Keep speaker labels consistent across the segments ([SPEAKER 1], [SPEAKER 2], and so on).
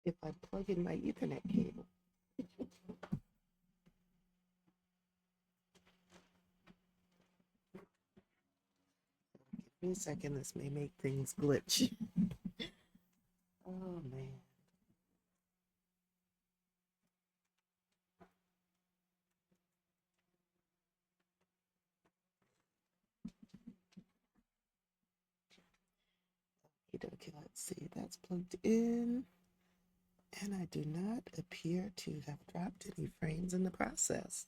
[SPEAKER 1] if I plug in my Ethernet cable. Give me a second, this may make things glitch. Oh man. Okay, let's see. That's plugged in. And I do not appear to have dropped any frames in the process.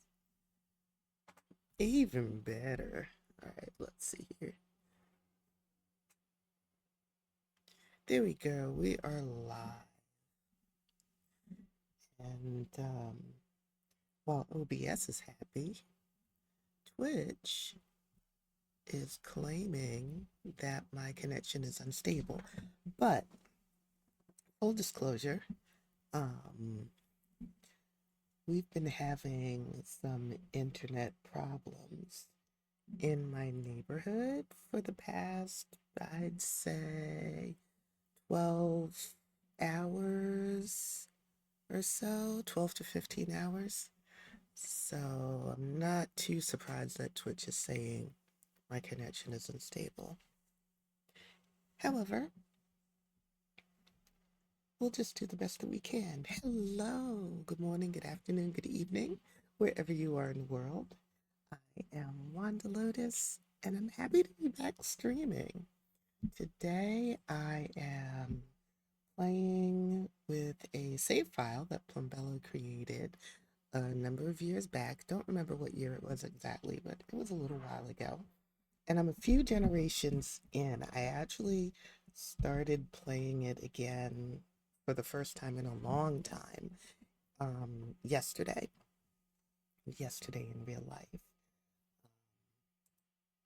[SPEAKER 1] Even better. All right, let's see here. There we go. We are live. And while OBS is happy, Twitch is claiming that my connection is unstable. But full disclosure, um, we've been having some internet problems in my neighborhood for the past, I'd say, 12 hours or so, 12 to 15 hours. So I'm not too surprised that Twitch is saying my connection is unstable. However, we'll just do the best that we can. Hello, good morning, good afternoon, good evening, wherever you are in the world. I am wthelotus, and I'm happy to be back streaming. Today I am playing with a save file that Plumbella created a number of years back. Don't remember what year it was exactly, but it was a little while ago. And I'm a few generations in. I actually started playing it again for the first time in a long time yesterday in real life.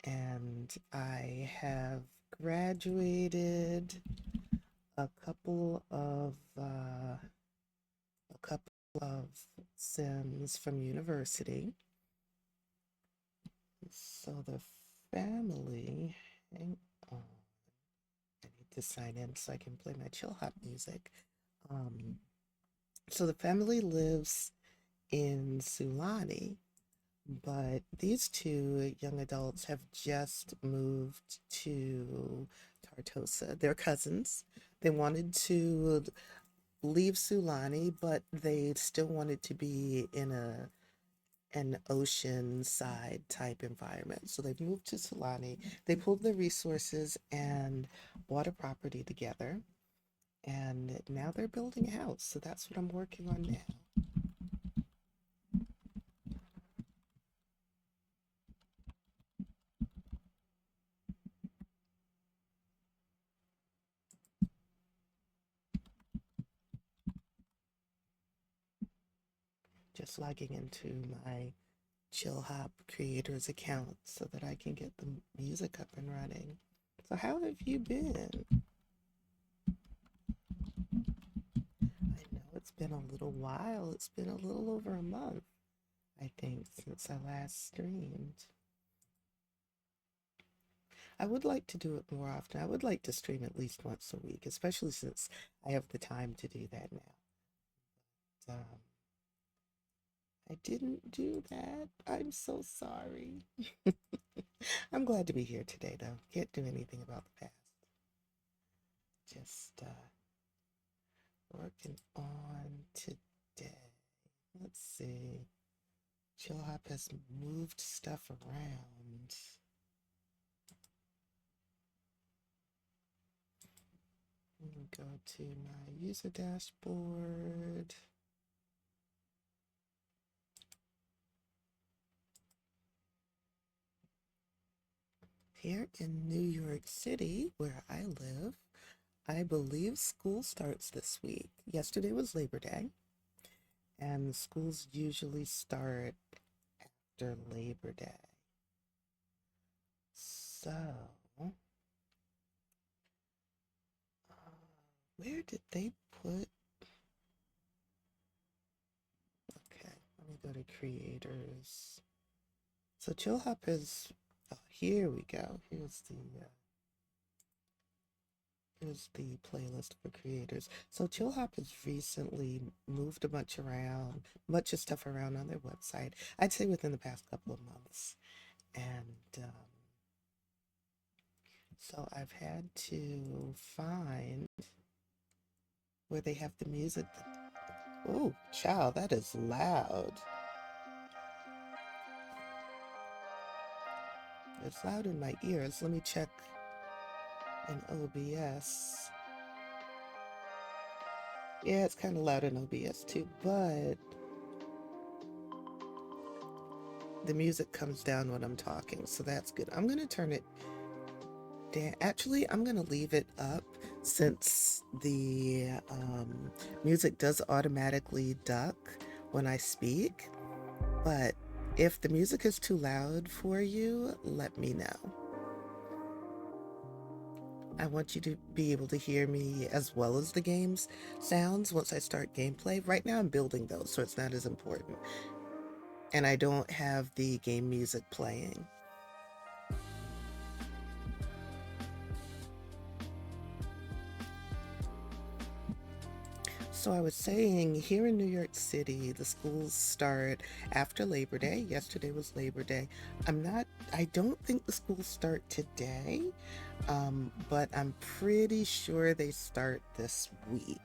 [SPEAKER 1] And I have graduated a couple of sims from university. So the family, hang on, I need to sign in so I can play my chill hop music. So the family lives in Sulani, but these two young adults have just moved to Tartosa. They're cousins. They wanted to leave Sulani, but they still wanted to be in an ocean side type environment. So they've moved to Sulani. They pulled their resources and bought a property together. And now they're building a house. So that's what I'm working on now. Just logging into my Chill Hop creators account so that I can get the music up and running. So how have you been? I know it's been a little while. It's been a little over a month, I think, since I last streamed. I would like to do it more often. I would like to stream at least once a week, especially since I have the time to do that now. I didn't do that. I'm so sorry. I'm glad to be here today, though. Can't do anything about the past. Just working on today. Let's see. Chill Hop has moved stuff around. Let me go to my user dashboard. Here in New York City, where I live, I believe school starts this week. Yesterday was Labor Day, and schools usually start after Labor Day. So, where did they put? Okay, let me go to creators. So Chill Hop is, oh, here we go. Here's the is the playlist for creators. So Chill Hop has recently moved a bunch around, much of stuff around on their website. I'd say within the past couple of months. And so I've had to find where they have the music. Oh, child, that is loud. It's loud in my ears. Let me check in OBS. Yeah, it's kind of loud in OBS too, but the music comes down when I'm talking, so that's good. I'm going to turn it down. Actually, I'm going to leave it up since the music does automatically duck when I speak. But if the music is too loud for you, let me know. I want you to be able to hear me as well as the game's sounds once I start gameplay. Right now I'm building those, so it's not as important. And I don't have the game music playing. So I was saying, here in New York City, the schools start after Labor Day. Yesterday was Labor Day. I don't think the schools start today, but I'm pretty sure they start this week.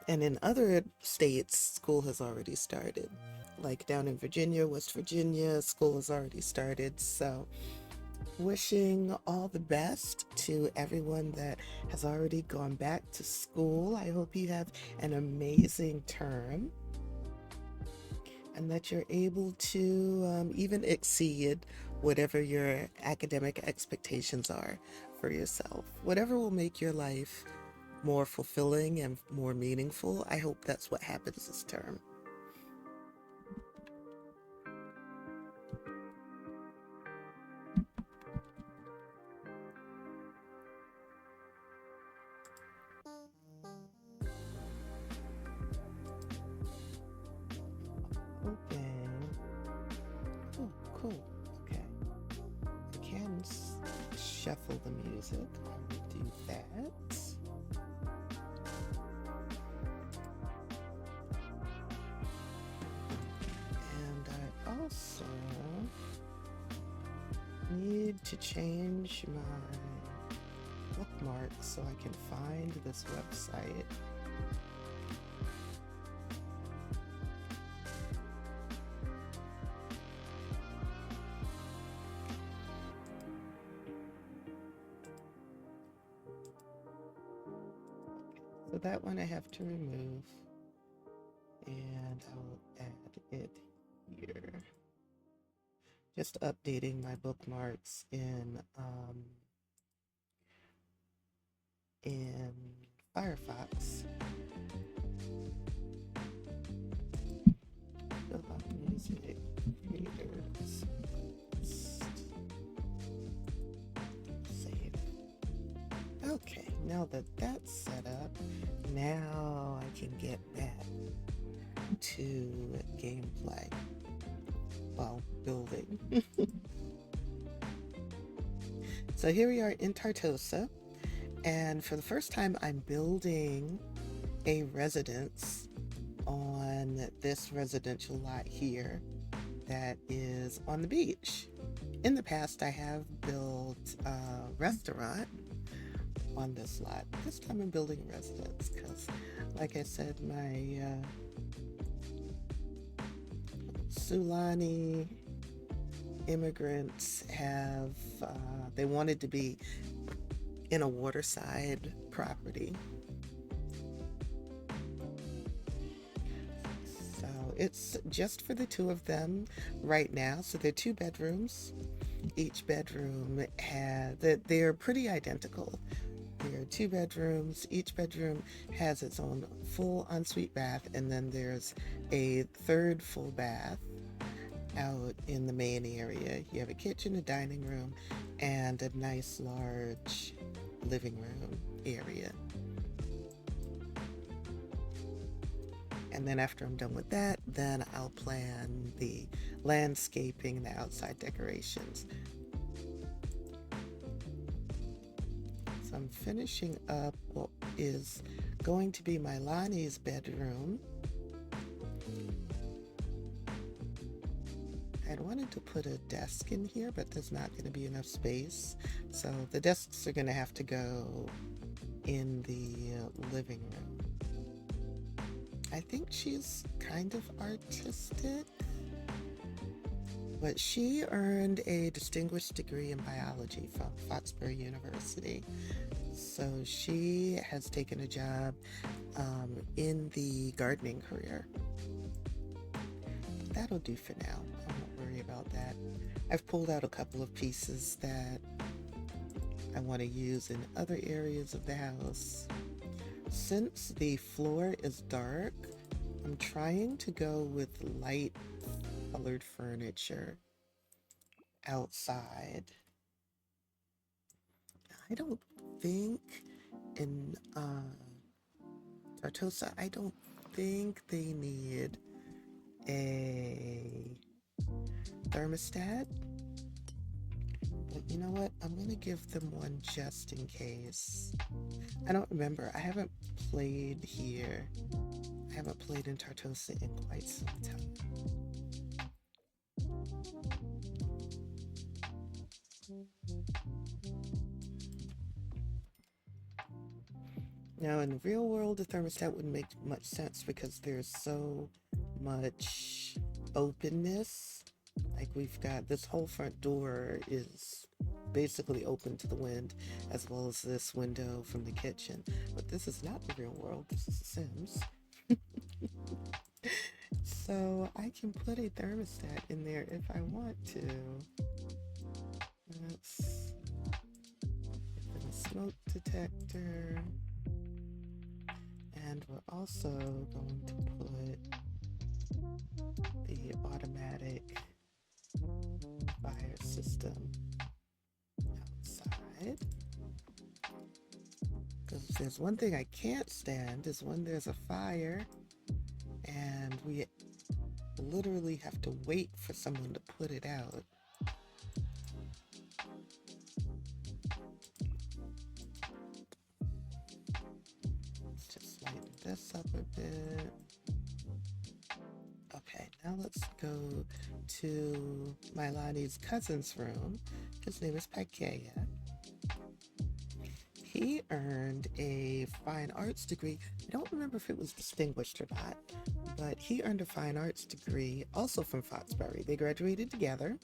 [SPEAKER 1] And in other states, school has already started. Like down in Virginia, West Virginia, school has already started. So wishing all the best to everyone that has already gone back to school. I hope you have an amazing term and that you're able to even exceed whatever your academic expectations are for yourself. Whatever will make your life more fulfilling and more meaningful, I hope that's what happens this term. Okay. Cool, cool. Okay. I can shuffle the music. I'll do that. And I also need to change my bookmarks so I can find this website. So that one I have to remove, and I'll add it here. Just updating my bookmarks in Firefox. Fill out music readers. Save. Okay, now that that's set up, now I can get back to gameplay. Well, building. So here we are in Tartosa, and for the first time I'm building a residence on this residential lot here that is on the beach. In the past I have built a restaurant on this lot. This time I'm building a residence because, like I said, my Sulani immigrants have, they wanted to be in a waterside property. So it's just for the two of them right now. So they're 2 bedrooms. Each bedroom they're pretty identical. There are 2 bedrooms. Each bedroom has its own full ensuite bath, and then there's a 3rd full bath out in the main area. You have a kitchen, a dining room, and a nice large living room area. And then after I'm done with that, then I'll plan the landscaping and the outside decorations. So I'm finishing up what is going to be my Lonnie's bedroom. I'd wanted to put a desk in here, but there's not going to be enough space. So the desks are going to have to go in the living room. I think she's kind of artistic, but she earned a distinguished degree in biology from Foxbury University. So she has taken a job in the gardening career. That'll do for now. I won't worry about that. I've pulled out a couple of pieces that I want to use in other areas of the house. Since the floor is dark, I'm trying to go with light colored furniture outside. I don't think in Tartosa, I don't think they need a thermostat. But you know what? I'm going to give them one just in case. I don't remember. I haven't played here. I haven't played in Tartosa in quite some time. Now, in the real world, the thermostat wouldn't make much sense because there's so much openness. Like, we've got this whole front door is basically open to the wind, as well as this window from the kitchen. But this is not the real world. This is The Sims. So I can put a thermostat in there if I want to. Let's put a smoke detector. And we're also going to put the automatic fire system outside. Because if there's one thing I can't stand is when there's a fire and we literally have to wait for someone to put it out. Let's just lighten this up a bit. Okay, now let's go to my Lonnie's cousin's room. His name is Paikea. He earned a fine arts degree. I don't remember if it was distinguished or not, but he earned a fine arts degree also from Foxbury. They graduated together.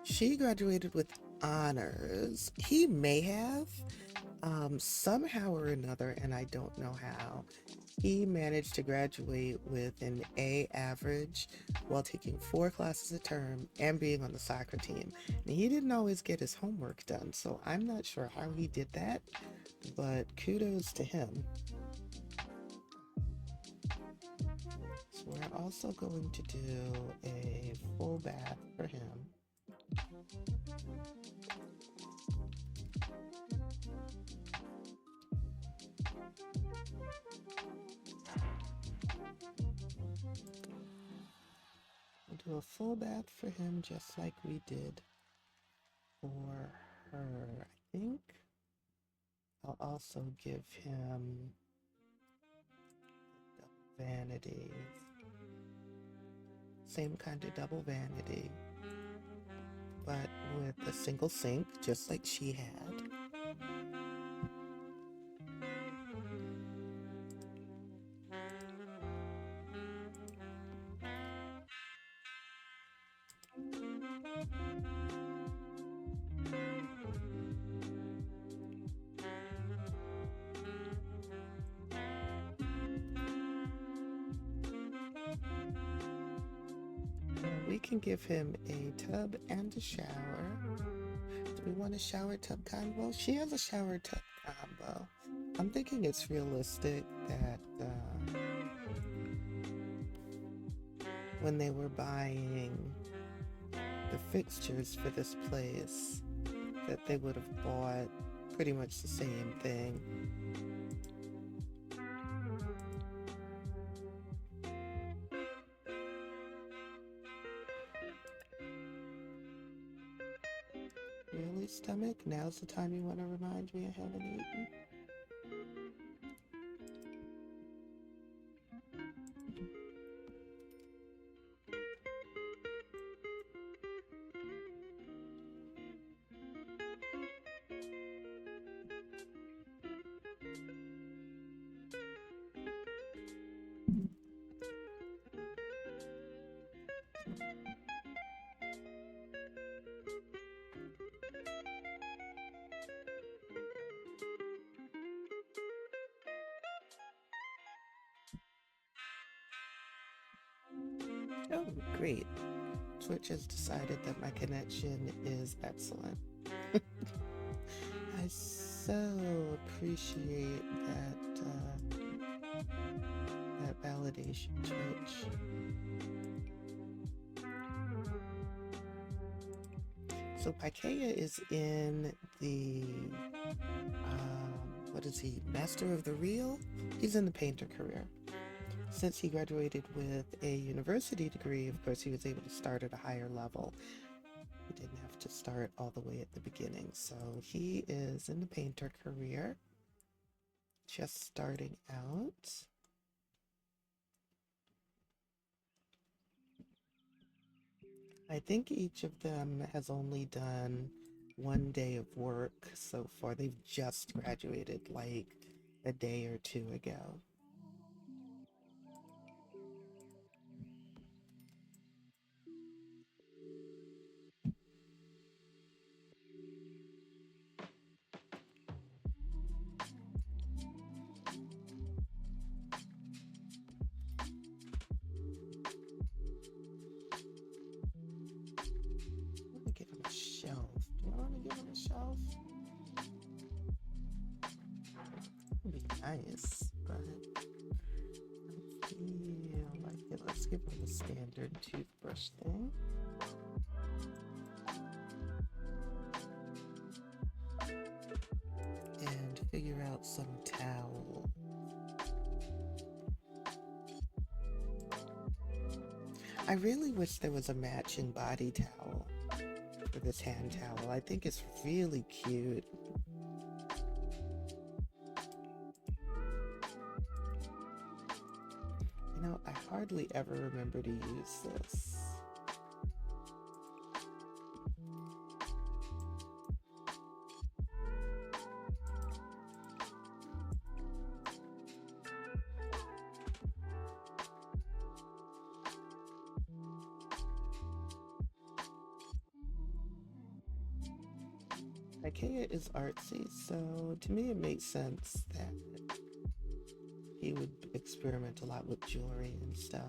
[SPEAKER 1] She graduated with honors. He may have, somehow or another, and I don't know how. He managed to graduate with an A average while taking 4 classes a term and being on the soccer team. And he didn't always get his homework done, so I'm not sure how he did that, but kudos to him. So we're also going to do a full bath for him. We'll do a full bath for him just like we did for her, I think. I'll also give him double vanity. Same kind of double vanity, but with a single sink, just like she had. We can give him a tub and a shower. Do we want a shower tub combo? She has a shower tub combo. I'm thinking it's realistic that when they were buying the fixtures for this place, that they would have bought pretty much the same thing. growly stomach, now's the time you want to remind me I haven't eaten. Oh, great. Twitch has decided that my connection is excellent. I so appreciate that validation, Twitch. So Pikaia is in the what is he? Master of the Real? He's in the painter career. Since he graduated with a university degree, of course, he was able to start at a higher level. He didn't have to start all the way at the beginning. So he is in the painter career, just starting out. I think each of them has only done 1 day of work so far. They've just graduated like a day or two ago. I want to give him a shelf. Do I want to give him a shelf? Would be nice, but I feel like it. Let's give him the standard toothbrush thing. And figure out some towel. I really wish there was a matching body towel for this hand towel. I think it's really cute. You know, I hardly ever remember to use this. IKEA is artsy, so to me it makes sense that he would experiment a lot with jewelry and stuff.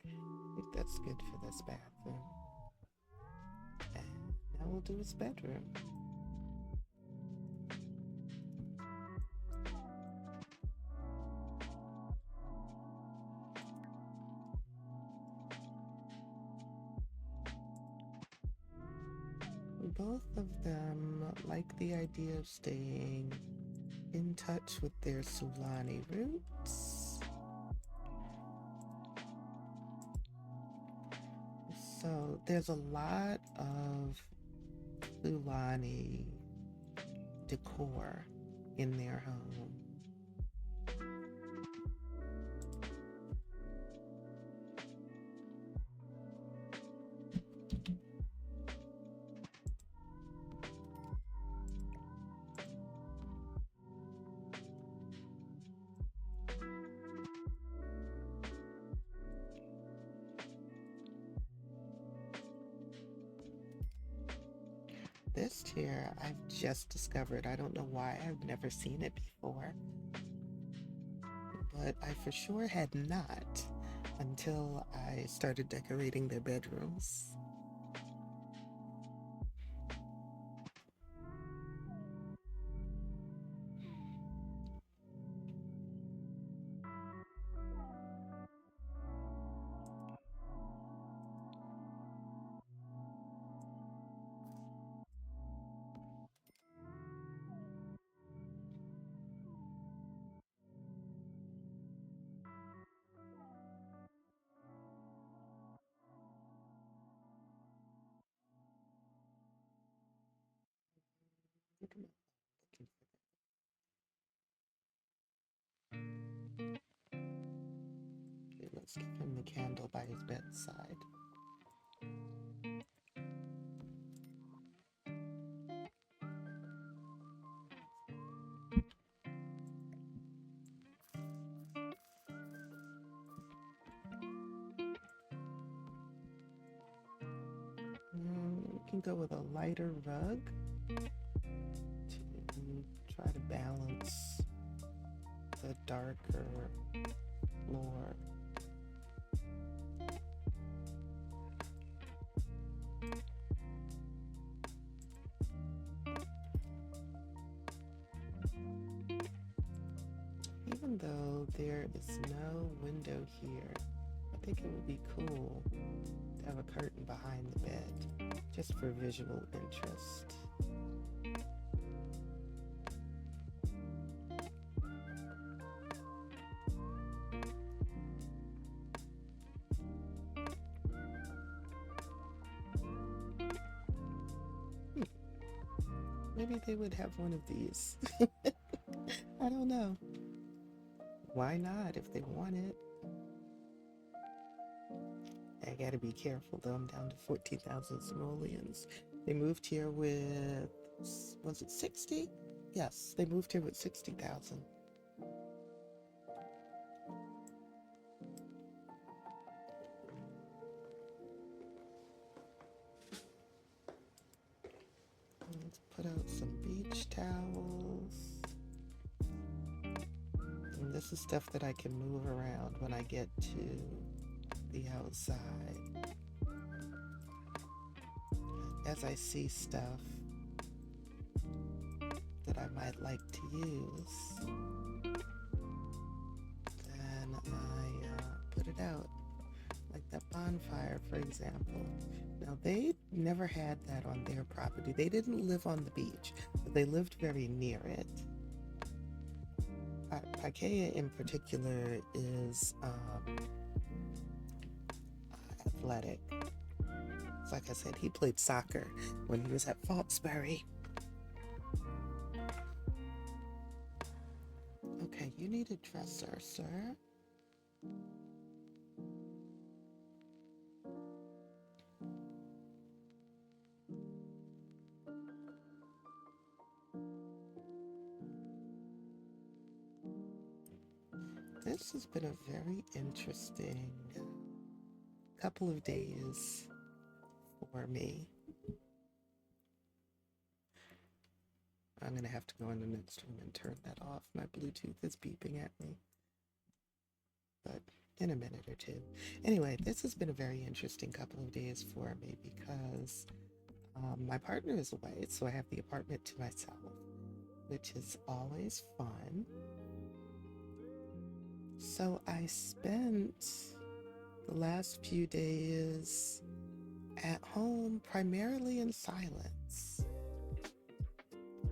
[SPEAKER 1] I think that's good for this bathroom. And now we'll do his bedroom. Both of them like the idea of staying in touch with their Sulani roots. So there's a lot of Sulani decor in their home. This chair I've just discovered. I don't know why I've never seen it before, but I for sure had not until I started decorating their bedrooms. Let's give him the candle by his bedside. We can go with a lighter rug to try to balance the darker floor. Even though there is no window here, I think it would be cool to have a curtain behind the bed, just for visual interest. Maybe they would have one of these. I don't know. Why not if they want it? I gotta be careful though, I'm down to 14,000 simoleons. They moved here with, was it 60? Yes, they moved here with 60,000. Let's put out some beach towels. And this is stuff that I can move around when I get to the outside. As I see stuff that I might like to use, then I put it out. Like that bonfire, for example. Now, they never had that on their property. They didn't live on the beach, but they lived very near it. Pakea in particular is athletic. Like I said, he played soccer when he was at Falsbury. Okay, you need a dresser, sir. This has been a very interesting couple of days for me. I'm going to have to go in the next room and turn that off. My Bluetooth is beeping at me. But in a minute or two. Anyway, this has been a very interesting couple of days for me because my partner is away, so I have the apartment to myself, which is always fun. So I spent the last few days at home primarily in silence.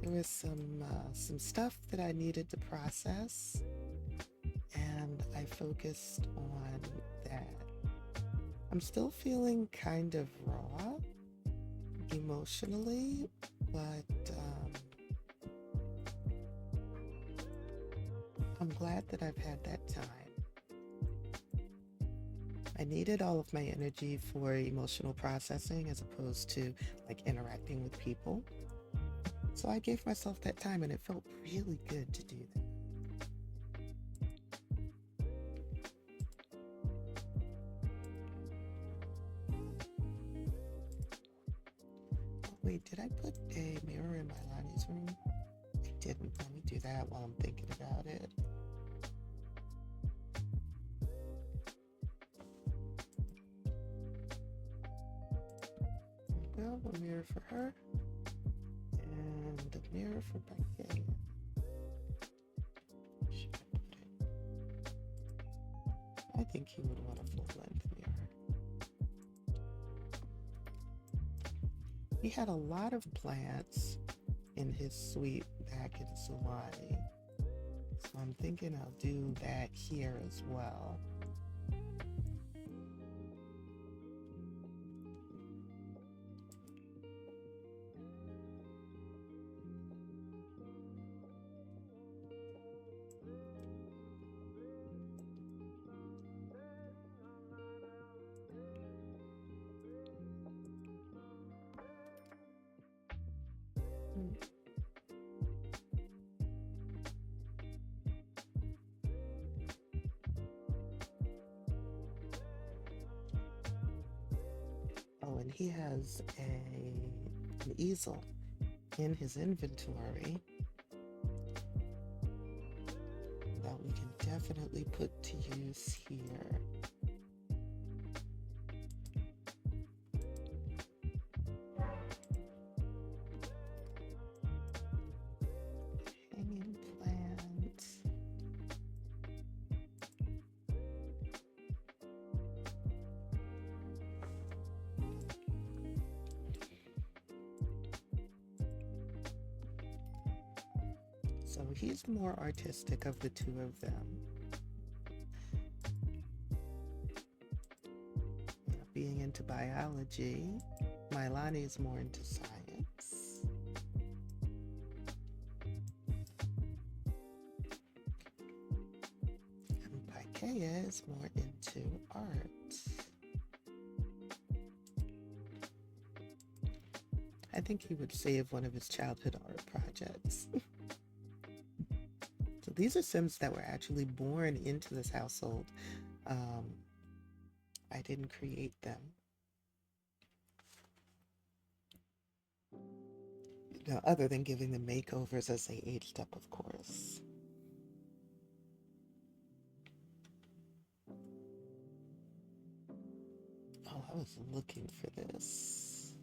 [SPEAKER 1] There was some stuff that I needed to process, and I focused on that. I'm still feeling kind of raw emotionally, but I'm glad that I've had that time. I needed all of my energy for emotional processing as opposed to like interacting with people. So I gave myself that time, and it felt really good to do that. Oh, wait, did I put a mirror in my Lonnie's room? I didn't. Let me do that while I'm thinking about it. There we go, a mirror for her. And a mirror for Pakea. Should I put it? I think he would want a full-length mirror. He had a lot of plants in his suite back in Hawaii, so I'm thinking I'll do that here as well. he has an easel in his inventory that we can definitely put to use here. Hanging plant. So he's more artistic of the two of them. Being into biology, Milani is more into science. And Pikeya is more into art. I think he would save one of his childhood art projects. So these are Sims that were actually born into this household. I didn't create them. Now, other than giving them makeovers as they aged up, of course. Oh, I was looking for this.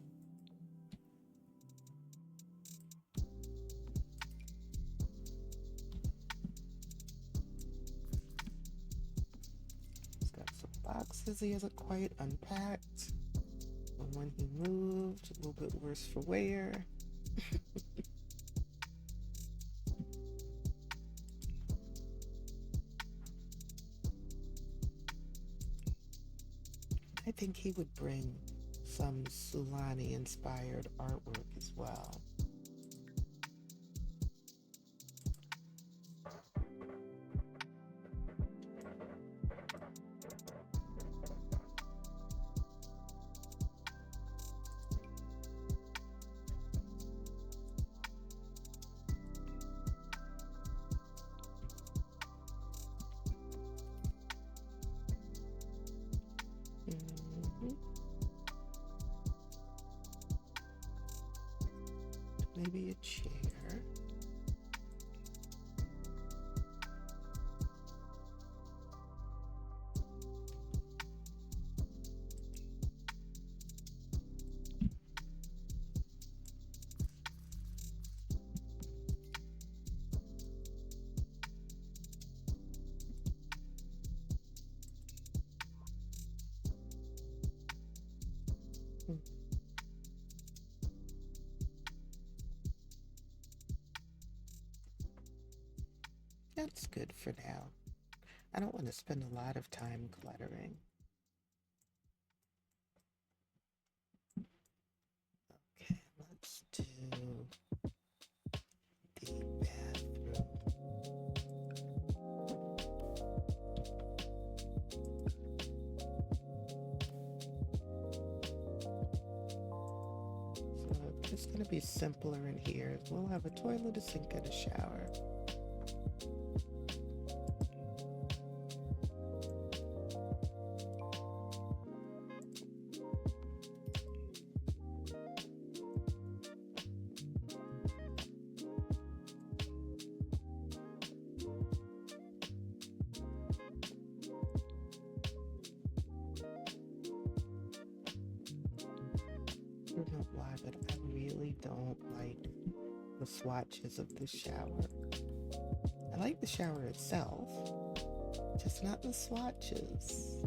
[SPEAKER 1] He's got some boxes he hasn't quite unpacked. And when he moved, a little bit worse for wear. I think he would bring some Sulani inspired artwork as well. Maybe a chair. That's good for now. I don't want to spend a lot of time cluttering. Okay, let's do the bathroom. So it's going to be simpler in here. We'll have a toilet, a sink, and a shower. I don't know why, but I really don't like the swatches of the shower. I like the shower itself, just not the swatches.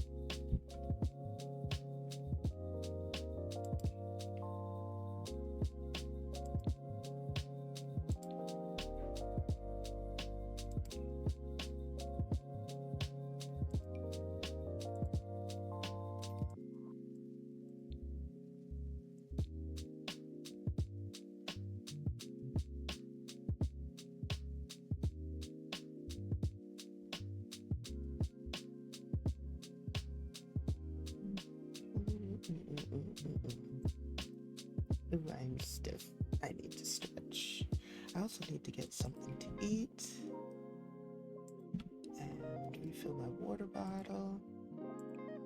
[SPEAKER 1] Ooh, I'm stiff. I need to stretch. I also need to get something to eat and refill my water bottle.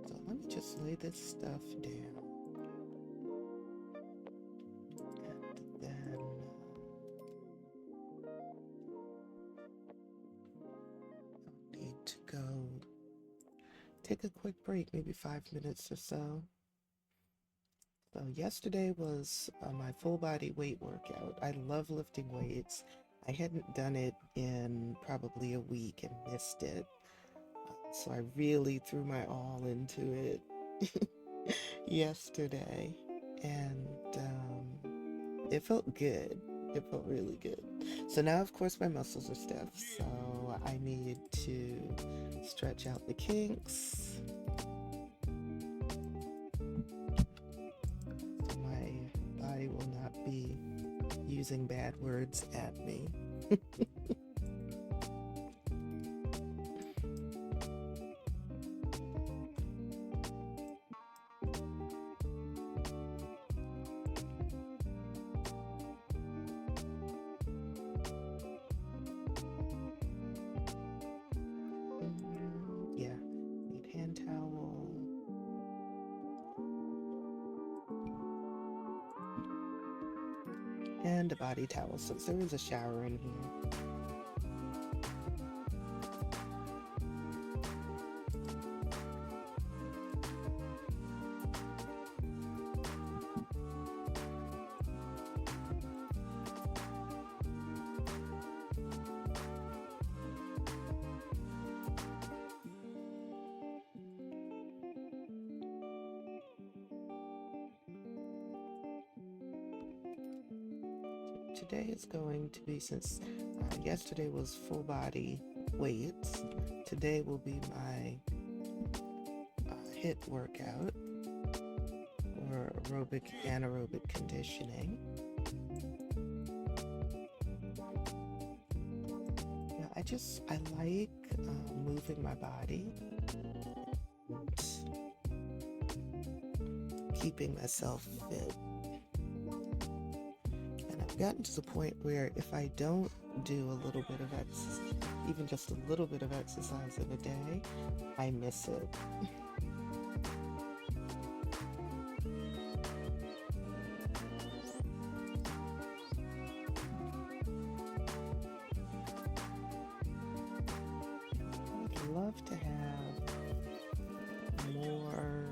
[SPEAKER 1] So let me just lay this stuff down. take a quick break, maybe 5 minutes or so. So yesterday was my full body weight workout. I love lifting weights. I hadn't done it in probably a week and missed it. So I really threw my all into it yesterday. And it felt good. It felt really good. So now, of course, my muscles are stiff. So I need to stretch out the kinks. So my body will not be using bad words at me. Yeah, need hand towel. And a body towel since there is a shower in here. Today is going to be, since yesterday was full body weights, today will be my HIIT workout, or aerobic anaerobic conditioning. Yeah, I like moving my body and keeping myself fit. I've gotten to the point where if I don't do a little bit of exercise, even just a little bit of exercise of a day, I miss it. I'd love to have more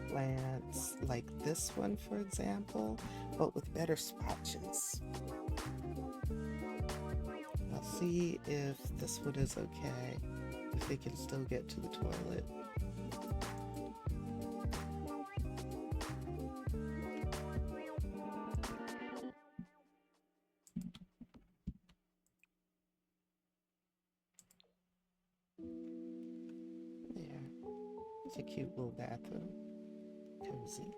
[SPEAKER 1] plants like this one, for example, but with better spotches. I'll see if this one is okay, if they can still get to the toilet. There. It's a cute little bathroom. Cozy.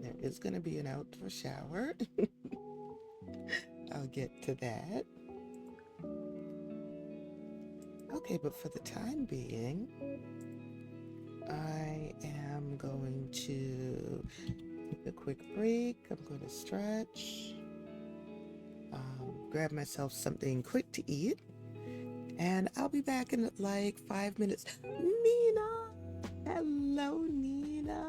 [SPEAKER 1] There is going to be an outdoor shower. I'll get to that. Okay, but for the time being, I am going to take a quick break. I'm going to stretch, grab myself something quick to eat, and I'll be back in like 5 minutes. Nina! Hello, Nina!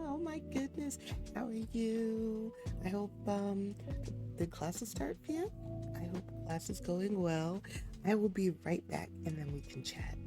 [SPEAKER 1] Oh my goodness, how are you? I hope the classes start for you. I hope class is going well. I will be right back and then we can chat.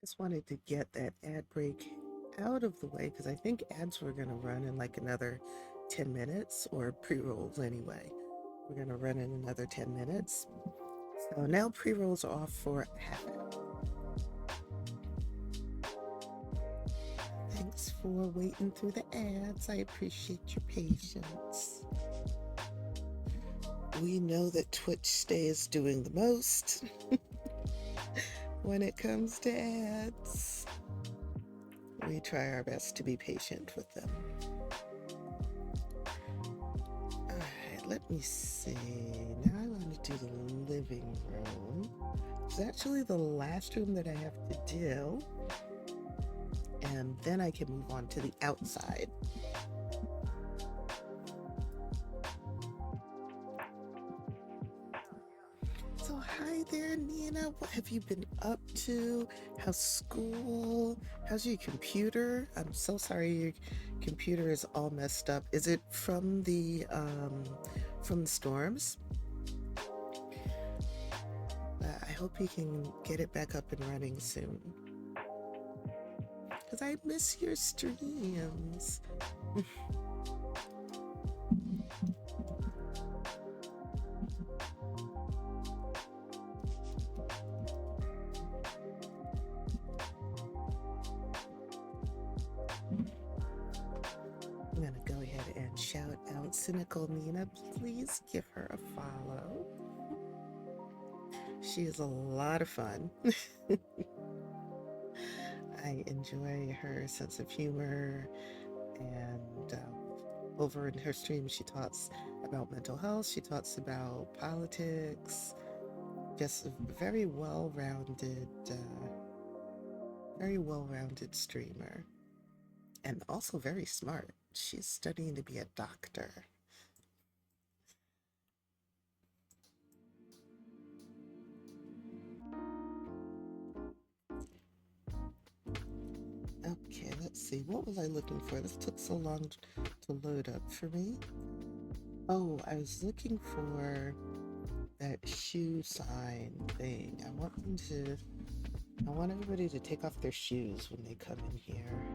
[SPEAKER 1] Just wanted to get that ad break out of the way because I think ads were going to run in like another 10 minutes, or pre-rolls anyway. We're going to run in another 10 minutes. So now pre-rolls are off for half an hour. Thanks for waiting through the ads. I appreciate your patience. We know that Twitch stays doing the most when it comes to ads. We try our best to be patient with them. All right, let me see. Now I want to do the living room. It's actually the last room that I have to do. And then I can move on to the outside. So hi there, Nina. What have you been up to? How's school? How's your computer? I'm so sorry your computer is all messed up. Is it from the storms? I hope you can get it back up and running soon. Because I miss your streams. I'm going to go ahead and shout out Cynical Nina. Please give her a follow. She is a lot of fun. I enjoy her sense of humor, and over in her stream she talks about mental health, she talks about politics, just a very well-rounded streamer, and also very smart. She's studying to be a doctor. Okay, let's see. What was I looking for? This took so long to load up for me. Oh, I was looking for that shoe sign thing. I want everybody to take off their shoes when they come in here.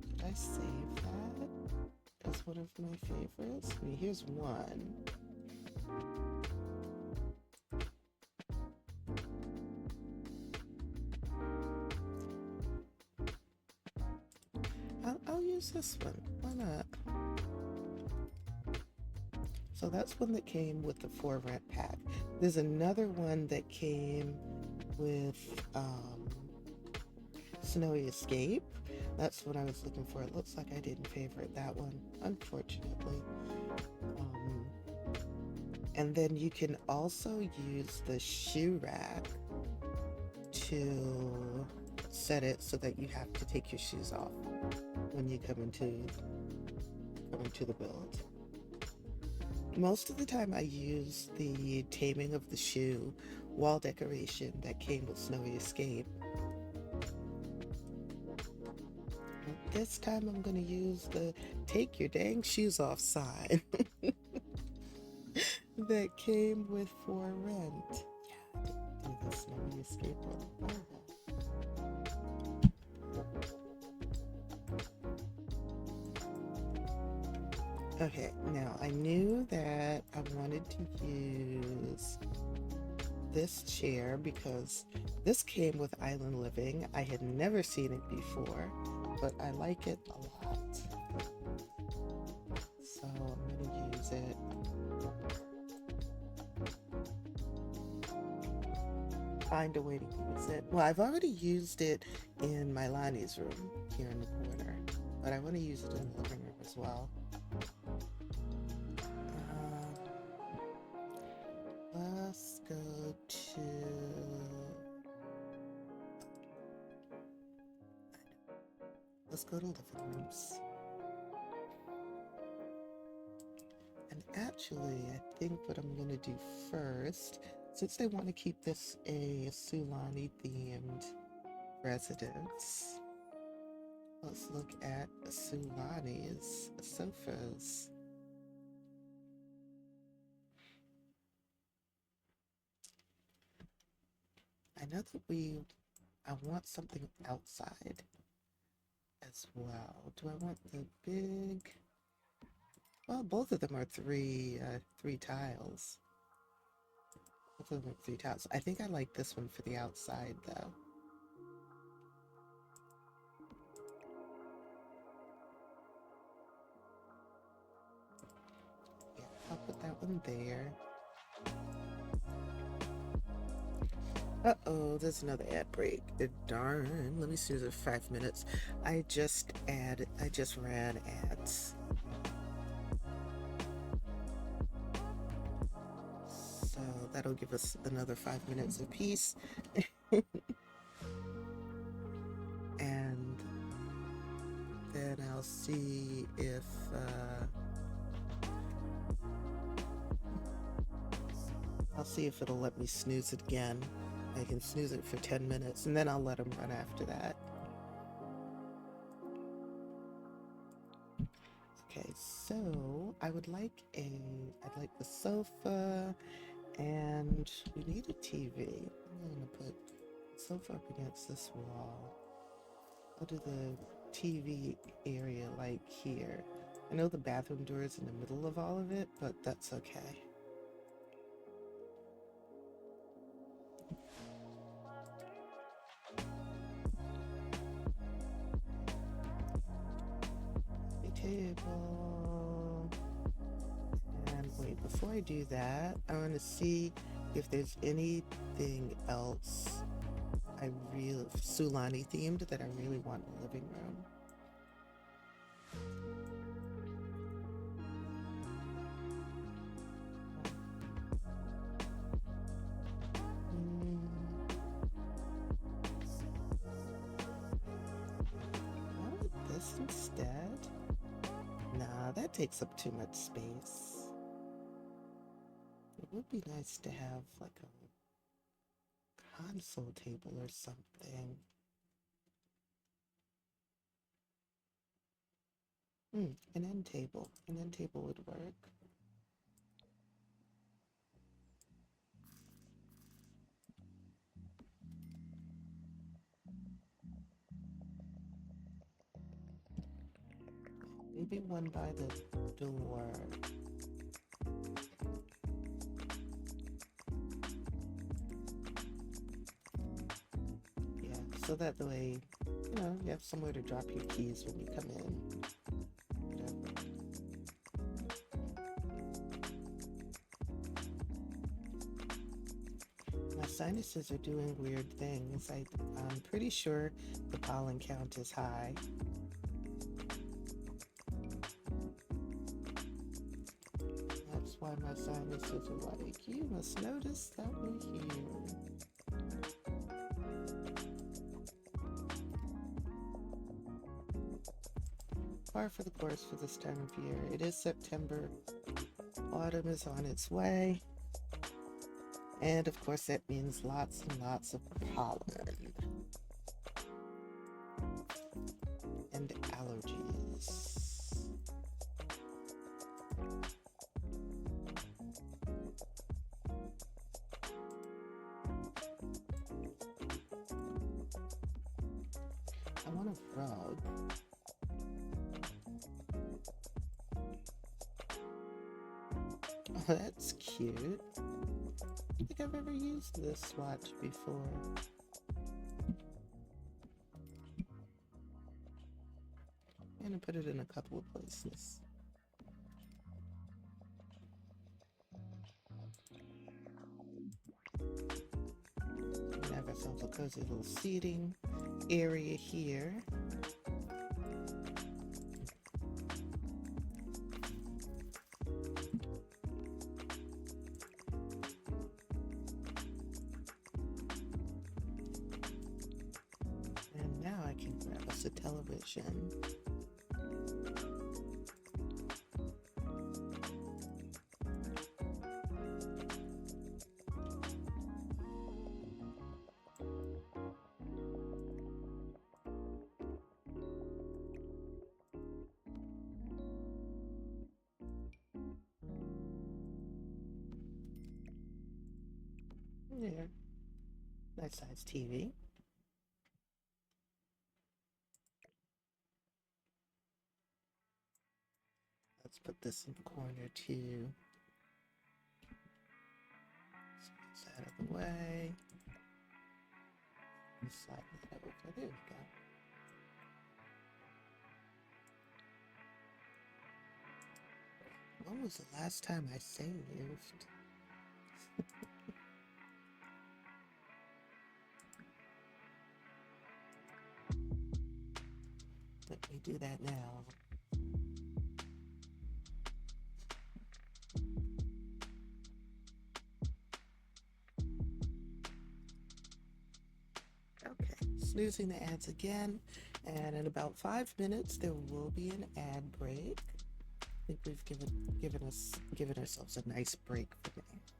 [SPEAKER 1] Did I save that as one of my favorites? I mean, here's one. I'll use this one. Why not? So that's one that came with the 4 rent pack. There's another one that came with Snowy Escape. That's what I was looking for. It looks like I didn't favorite that one, unfortunately. And then you can also use the shoe rack to set it so that you have to take your shoes off when you come into the build. Most of the time I use the Taming of the Shoe wall decoration that came with Snowy Escape. This time I'm going to use the Take Your Dang Shoes Off sign that came with 4 rent. Yeah, I didn't do the Snowy Escape one. Okay, now I knew that I wanted to use this chair because this came with Island Living. I had never seen it before, but I like it a lot. So I'm going to use it. Find a way to use it. Well, I've already used it in my Lonnie's room here in the corner, but I want to use it in the living room as well. Let's go to... Let's go to living rooms. And actually, I think what I'm going to do first, since they want to keep this a Sulani themed residence, let's look at Sulani's sofas. I know that we I want something outside as well. Do I want the big? Well, both of them are three tiles. Both of them are 3 tiles. I think I like this one for the outside, though. Yeah, I'll put that one there. Uh-oh, there's another ad break. Darn. Let me snooze it for 5 minutes. I just ran ads. So that'll give us another 5 minutes apiece. And then I'll see if it'll let me snooze it again. I can snooze it for 10 minutes and then I'll let them run after that. Okay, so I'd like the sofa, and we need a TV. I'm gonna put the sofa up against this wall. I'll do the TV area like here. I know the bathroom door is in the middle of all of it, but that's okay. Table. And wait, before I do that, I want to see if there's anything else Sulani themed that I really want in the living room. I want this instead. Nah, that takes up too much space. It would be nice to have like a console table or something. An end table. An end table would work. Maybe one by the door. Yeah, so that the way, you have somewhere to drop your keys when you come in. Whatever. My sinuses are doing weird things. I'm pretty sure the pollen count is high. That's why my sinuses are like, you must notice that we're here. Par for the course for this time of year. It is September. Autumn is on its way. And of course that means lots and lots of pollen. And allergies. I want a rug. Oh, that's cute. I don't think I've ever used this swatch before. I'm gonna put it in a couple of places. We have ourselves a cozy little seating area here. And now I can grab us a television. Yeah, nice size TV. Let's put this in the corner too. Squeeze that out of the way. Slide that over. There we go. When was the last time I saved? Let me do that now. Okay, snoozing the ads again, and in about 5 minutes there will be an ad break. I think we've given ourselves a nice break from the ads.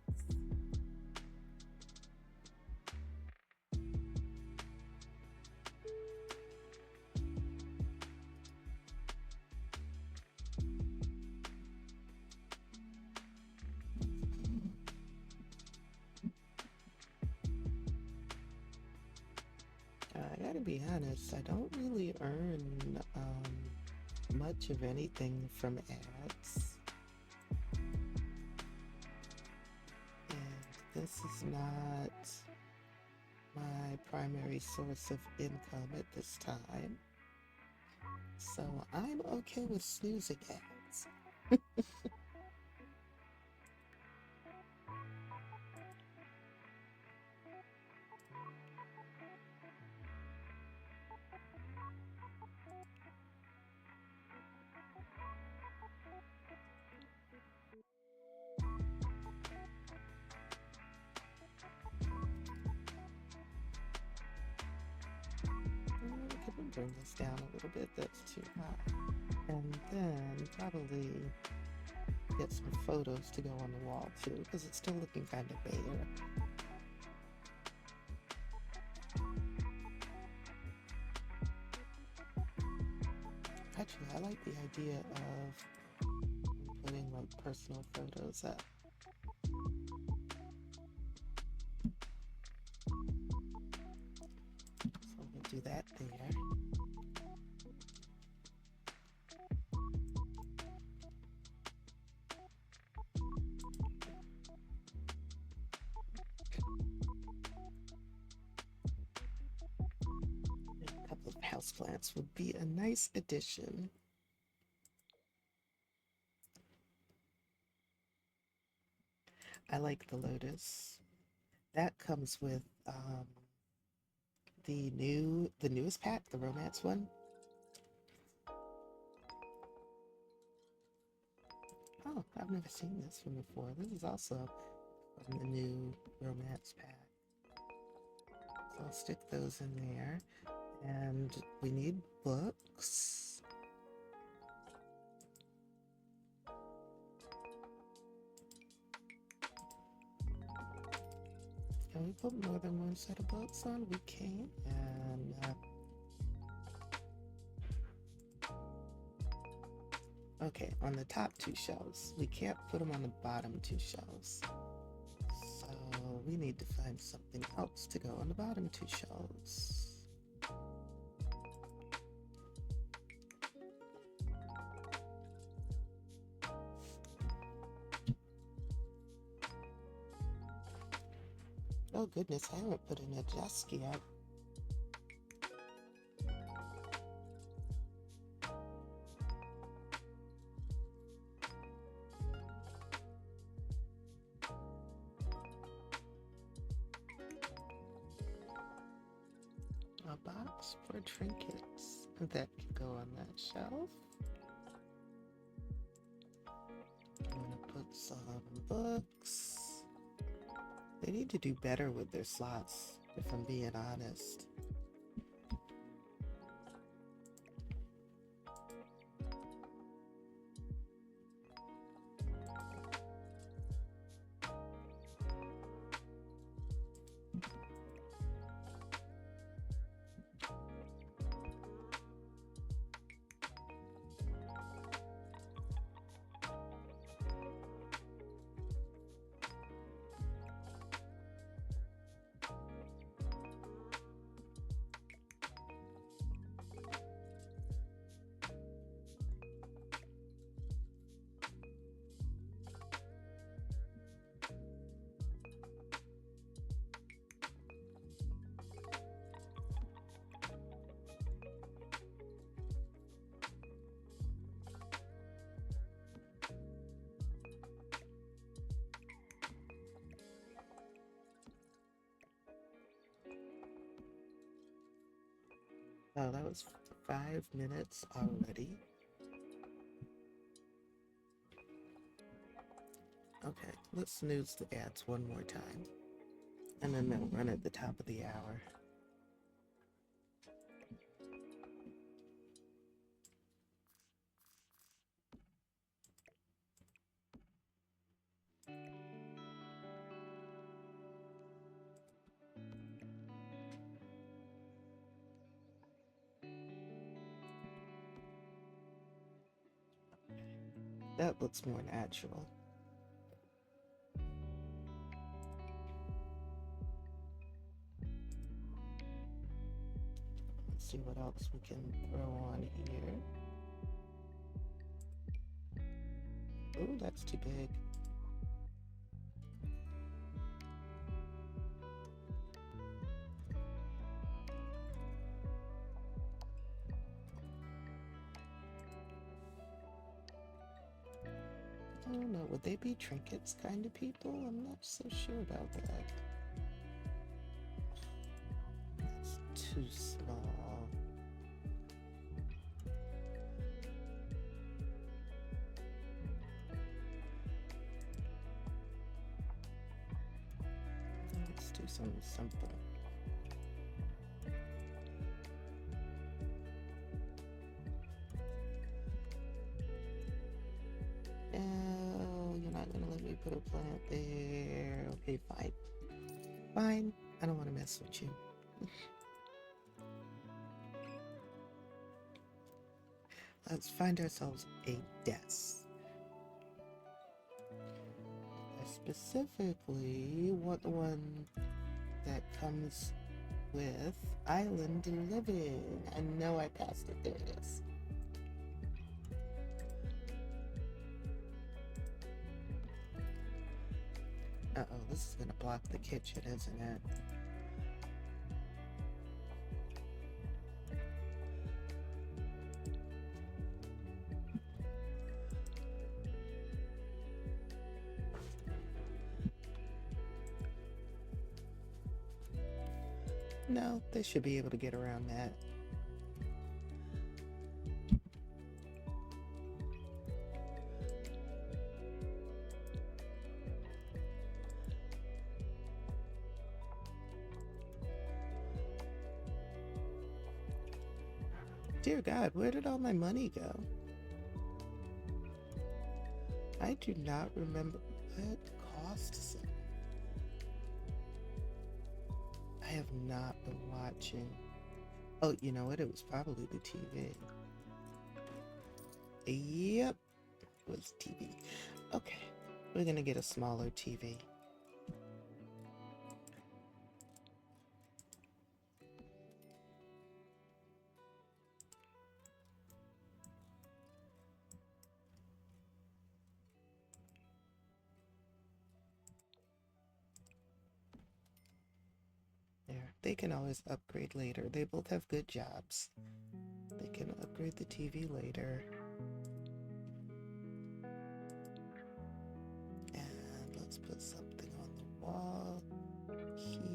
[SPEAKER 1] I gotta be honest, I don't really earn much of anything from ads. And this is not my primary source of income at this time. So I'm okay with snoozing ads. Can we bring this down a little bit? That's too high. And then probably get some photos to go on the wall too, because it's still looking kind of bare. Actually, I like the idea of putting like personal photos up. So we'll do that there. A couple of houseplants would be a nice addition. I like the lotus. That comes with the newest pack, the romance one. Oh, I've never seen this one before. This is also from the new romance pack. So I'll stick those in there. And we need books. Can we put more than one set of books on? We can. And okay, on the top 2 shelves. We can't put them on the bottom 2 shelves. So we need to find something else to go on the bottom 2 shelves. Oh goodness, I haven't put in a desk yet. A box for trinkets that can go on that shelf. I'm gonna put some books. They need to do better with their slots, if I'm being honest. Oh, that was 5 minutes already. Okay, let's snooze the ads one more time. And then they'll run at the top of the hour. That looks more natural. Let's see what else we can throw on here. Oh, that's too big. I don't know, would they be trinkets kind of people? I'm not so sure about that. That's too small. Let's do something simple. Oh, you're not gonna let me put a plant there. Okay, fine. Fine. I don't want to mess with you. Let's find ourselves a desk. I specifically want the one that comes with island living. I know I passed it. There it is. Uh-oh, this is gonna block the kitchen, isn't it? No, they should be able to get around that. Dear God, where did all my money go? I do not remember what costs it. I have not been watching. Oh, you know what? It was probably the TV. Yep, it was TV. Okay, we're gonna get a smaller TV. There, they can always upgrade later. They both have good jobs. They can upgrade the TV later. And let's put something on the wall here.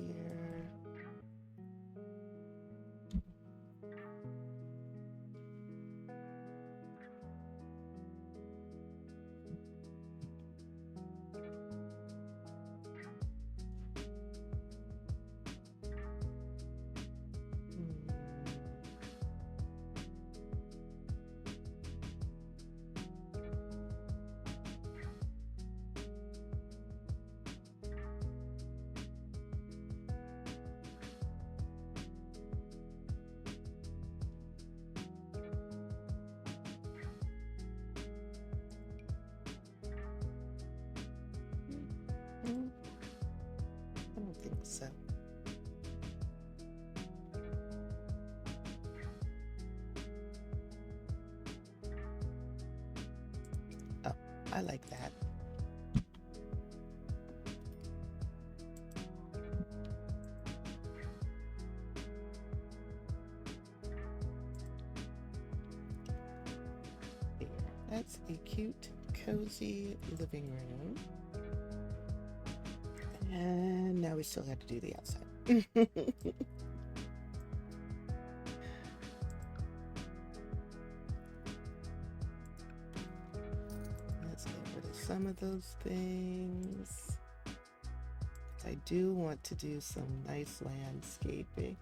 [SPEAKER 1] I don't think so. Oh, I like that. Here, that's a cute, cozy living room. And now we still have to do the outside. some of those things. I do want to do some nice landscaping.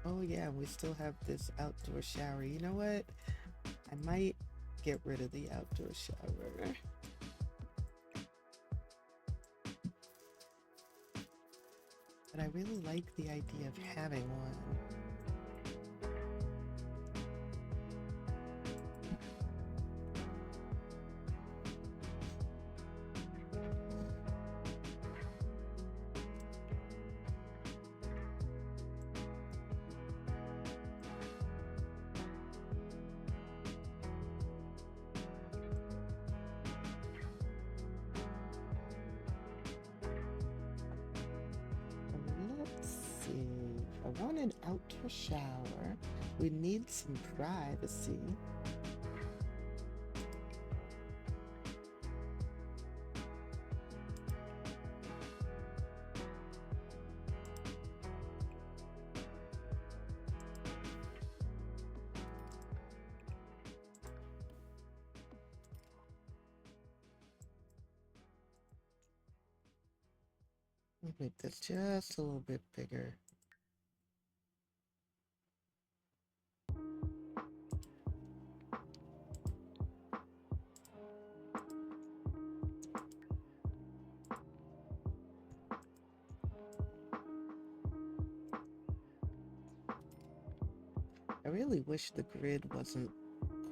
[SPEAKER 1] Oh yeah, we still have this outdoor shower. You know what? I might get rid of the outdoor shower. But I really like the idea of having one. Let's see. If I want an outdoor shower, we need some privacy. I'll make this just a little bit bigger. I really wish the grid wasn't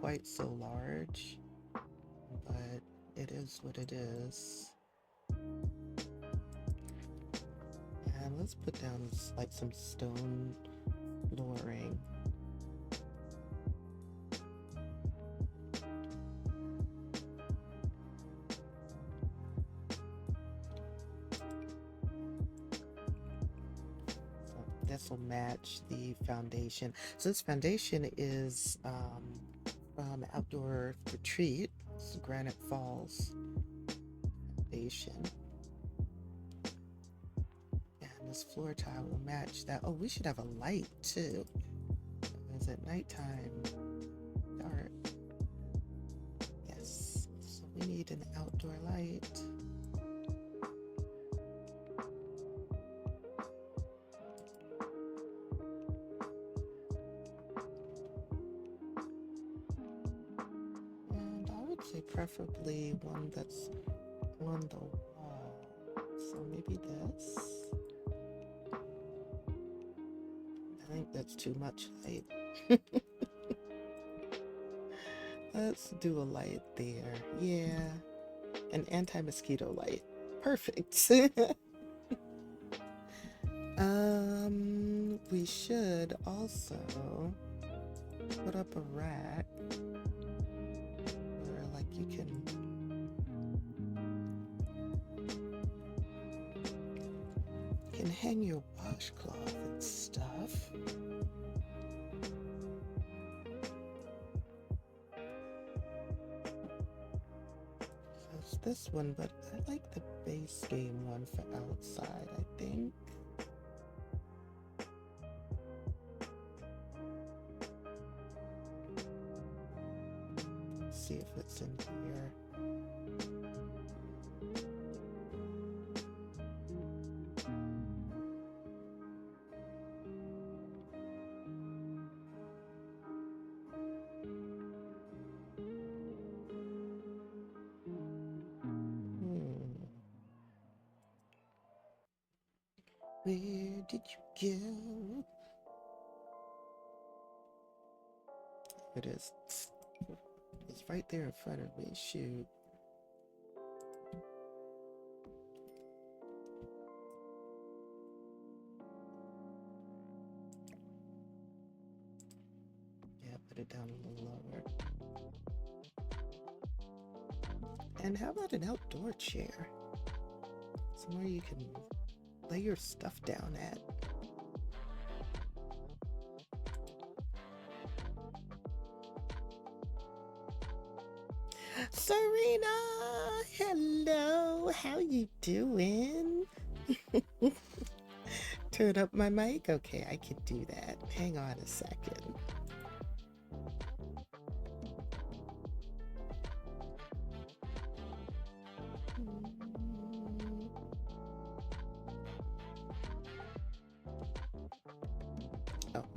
[SPEAKER 1] quite so large, but it is what it is. And let's put down like some stone flooring. This will match the foundation. So this foundation is from Outdoor Retreat. It's Granite Falls foundation. And this floor tile will match that. Oh, we should have a light too. Is it nighttime? Dark. Yes. So we need an outdoor light. Preferably one that's on the wall. So maybe this. I think that's too much light. Let's do a light there. Yeah. An anti-mosquito light. Perfect. We should also put up a rack where like you can hang your washcloth and stuff. So it's this one, but I like the base game one for outside, I think. See if it's in here. Where did you go? It is. It's right there in front of me. Shoot. Yeah, put it down a little lower. And how about an outdoor chair? Somewhere you can lay your stuff down at. Serena, hello, how you doing? Turn up my mic? Okay, I can do that. Hang on a second.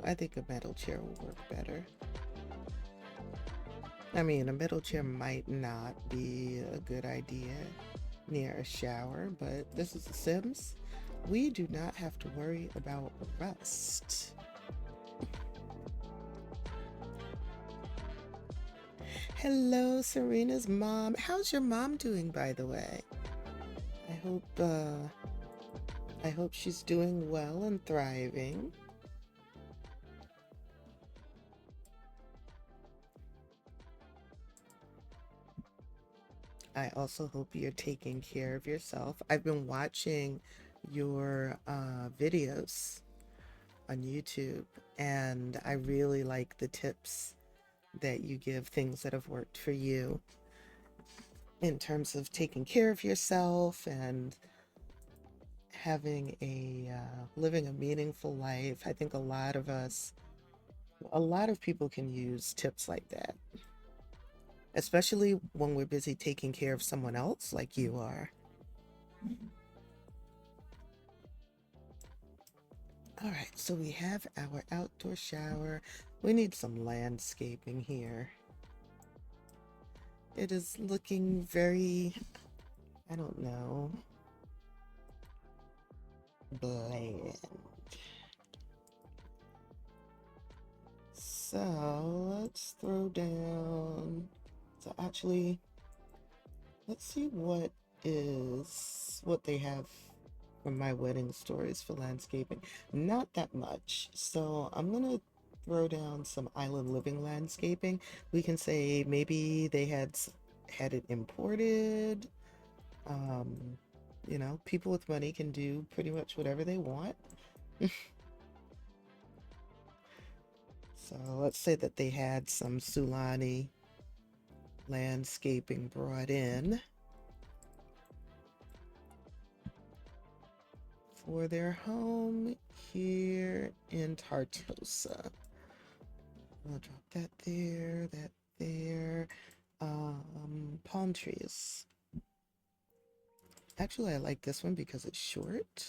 [SPEAKER 1] I think a metal chair will work better. I mean, a metal chair might not be a good idea near a shower, but this is The Sims. We do not have to worry about rust. Hello, Serena's mom. How's your mom doing, by the way? I hope uh I hope she's doing well and thriving. I also hope you're taking care of yourself. I've been watching your videos on YouTube, and I really like the tips that you give, things that have worked for you in terms of taking care of yourself and having living a meaningful life. I think a lot of people can use tips like that, especially when we're busy taking care of someone else like you are. All right, so we have our outdoor shower. We need some landscaping here. It is looking very, I don't know, bland. So let's throw down. So actually, let's see what they have from my wedding stories for landscaping. Not that much. So I'm gonna throw down some island living landscaping. We can say maybe they had it imported. Um, people with money can do pretty much whatever they want. So let's say that they had some Sulani landscaping brought in for their home here in Tartosa. I'll drop that there, that there. Palm trees. Actually, I like this one because it's short.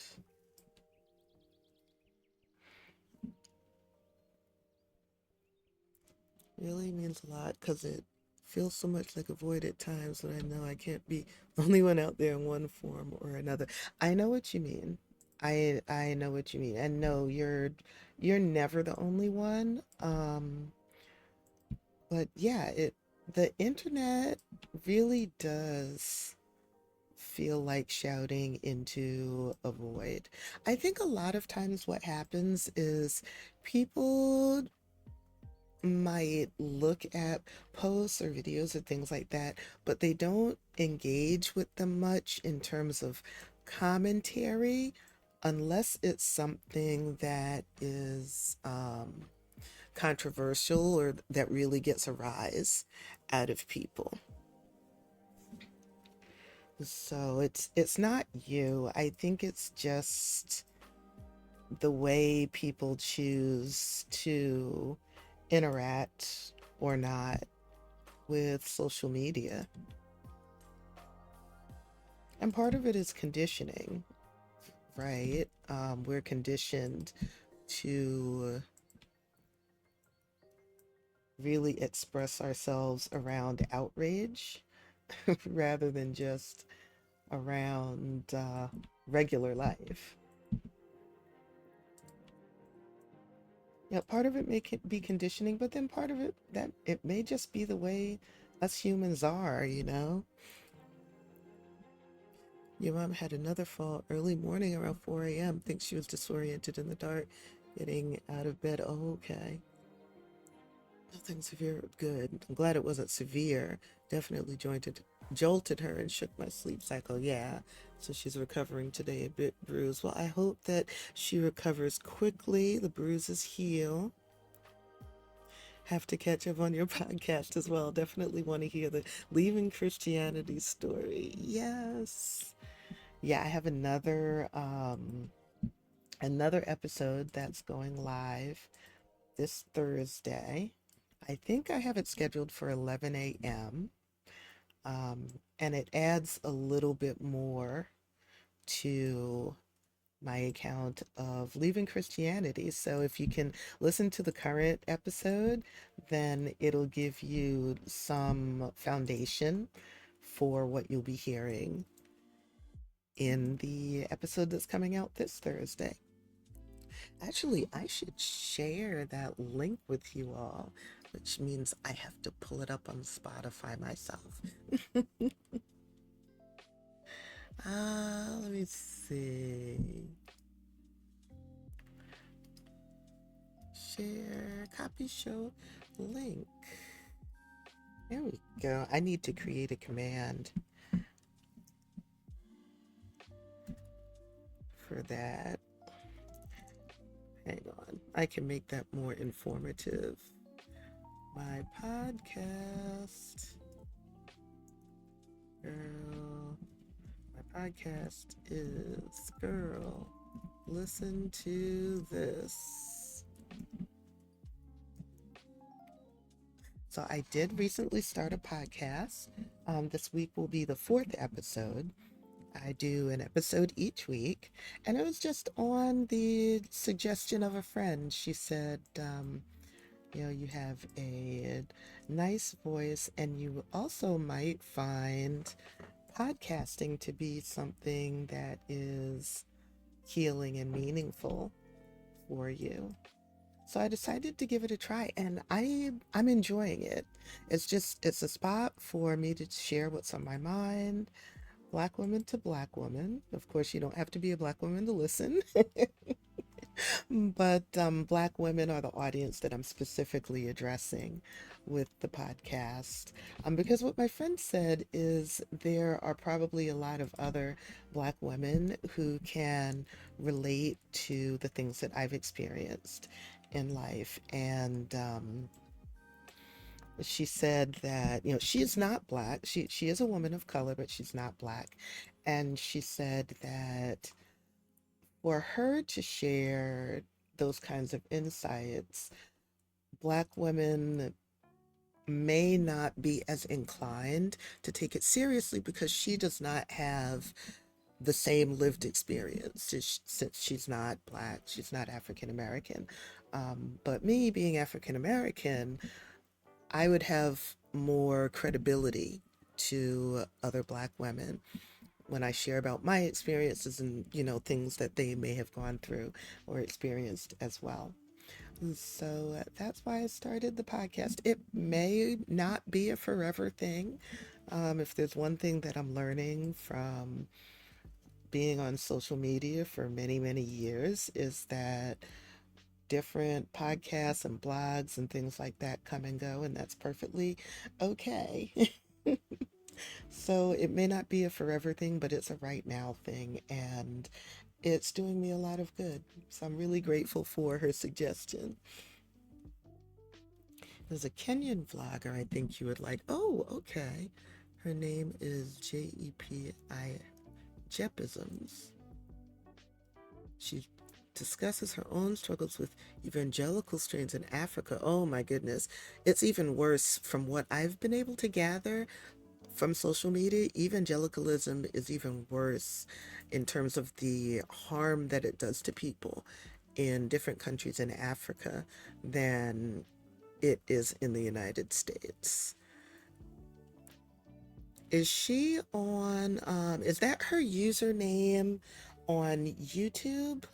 [SPEAKER 1] Really means a lot because it feels so much like a void at times when I know I can't be the only one out there in one form or another. I know what you mean. I know what you mean. And no, you're never the only one. But yeah, it the internet really does feel like shouting into a void. I think a lot of times what happens is people might look at posts or videos or things like that, but they don't engage with them much in terms of commentary unless it's something that is controversial or that really gets a rise out of people. So it's not you. I think it's just the way people choose to interact or not with social media. And part of it is conditioning, right? We're conditioned to really express ourselves around outrage rather than just around regular life. Yeah, part of it may be conditioning, but then part of it that it may just be the way us humans are. Your mom had another fall early morning around 4 a.m. Thinks she was disoriented in the dark, getting out of bed. Oh, okay. Nothing severe. Good. I'm glad it wasn't severe. Definitely jolted her and shook my sleep cycle. Yeah. So she's recovering today, a bit bruised. Well, I hope that she recovers quickly. The bruises heal. Have to catch up on your podcast as well. Definitely want to hear the leaving Christianity story. Yes. Yeah, I have another episode that's going live this Thursday. I think I have it scheduled for 11 a.m. And it adds a little bit more to my account of leaving Christianity. So if you can listen to the current episode, then it'll give you some foundation for what you'll be hearing in the episode that's coming out this Thursday. Actually, I should share that link with you all, which means I have to pull it up on Spotify myself. Let me see. Share, copy, show, link. There we go. I need to create a command for that. Hang on. I can make that more informative. My podcast. Girl. My podcast is Girl. Listen to this. So I did recently start a podcast. This week will be the 4th episode. I do an episode each week, and it was just on the suggestion of a friend. She said, you have a nice voice, and you also might find podcasting to be something that is healing and meaningful for you. So I decided to give it a try, and I'm enjoying it. It's a spot for me to share what's on my mind. Black woman to Black woman. Of course, you don't have to be a Black woman to listen, but Black women are the audience that I'm specifically addressing with the podcast. Because what my friend said is there are probably a lot of other Black women who can relate to the things that I've experienced in life. And she said that, she is not Black. She is a woman of color, but she's not Black. And she said that for her to share those kinds of insights, Black women may not be as inclined to take it seriously because she does not have the same lived experience since she's not Black, she's not African American. But me being African American, I would have more credibility to other Black women when I share about my experiences and, things that they may have gone through or experienced as well. So that's why I started the podcast. It may not be a forever thing. If there's one thing that I'm learning from being on social media for many, many years, is that different podcasts and blogs and things like that come and go, and that's perfectly okay. So it may not be a forever thing, but it's a right now thing, and it's doing me a lot of good. So I'm really grateful for her suggestion. There's a Kenyan vlogger I think you would like. Oh, okay. Her name is Jepi Jepisms. She discusses her own struggles with evangelical strains in Africa. Oh my goodness. It's even worse from what I've been able to gather from social media. Evangelicalism is even worse in terms of the harm that it does to people in different countries in Africa than it is in the United States. Is she on, is that her username on YouTube?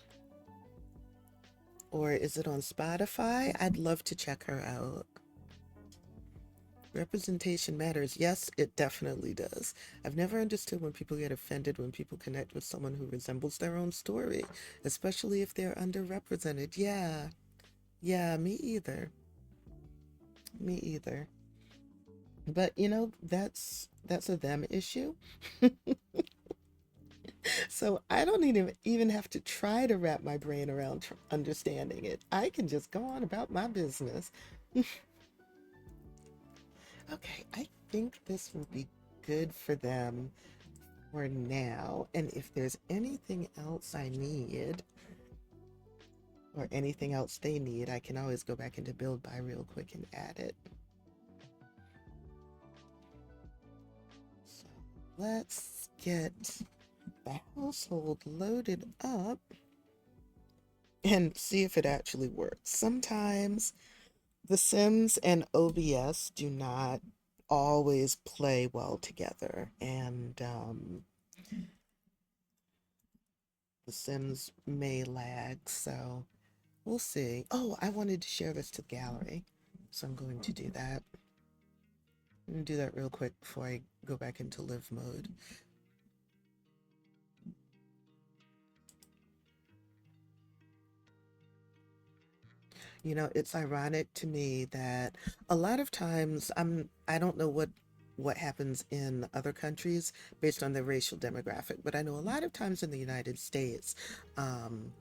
[SPEAKER 1] Or is it on Spotify? I'd love to check her out. Representation matters. Yes, it definitely does. I've never understood when people get offended when people connect with someone who resembles their own story, especially if they're underrepresented. Yeah, me either. Me either. But that's a them issue. So I don't even have to try to wrap my brain around understanding it. I can just go on about my business. Okay, I think this will be good for them for now. And if there's anything else I need or anything else they need, I can always go back into Build By real quick and add it. So let's get the household loaded up and see if it actually works. Sometimes The Sims and OBS do not always play well together, and The Sims may lag, so we'll see. Oh, I wanted to share this to the gallery, so I'm going to do that. I'm going to do that real quick before I go back into live mode. You know, it's ironic to me that a lot of times I don't know what happens in other countries based on their racial demographic, but I know a lot of times in the United States, um,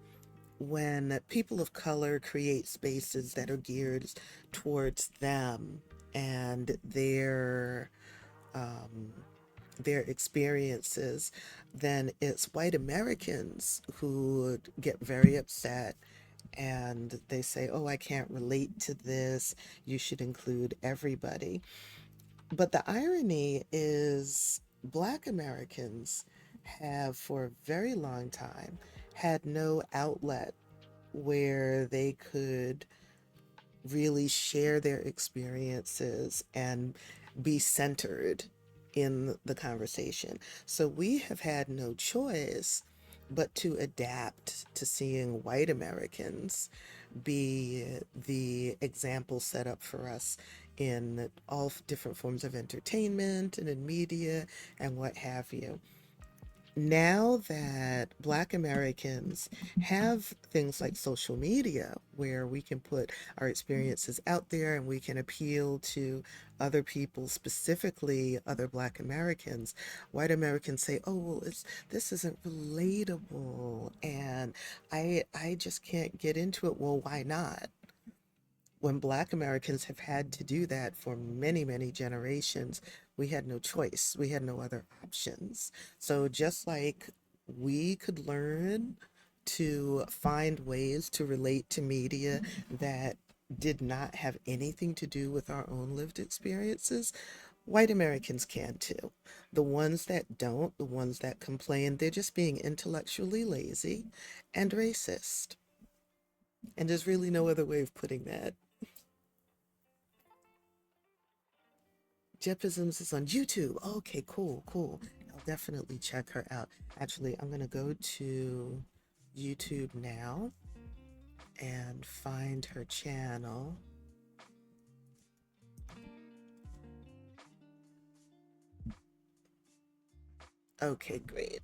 [SPEAKER 1] when people of color create spaces that are geared towards them and um, their experiences, then it's white Americans who get very upset and they say, oh, I can't relate to this. You should include everybody. But the irony is, Black Americans have for a very long time had no outlet where they could really share their experiences and be centered in the conversation. So we have had no choice but to adapt to seeing white Americans be the example set up for us in all different forms of entertainment and in media and what have you. Now that Black Americans have things like social media where we can put our experiences out there and we can appeal to other people, specifically other Black Americans, white Americans say, oh, well, this isn't relatable and I just can't get into it. Well, why not? When Black Americans have had to do that for many, many generations, we had no choice. We had no other options. So just like we could learn to find ways to relate to media that did not have anything to do with our own lived experiences, white Americans can too. The ones that don't, the ones that complain, they're just being intellectually lazy and racist. And there's really no other way of putting that. Jepisms is on YouTube. Okay, cool, cool. I'll definitely check her out. Actually, I'm gonna go to YouTube now and find her channel. Okay, great.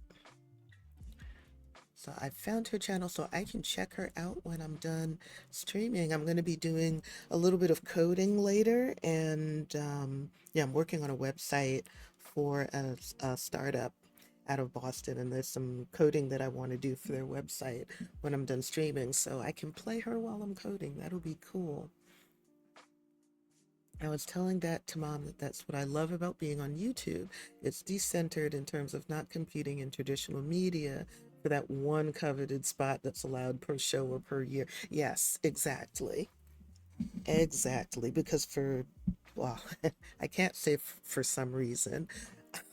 [SPEAKER 1] So I found her channel so I can check her out when I'm done streaming. I'm going to be doing a little bit of coding later, and yeah, I'm working on a website for a startup out of Boston, and there's some coding that I want to do for their website when I'm done streaming, so I can play her while I'm coding. That'll be cool. I was telling that to mom that that's what I love about being on YouTube. It's decentered in terms of not competing in traditional media for that one coveted spot that's allowed per show or per year. Yes, exactly. Exactly. Because well, I can't say for some reason.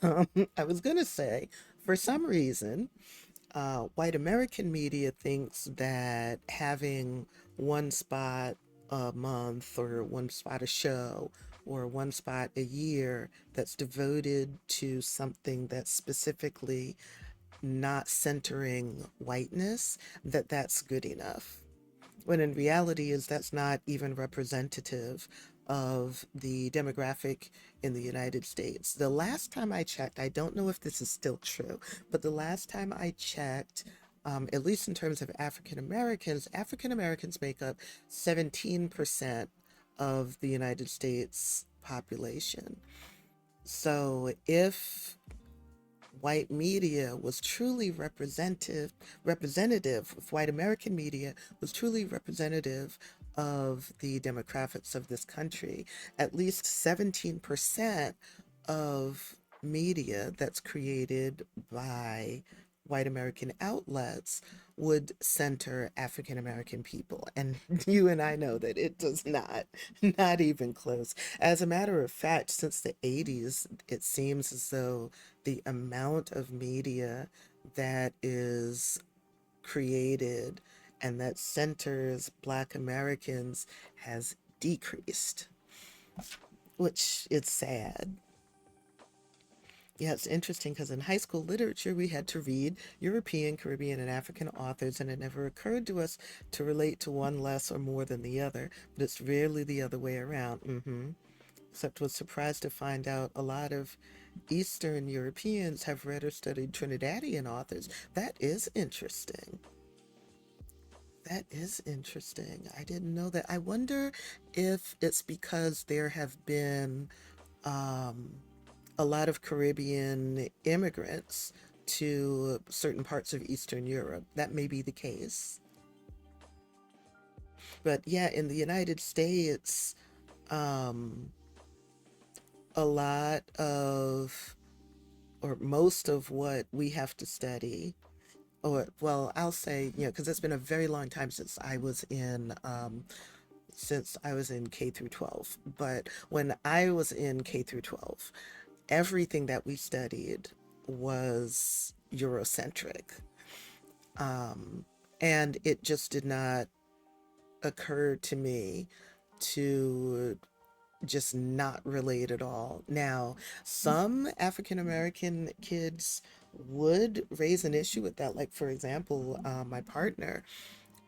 [SPEAKER 1] I was going to say, for some reason, white American media thinks that having one spot a month or one spot a show or one spot a year that's devoted to something that's specifically not centering whiteness, that that's good enough, when in reality is that's not even representative of the demographic in the United States. The last time I checked, I don't know if this is still true, but the last time I checked, at least in terms of African Americans make up 17% of the United States population. So if white media was truly representative, if white American media was truly representative of the demographics of this country, at least 17% of media that's created by white American outlets would center African American people. And you and I know that it does not, not even close. As a matter of fact, since the 80s, it seems as though the amount of media that is created and that centers Black Americans has decreased, which is sad. Yeah, it's interesting because in high school literature, we had to read European, Caribbean, and African authors, and it never occurred to us to relate to one less or more than the other, but it's rarely the other way around. Except was surprised to find out a lot of Eastern Europeans have read or studied Trinidadian authors. That is interesting. That is interesting. I didn't know that. I wonder if it's because there have been um, a lot of Caribbean immigrants to certain parts of Eastern Europe. That may be the case. But yeah, in the United States, um, a lot of, or most of what we have to study, or well, I'll say, because it's been a very long time since I was in K through 12. But when I was in K through 12, everything that we studied was Eurocentric. Um, and it just did not occur to me to just not relate at all. Now, some African American kids would raise an issue with that. Like, for example, my partner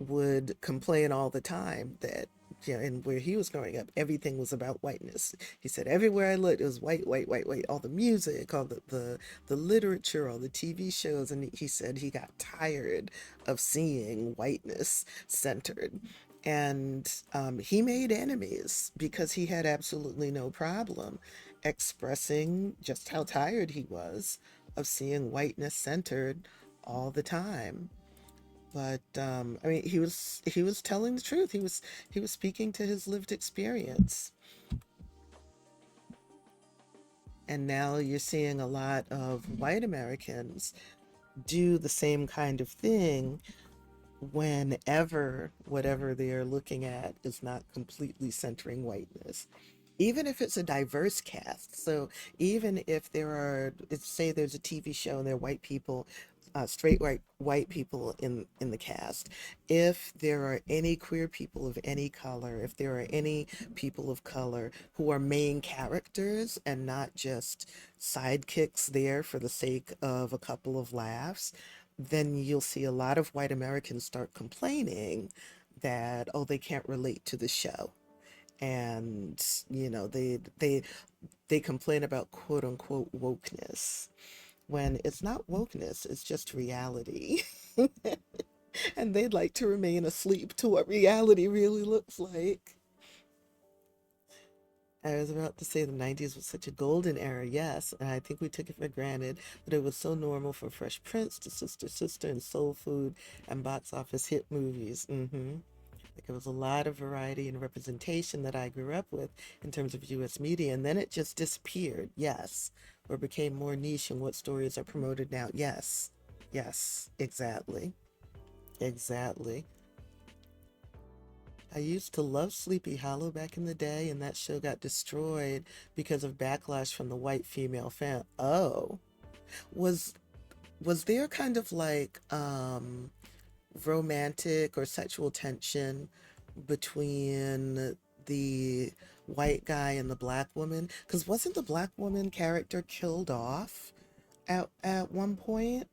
[SPEAKER 1] would complain all the time that, and where he was growing up, everything was about whiteness. He said everywhere I looked, it was white, white, white, white. All the music, all the literature, all the TV shows, and he said he got tired of seeing whiteness centered. And he made enemies because he had absolutely no problem expressing just how tired he was of seeing whiteness centered all the time. But I mean, he was telling the truth. He was speaking to his lived experience. And now you're seeing a lot of white Americans do the same kind of thing whenever whatever they are looking at is not completely centering whiteness. Even if it's a diverse cast. So even if say there's a TV show and there are white people, straight white people in the cast, if there are any queer people of any color, if there are any people of color who are main characters and not just sidekicks there for the sake of a couple of laughs, then you'll see a lot of white Americans start complaining that, oh, they can't relate to the show. And they complain about quote unquote wokeness when it's not wokeness, it's just reality. And they'd like to remain asleep to what reality really looks like. I was about to say the 90s was such a golden era, yes, and I think we took it for granted, but it was so normal for Fresh Prince to Sister Sister and Soul Food and box office hit movies. Like it was a lot of variety and representation that I grew up with in terms of US media, and then it just disappeared, yes, or became more niche in what stories are promoted now. Yes, yes, exactly, exactly. I used to love Sleepy Hollow back in the day, and that show got destroyed because of backlash from the white female fan. Oh, was was there kind of like romantic or sexual tension between the white guy and the black woman? Because wasn't the black woman character killed off at one point?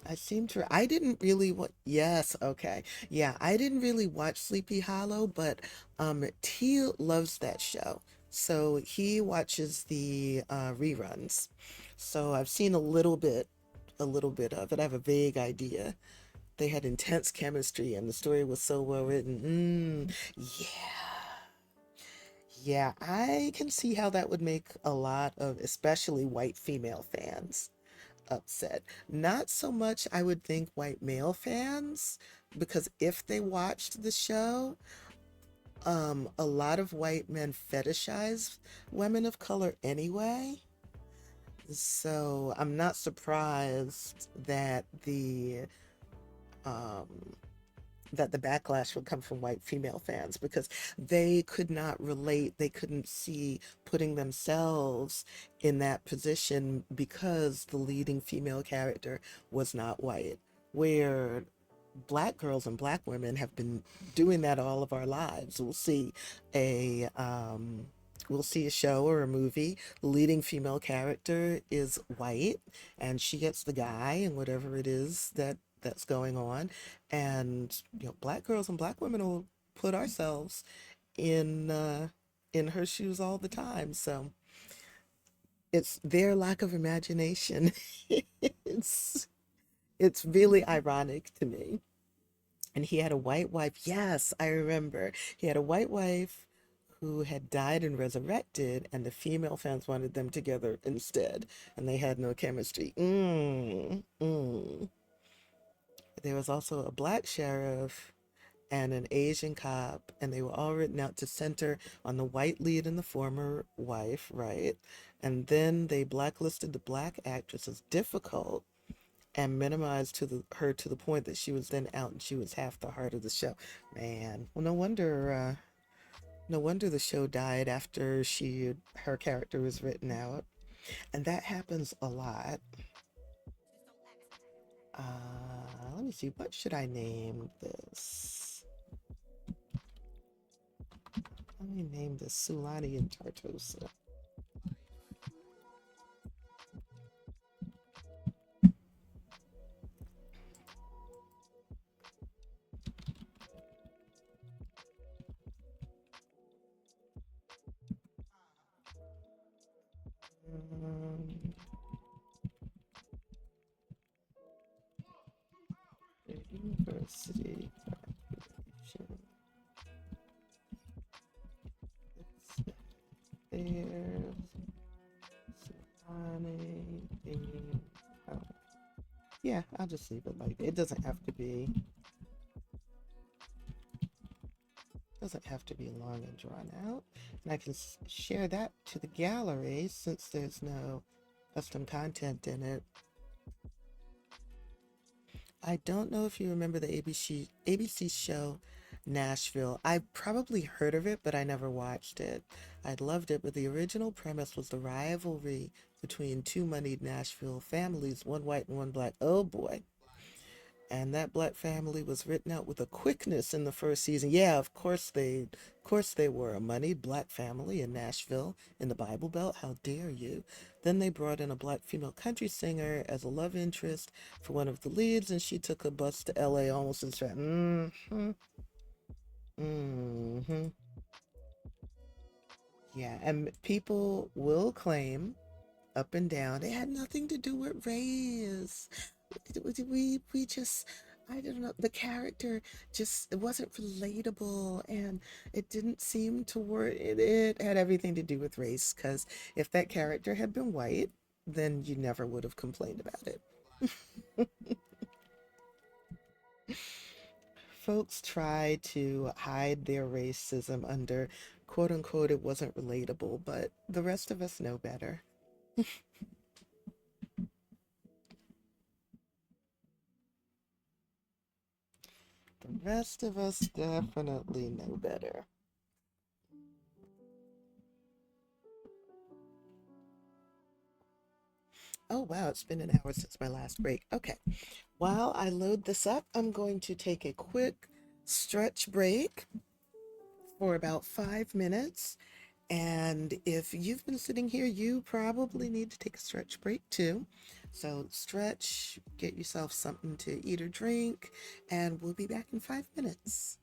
[SPEAKER 1] I seem to. I didn't really what. Yes, okay, yeah. I didn't really watch Sleepy Hollow, but T loves that show, so he watches the reruns. So I've seen a little bit of it. I have a vague idea. They had intense chemistry, and the story was so well written. Yeah, yeah. I can see how that would make a lot of, especially white female fans, upset. Not so much, I would think, white male fans, because if they watched the show, a lot of white men fetishize women of color anyway. So I'm not surprised that um, that the backlash would come from white female fans because they could not relate, they couldn't see putting themselves in that position because the leading female character was not white. Where black girls and black women have been doing that all of our lives. A we'll see a show or a movie. The leading female character is white, and she gets the guy and whatever it is that's going on. And black girls and black women will put ourselves in in her shoes all the time. So it's their lack of imagination. it's it's really ironic to me. And he had a white wife. Yes, I remember. He had a white wife who had died and resurrected, and the female fans wanted them together instead, and they had no chemistry. There was also a black sheriff and an Asian cop, and they were all written out to center on the white lead and the former wife, right? And then they blacklisted the black actress as difficult and minimized her to the point that she was then out and she was half the heart of the show. Man, well, no wonder the show died after her character was written out, and that happens a lot. Let me see, what should I name this? Let me name this Sulani and Tartosa. Um, University population. There's Sulani being, oh, yeah, I'll just leave it like that. It doesn't have to be long and drawn out. And I can share that to the gallery since there's no custom content in it. I don't know if you remember the ABC show Nashville. I probably heard of it, but I never watched it. I loved it, but the original premise was the rivalry between two moneyed Nashville families, one white and one black. Oh boy. And that black family was written out with a quickness in the first season. Yeah, of course they were a moneyed black family in Nashville in the Bible Belt. How dare you? Then they brought in a black female country singer as a love interest for one of the leads, and she took a bus to LA almost as fast. Mm-hmm. Yeah, and people will claim up and down it had nothing to do with race. We just, I don't know, the character just, it wasn't relatable, and it didn't seem to work. It had everything to do with race, because if that character had been white, then you never would have complained about it. Folks try to hide their racism under quote unquote it wasn't relatable, but the rest of us know better. The rest of us definitely know better. Oh wow, it's been an hour since my last break. Okay. While I load this up, I'm going to take a quick stretch break for about 5 minutes. And if you've been sitting here, you probably need to take a stretch break too. So stretch, get yourself something to eat or drink, and we'll be back in 5 minutes.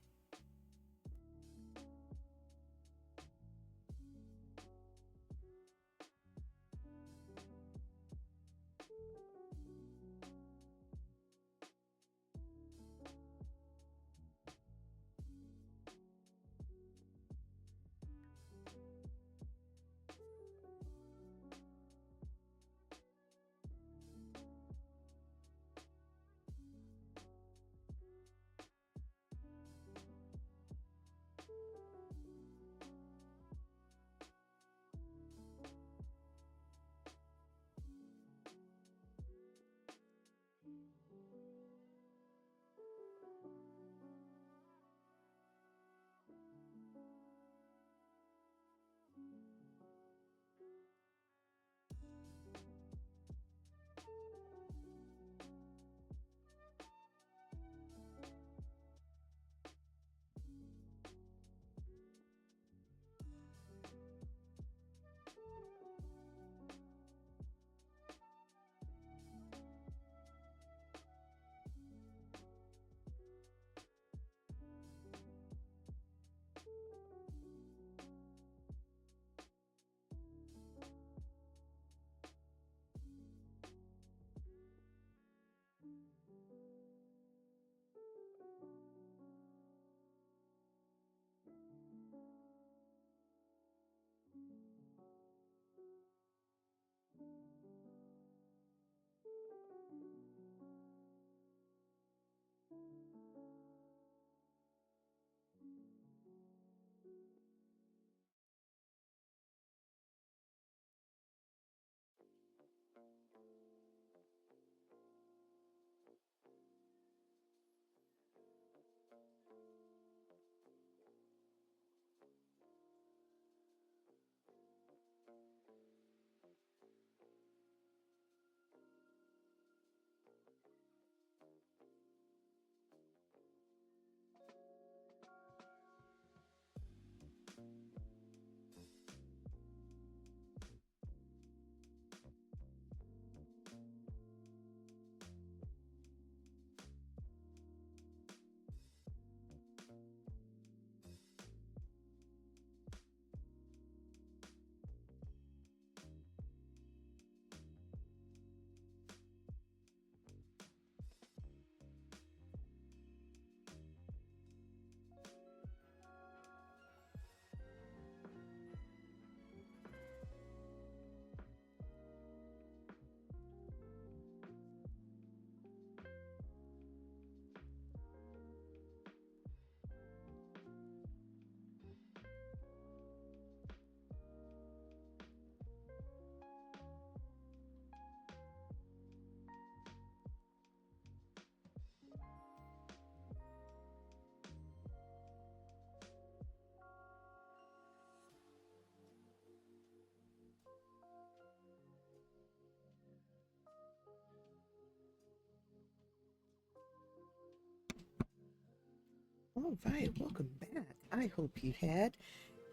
[SPEAKER 1] All right, welcome back. I hope you had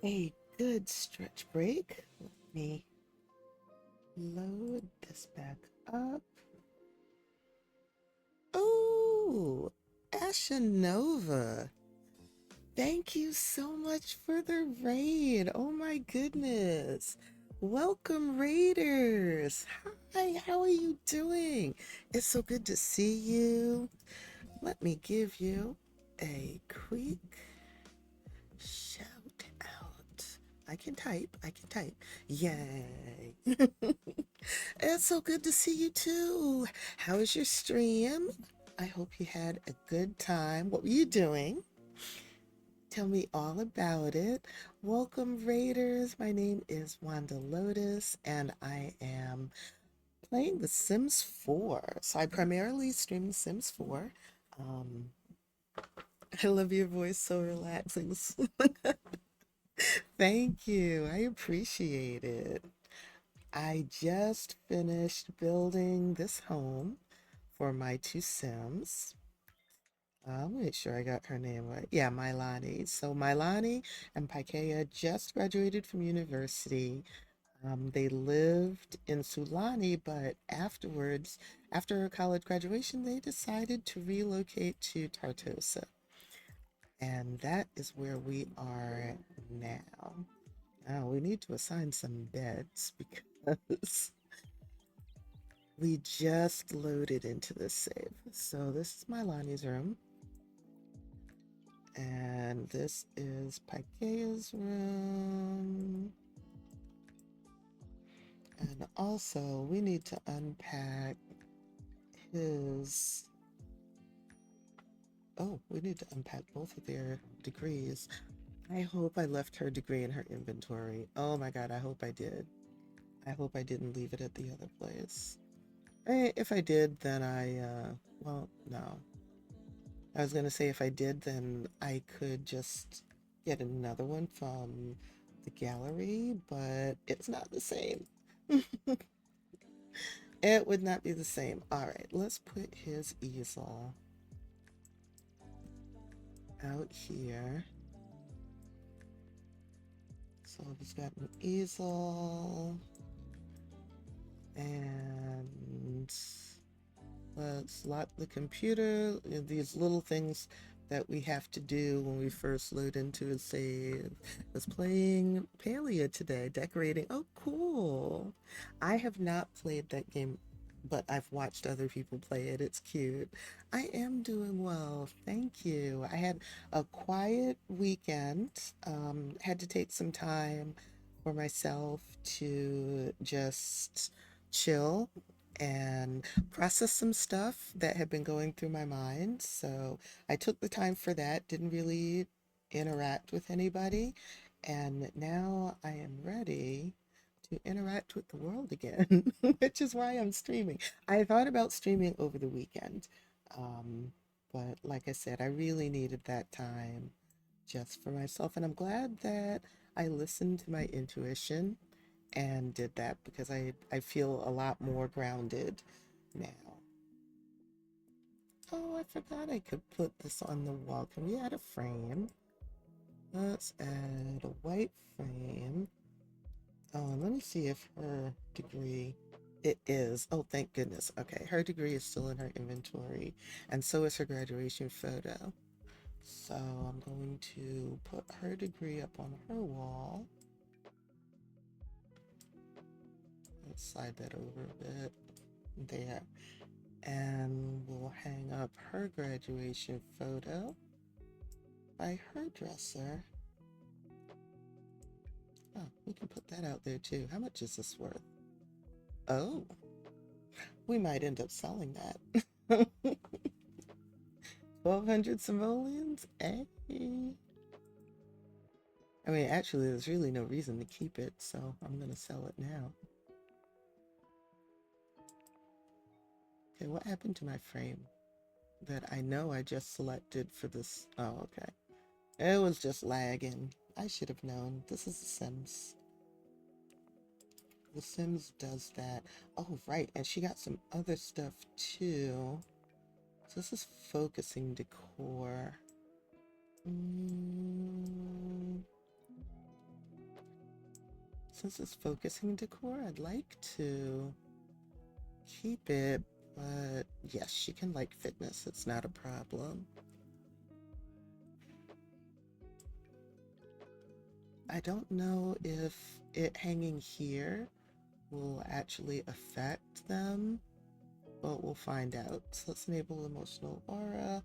[SPEAKER 1] a good stretch break. Let me load this back up. Oh, Ashanova. Thank you so much for the raid. Oh my goodness. Welcome, Raiders. Hi, how are you doing? It's so good to see you. Let me give you a quick shout out. I can type. Yay. It's so good to see you too. How was your stream? I hope you had a good time. What were you doing? Tell me all about it. Welcome, Raiders. My name is Wanda Lotus, and I am playing The Sims 4. So I primarily stream The Sims 4. Um, I love your voice, so relaxing. Thank you. I appreciate it. I just finished building this home for my two Sims. I'll make sure I got her name right. Yeah, Milani. So Milani and Paikea just graduated from university. They lived in Sulani, but afterwards, after college graduation, they decided to relocate to Tartosa. And that is where we are now. Now we need to assign some beds because we just loaded into this save. So this is Milani's room. And this is Paikea's room. And also, we need to unpack his. Oh, we need to unpack both of their degrees. I hope I left her degree in her inventory. Oh my God, I hope I did. I hope I didn't leave it at the other place. If I did, then well, no. I was going to say if I did, then I could just get another one from the gallery, but it's not the same. It would not be the same. All right, let's put his easel out here. So he's got an easel and let's lock the computer. These little things that we have to do when we first load into a save. I was playing Palea today, decorating. Oh, cool. I have not played that game, but I've watched other people play it. It's cute. I am doing well. Thank you. I had a quiet weekend. Had to take some time for myself to just chill and process some stuff that had been going through my mind. So I took the time for that, didn't really interact with anybody. And now I am ready to interact with the world again, which is why I'm streaming. I thought about streaming over the weekend. Um, but like I said, I really needed that time just for myself. And I'm glad that I listened to my intuition and did that because I feel a lot more grounded now. Oh, I forgot I could put this on the wall. Can we add a frame? Let's add a white frame. Oh, and let me see if her degree, it is. Oh, thank goodness. Okay, her degree is still in her inventory, and so is her graduation photo. So I'm going to put her degree up on her wall. Let's slide that over a bit. There. And we'll hang up her graduation photo by her dresser. Oh, we can put that out there too. How much is this worth? Oh, we might end up selling that. 1,200 simoleons? Hey. I mean, actually, there's really no reason to keep it, so I'm going to sell it now. Okay, what happened to my frame that I know I just selected for this? Oh, okay. It was just lagging. I should have known. This is The Sims. The Sims does that. Oh, right. And she got some other stuff too. So this is focusing decor. since it's focusing decor, I'd like to keep it, but yes, she can like fitness. It's not a problem. I don't know if it hanging here will actually affect them, but we'll find out. So let's enable emotional aura,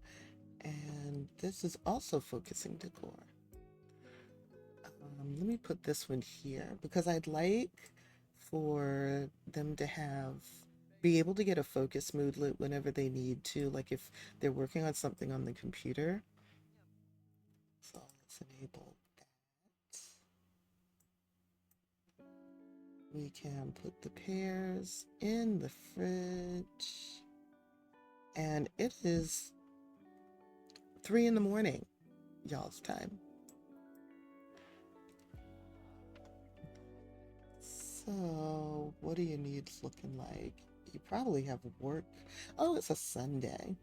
[SPEAKER 1] and this is also focusing decor. Let me put this one here because I'd like for them to be able to get a focus moodlet whenever they need to, like if they're working on something on the computer. So let's enable that. We can put the pears in the fridge. And it is 3 in the morning, y'all's time. So, what do your needs looking like? You probably have work. Oh, it's a Sunday.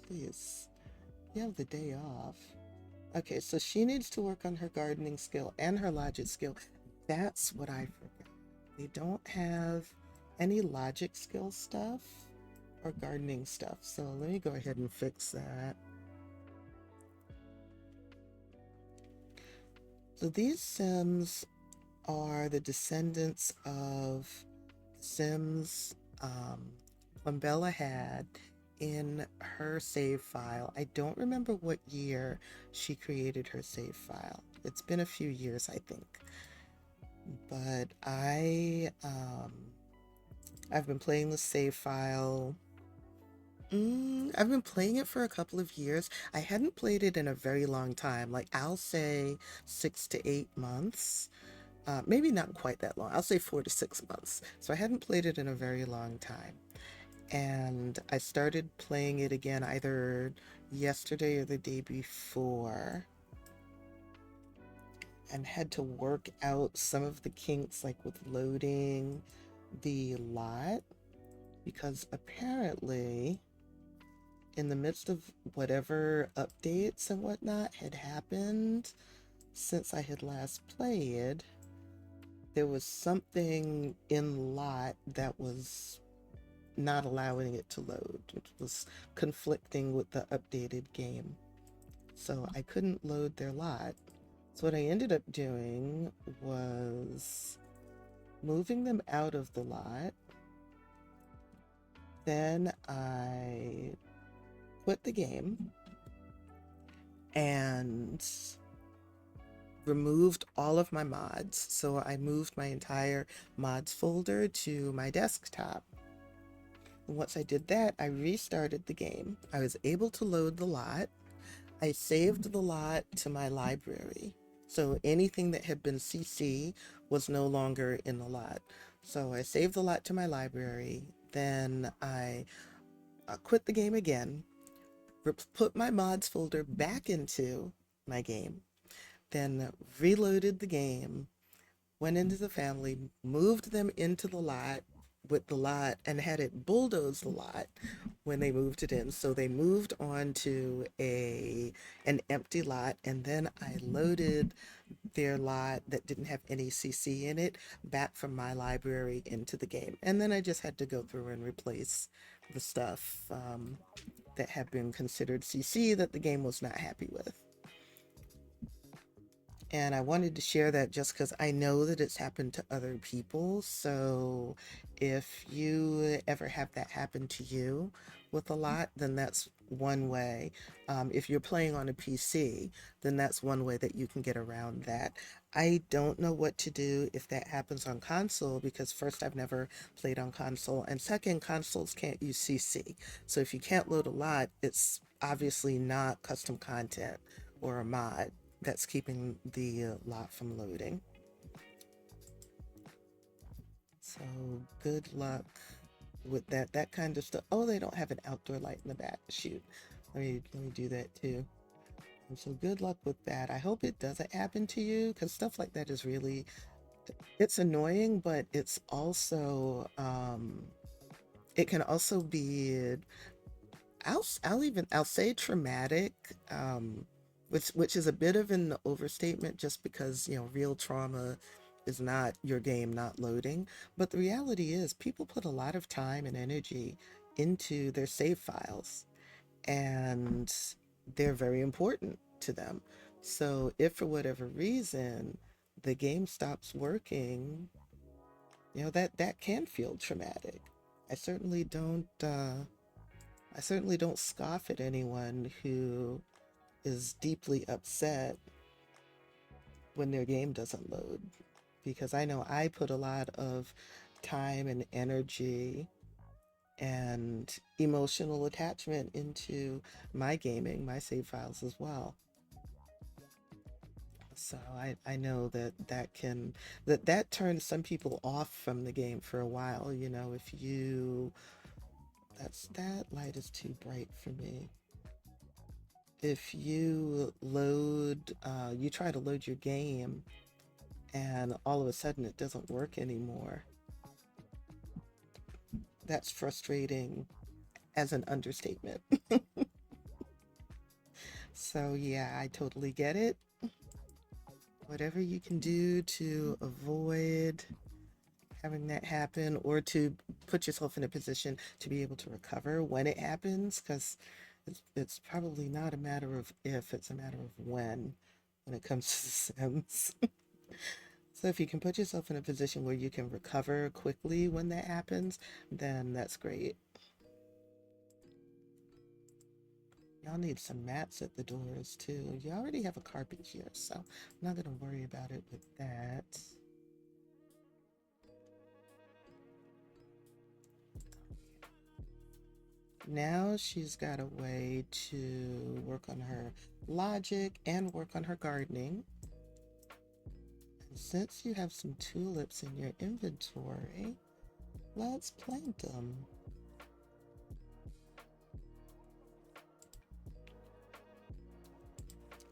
[SPEAKER 1] Please, you have the day off. Okay, so she needs to work on her gardening skill and her logic skill. That's what I forgot. They don't have any logic skill stuff or gardening stuff. So let me go ahead and fix that. So these Sims are the descendants of Sims Plumbella had in her save file. I don't remember what year she created her save file. It's been a few years, I think. But I've been playing the save file. I've been playing it for a couple of years. I hadn't played it in a very long time. Like I'll say 6 to 8 months. Maybe not quite that long. I'll say 4 to 6 months. So I hadn't played it in a very long time. And I started playing it again either yesterday or the day before and had to work out some of the kinks like with loading the lot because apparently in the midst of whatever updates and whatnot had happened since I had last played, there was something in lot that was not allowing it to load, which was conflicting with the updated game. So I couldn't load their lot. So what I ended up doing was moving them out of the lot. Then I quit the game and removed all of my mods. So I moved my entire mods folder to my desktop. And once I did that, I restarted the game. I was able to load the lot. I saved the lot to my library. So anything that had been CC was no longer in the lot. So I saved the lot to my library. Then I quit the game again, put my mods folder back into my game, then reloaded the game, went into the family, moved them into the lot with the lot and had it bulldoze the lot when they moved it in. So they moved on to an empty lot, and then I loaded their lot that didn't have any CC in it back from my library into the game. And then I just had to go through and replace the stuff that had been considered CC that the game was not happy with. And I wanted to share that just because I know that it's happened to other people. So if you ever have that happen to you with a lot, then that's one way. If you're playing on a PC, then that's one way that you can get around that. I don't know what to do if that happens on console because first, I've never played on console, and second, consoles can't use CC. So if you can't load a lot, it's obviously not custom content or a mod that's keeping the lot from loading. So good luck with that kind of stuff. Oh, they don't have an outdoor light in the back. Shoot. Let me do that too. And so good luck with that. I hope it doesn't happen to you because stuff like that is really, it's annoying, but it's also it can also be, I'll say traumatic, which is a bit of an overstatement just because, real trauma is not your game not loading, but the reality is people put a lot of time and energy into their save files, and they're very important to them. So if for whatever reason the game stops working, that can feel traumatic. I certainly don't I certainly don't scoff at anyone who is deeply upset when their game doesn't load, because I know I put a lot of time and energy and emotional attachment into my gaming, my save files as well. So I know that turns some people off from the game for a while. If you that light is too bright for me. If you try to load your game and all of a sudden it doesn't work anymore, that's frustrating as an understatement. So yeah, I totally get it. Whatever you can do to avoid having that happen, or to put yourself in a position to be able to recover when it happens, because it's probably not a matter of if, it's a matter of when it comes to The Sims. So if you can put yourself in a position where you can recover quickly when that happens, then that's great. Y'all need some mats at the doors too. You already have a carpet here, so I'm not going to worry about it with that. Now she's got a way to work on her logic and work on her gardening. And since you have some tulips in your inventory, let's plant them.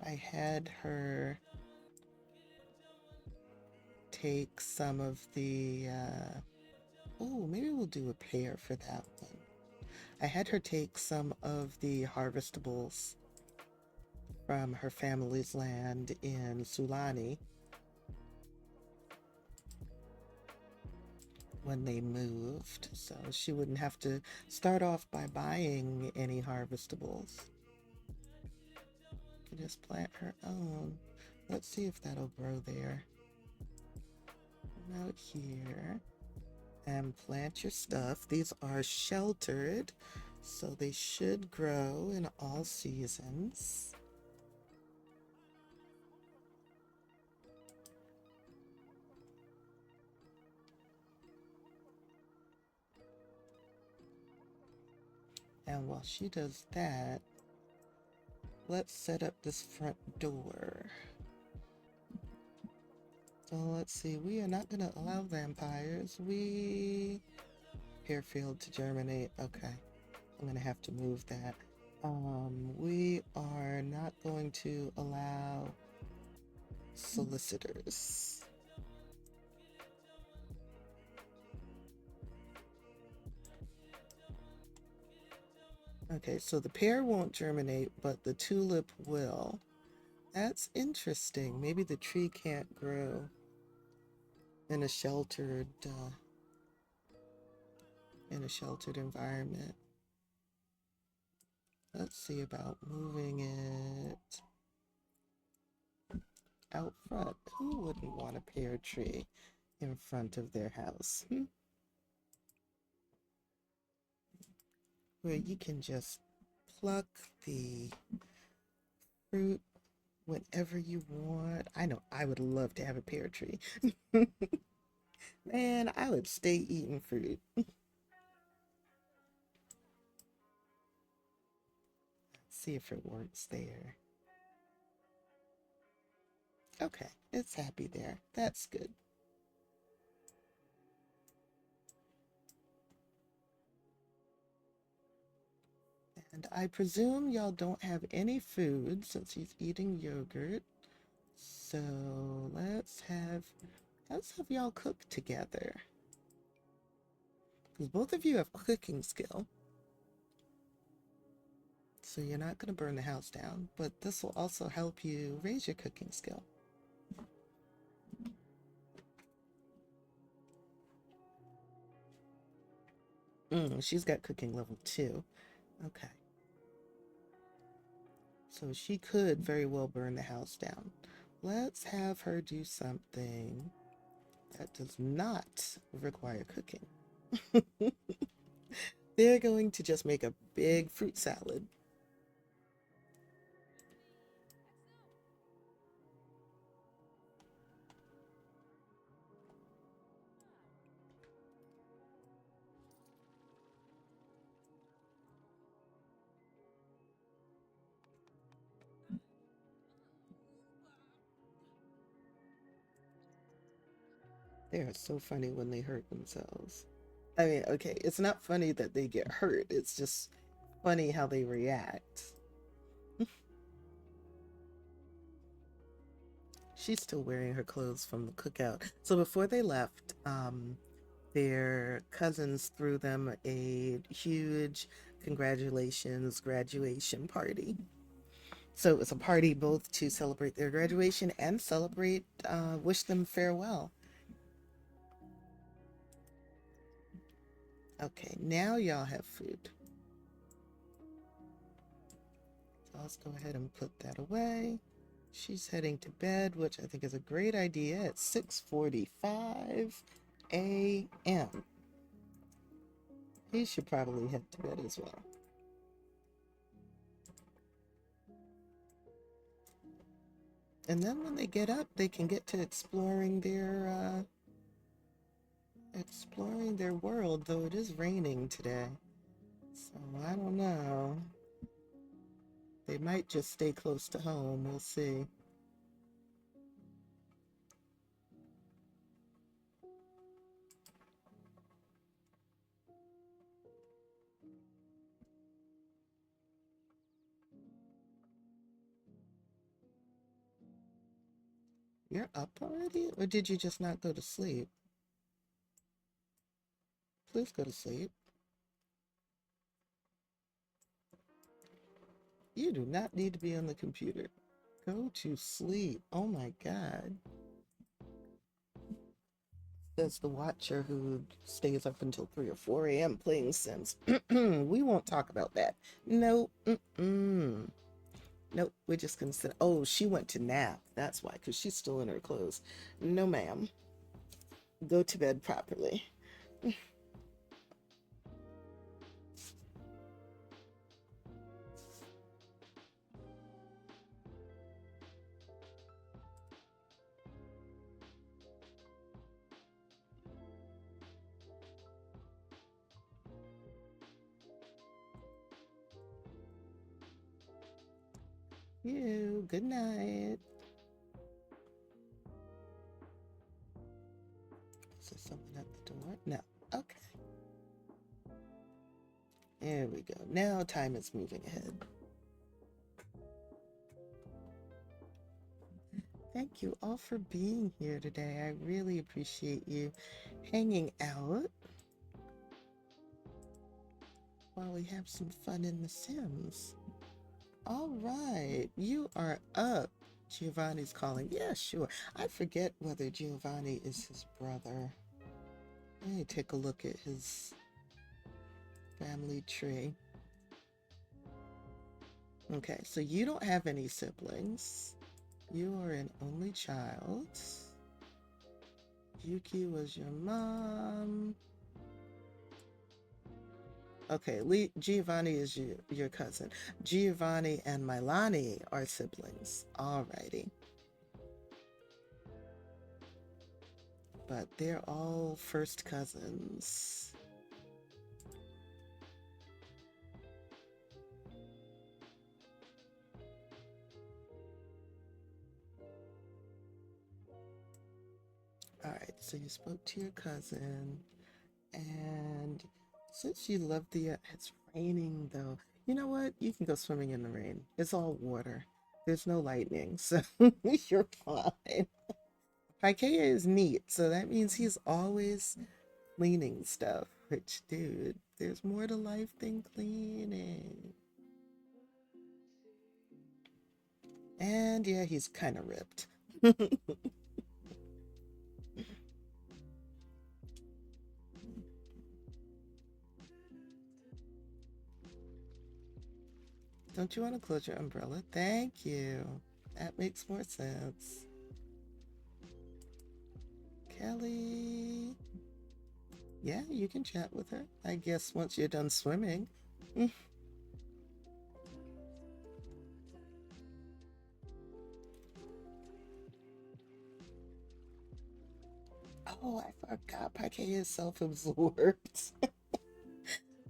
[SPEAKER 1] I had her take some of the, oh, maybe we'll do a pair for that one. I had her take some of the harvestables from her family's land in Sulani when they moved, so she wouldn't have to start off by buying any harvestables. She can just plant her own. Let's see if that'll grow there. Come out here and plant your stuff. These are sheltered, so they should grow in all seasons. And while she does that, let's set up this front door. So let's see, we are not going to allow vampires. Hairfield to germinate. Okay, I'm going to have to move that. We are not going to allow solicitors. Okay, so the pear won't germinate, but the tulip will. That's interesting. Maybe the tree can't grow in a sheltered environment. Let's see about moving it out front. Who wouldn't want a pear tree in front of their house? Where you can just pluck the fruit whenever you want. I know I would love to have a pear tree. Man, I would stay eating fruit. See if it works there. Okay, it's happy there. That's good. And I presume y'all don't have any food since he's eating yogurt. So let's have y'all cook together. Because both of you have cooking skill. So you're not going to burn the house down, but this will also help you raise your cooking skill. She's got cooking level 2. Okay. So she could very well burn the house down. Let's have her do something that does not require cooking. They're going to just make a big fruit salad. They are so funny when they hurt themselves. I mean, okay, it's not funny that they get hurt, it's just funny how they react. She's still wearing her clothes from the cookout. So before they left, their cousins threw them a huge congratulations graduation party. So it was a party both to celebrate their graduation and celebrate, wish them farewell. Okay, now y'all have food. So let's go ahead and put that away. She's heading to bed, which I think is a great idea at 6:45 a.m. He should probably head to bed as well. And then when they get up, they can get to exploring their world, though it is raining today. So I don't know. They might just stay close to home. We'll see. You're up already? Or did you just not go to sleep? Please go to sleep. You do not need to be on the computer. Go to sleep. Oh my God. That's the watcher who stays up until 3 or 4 a.m. playing Sims. We won't talk about that. No. Nope. We're just gonna sit. Oh, she went to nap. That's why, because she's still in her clothes. No, ma'am. Go to bed properly. You. Good night. Is there someone at the door? No. Okay. There we go. Now time is moving ahead. Thank you all for being here today. I really appreciate you hanging out while we have some fun in The Sims. All right, you are up. Giovanni's calling. Yeah, sure. I forget whether Giovanni is his brother. Let me take a look at his family tree. Okay, so you don't have any siblings. You are an only child. Yuki was your mom. Okay, Giovanni is your cousin. Giovanni and Milani are siblings. Alrighty. But they're all first cousins. Alright, so you spoke to your cousin, and since you love it's raining though. You know what? You can go swimming in the rain. It's all water. There's no lightning, so you're fine. Ikea is neat, so that means he's always cleaning stuff. Which, dude, there's more to life than cleaning. And yeah, he's kind of ripped. Don't you want to close your umbrella? Thank you. That makes more sense. Kelly. Yeah, you can chat with her. I guess once you're done swimming. Oh, I forgot Parquet is self-absorbed.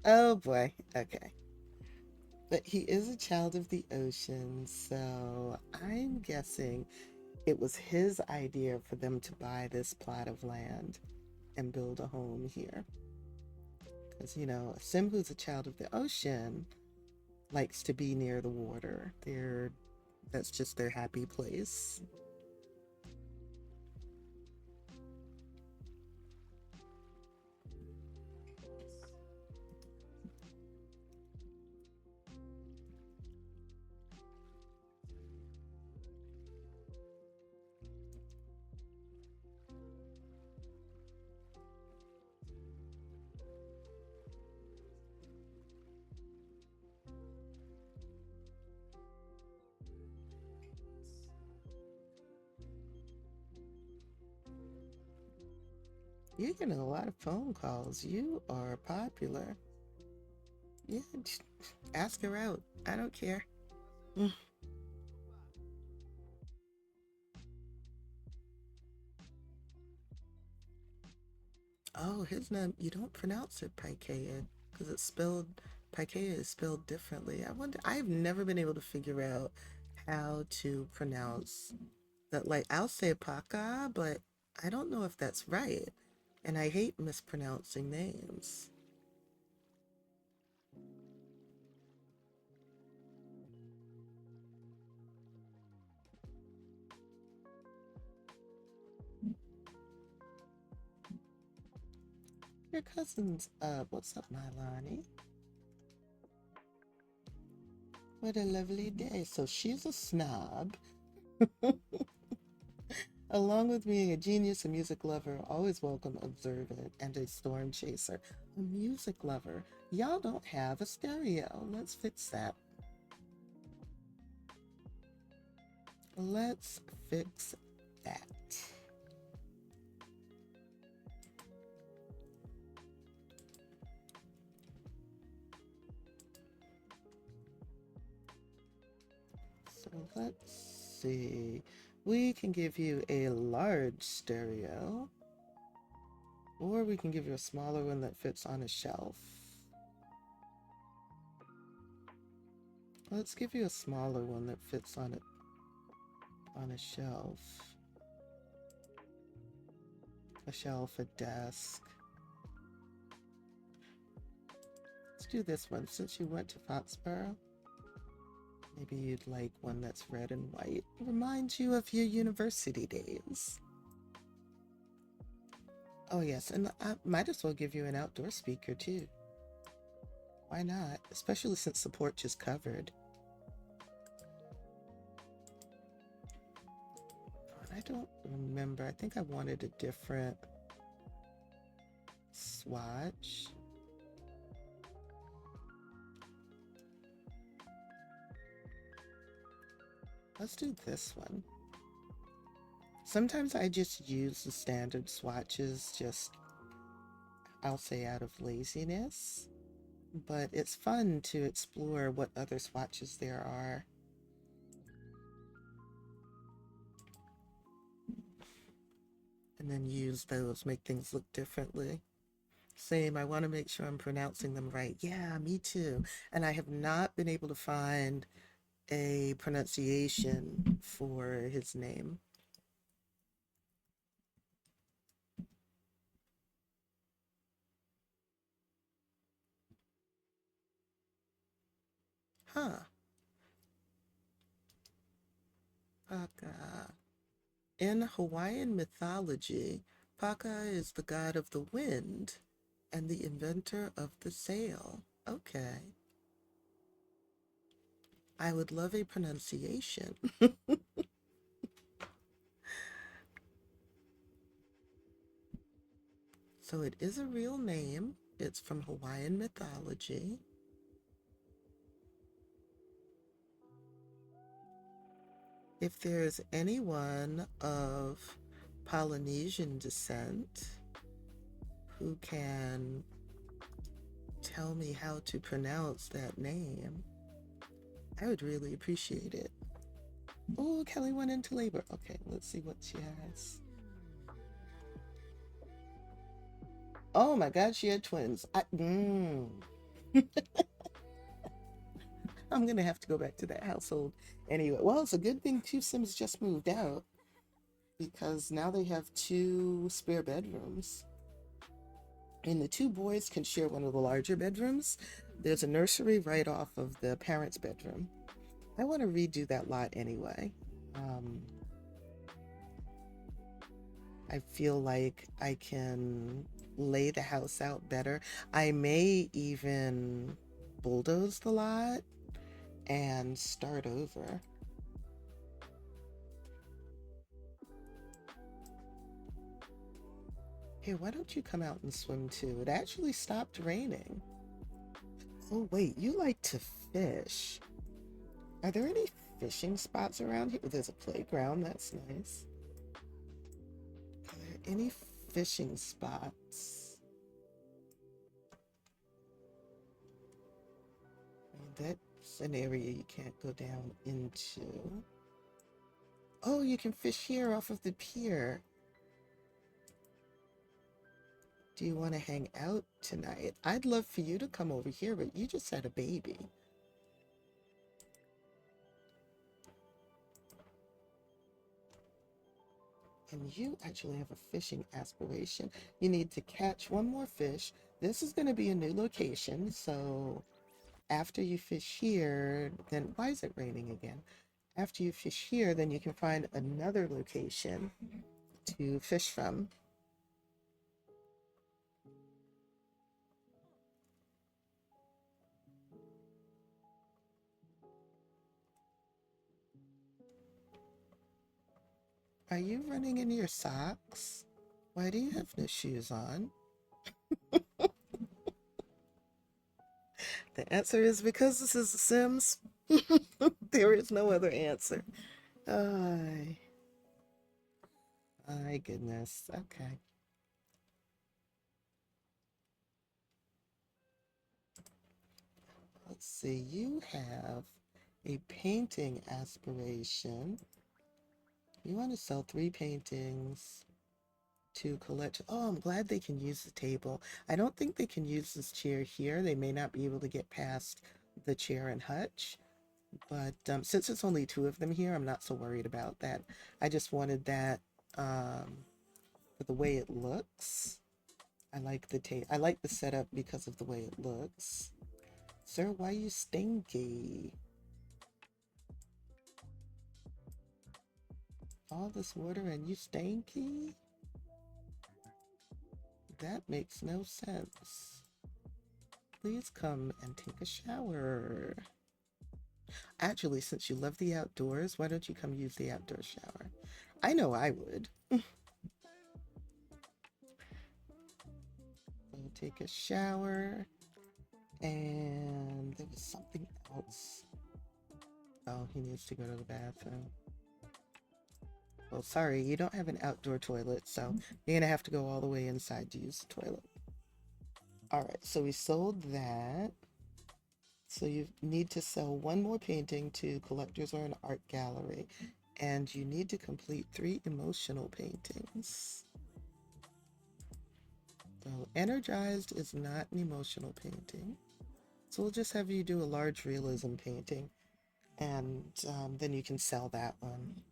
[SPEAKER 1] Oh boy. Okay. But he is a child of the ocean, so I'm guessing it was his idea for them to buy this plot of land and build a home here. Because, Sim, who's a child of the ocean, likes to be near the water. That's just their happy place. You're getting a lot of phone calls. You are popular. Yeah, ask her out. I don't care. Mm. Oh, his name, you don't pronounce it Pikaia because it's spelled, Pikaia is spelled differently. I've never been able to figure out how to pronounce that. Like, I'll say Paka, but I don't know if that's right. And I hate mispronouncing names. Your cousin's up. What's up, Milani? What a lovely day. So she's a snob. Along with being a genius, a music lover, always welcome, observant, and a storm chaser. A music lover. Y'all don't have a stereo. Let's fix that. Let's fix that. So let's see. We can give you a large stereo, or we can give you a smaller one that fits on a shelf. Let's give you a smaller one that fits on a shelf. A shelf, a desk. Let's do this one. Since you went to Foxborough, maybe you'd like one that's red and white. It reminds you of your university days. Oh yes, and I might as well give you an outdoor speaker too. Why not? Especially since the porch is covered. I don't remember. I think I wanted a different swatch. Let's do this one. Sometimes I just use the standard swatches, just I'll say out of laziness, but it's fun to explore what other swatches there are. And then use those, make things look differently. Same, I want to make sure I'm pronouncing them right. Yeah, me too. And I have not been able to find a pronunciation for his name. Huh. Paka. In Hawaiian mythology, Paka is the god of the wind and the inventor of the sail. Okay. I would love a pronunciation. So it is a real name. It's from Hawaiian mythology. If there's anyone of Polynesian descent who can tell me how to pronounce that name, I would really appreciate it. Oh, Kelly went into labor. Okay, let's see what she has. Oh my God, she had twins. I'm gonna have to go back to that household anyway. Well, it's a good thing two Sims just moved out because now they have two spare bedrooms. And the two boys can share one of the larger bedrooms. There's a nursery right off of the parents' bedroom. I want to redo that lot anyway. Um, I feel like I can lay the house out better. I may even bulldoze the lot and start over. Hey, why don't you come out and swim too? It actually stopped raining. Oh, wait, you like to fish. Are there any fishing spots around here? There's a playground, that's nice. Are there any fishing spots? I mean, that's an area you can't go down into. Oh, you can fish here off of the pier. Do you want to hang out tonight? I'd love for you to come over here, but you just had a baby. And you actually have a fishing aspiration. You need to catch one more fish. This is going to be a new location, so after you fish here, then why is it raining again? After you fish here, then you can find another location to fish from. Are you running in your socks? Why do you have no shoes on? The answer is because this is The Sims. There is no other answer. Ay, my goodness. Okay. Let's see. You have a painting aspiration. You want to sell 3 paintings to collect. Oh, I'm glad they can use the table. I don't think they can use this chair here. They may not be able to get past the chair and hutch. But since it's only 2 of them here, I'm not so worried about that. I just wanted that for the way it looks. I like I like the setup because of the way it looks. Sir, why you stinky? All this water and you stinky? That makes no sense. Please come and take a shower. Actually, since you love the outdoors, why don't you come use the outdoor shower? I know I would. We'll take a shower. And there was something else. Oh, he needs to go to the bathroom. Well, sorry, you don't have an outdoor toilet, so you're gonna have to go all the way inside to use the toilet. Alright, so we sold that. So you need to sell one more painting to collectors or an art gallery. And you need to complete 3 emotional paintings. So energized is not an emotional painting. So we'll just have you do a large realism painting. And then you can sell that one.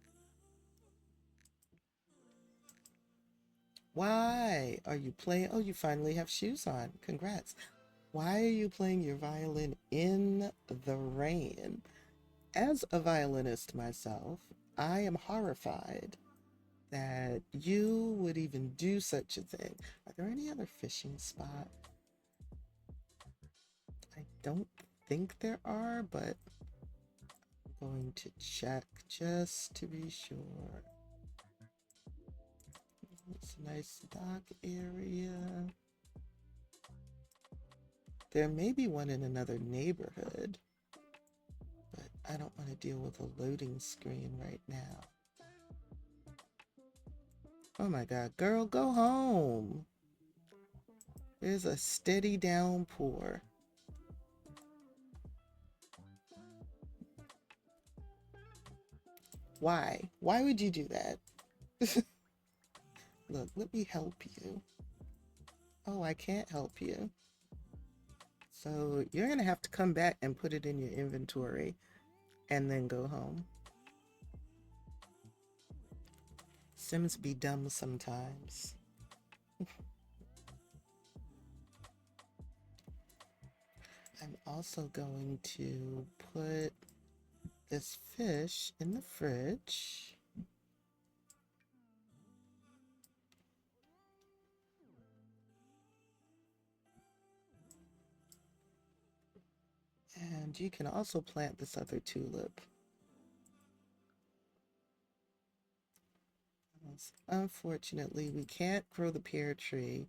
[SPEAKER 1] Why are you playing? Oh, you finally have shoes on. Congrats. Why are you playing your violin in the rain? As a violinist myself, I am horrified that you would even do such a thing. Are there any other fishing spots? I don't think there are, but I'm going to check just to be sure. It's a nice dock area. There may be one in another neighborhood, but I don't want to deal with a loading screen right now. Oh my God, girl, go home. There's a steady downpour. Why? Why would you do that? Look, let me help you. Oh, I can't help you. So you're gonna have to come back and put it in your inventory and then go home. Sims be dumb sometimes. I'm also going to put this fish in the fridge. And you can also plant this other tulip. Unfortunately, we can't grow the pear tree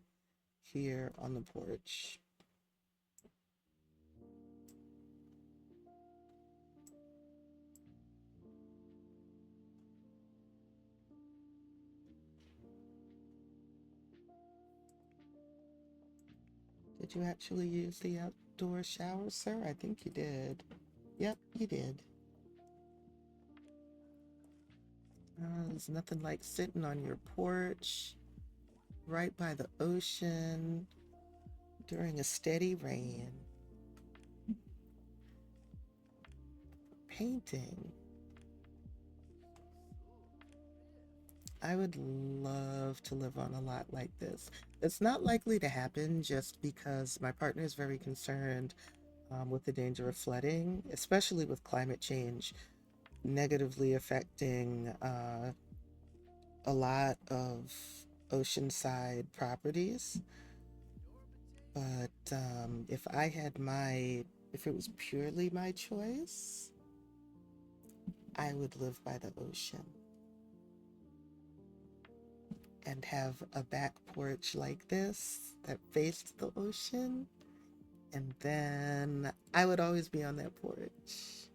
[SPEAKER 1] here on the porch. Did you actually use the outdoor shower, sir? I think you did. Yep, you did. There's nothing like sitting on your porch, right by the ocean, during a steady rain. Painting. I would love to live on a lot like this. It's not likely to happen just because my partner is very concerned with the danger of flooding, especially with climate change negatively affecting a lot of oceanside properties. But if it was purely my choice, I would live by the ocean and have a back porch like this that faced the ocean. And then I would always be on that porch.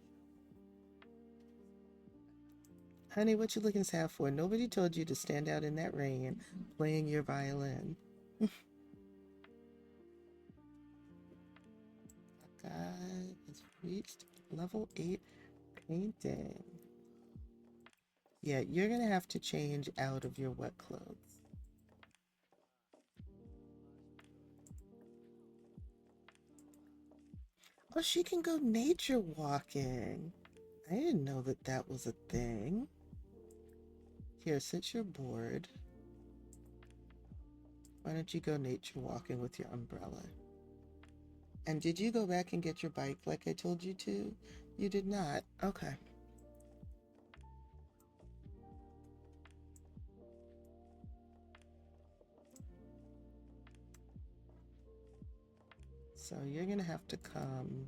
[SPEAKER 1] Honey, what you looking sad for? Nobody told you to stand out in that rain playing your violin. God has reached level 8 painting. Yeah, you're gonna have to change out of your wet clothes. Oh, she can go nature walking. I didn't know that that was a thing. Here, since you're bored, why don't you go nature walking with your umbrella? And did you go back and get your bike like I told you to? You did not. Okay. So you're gonna have to come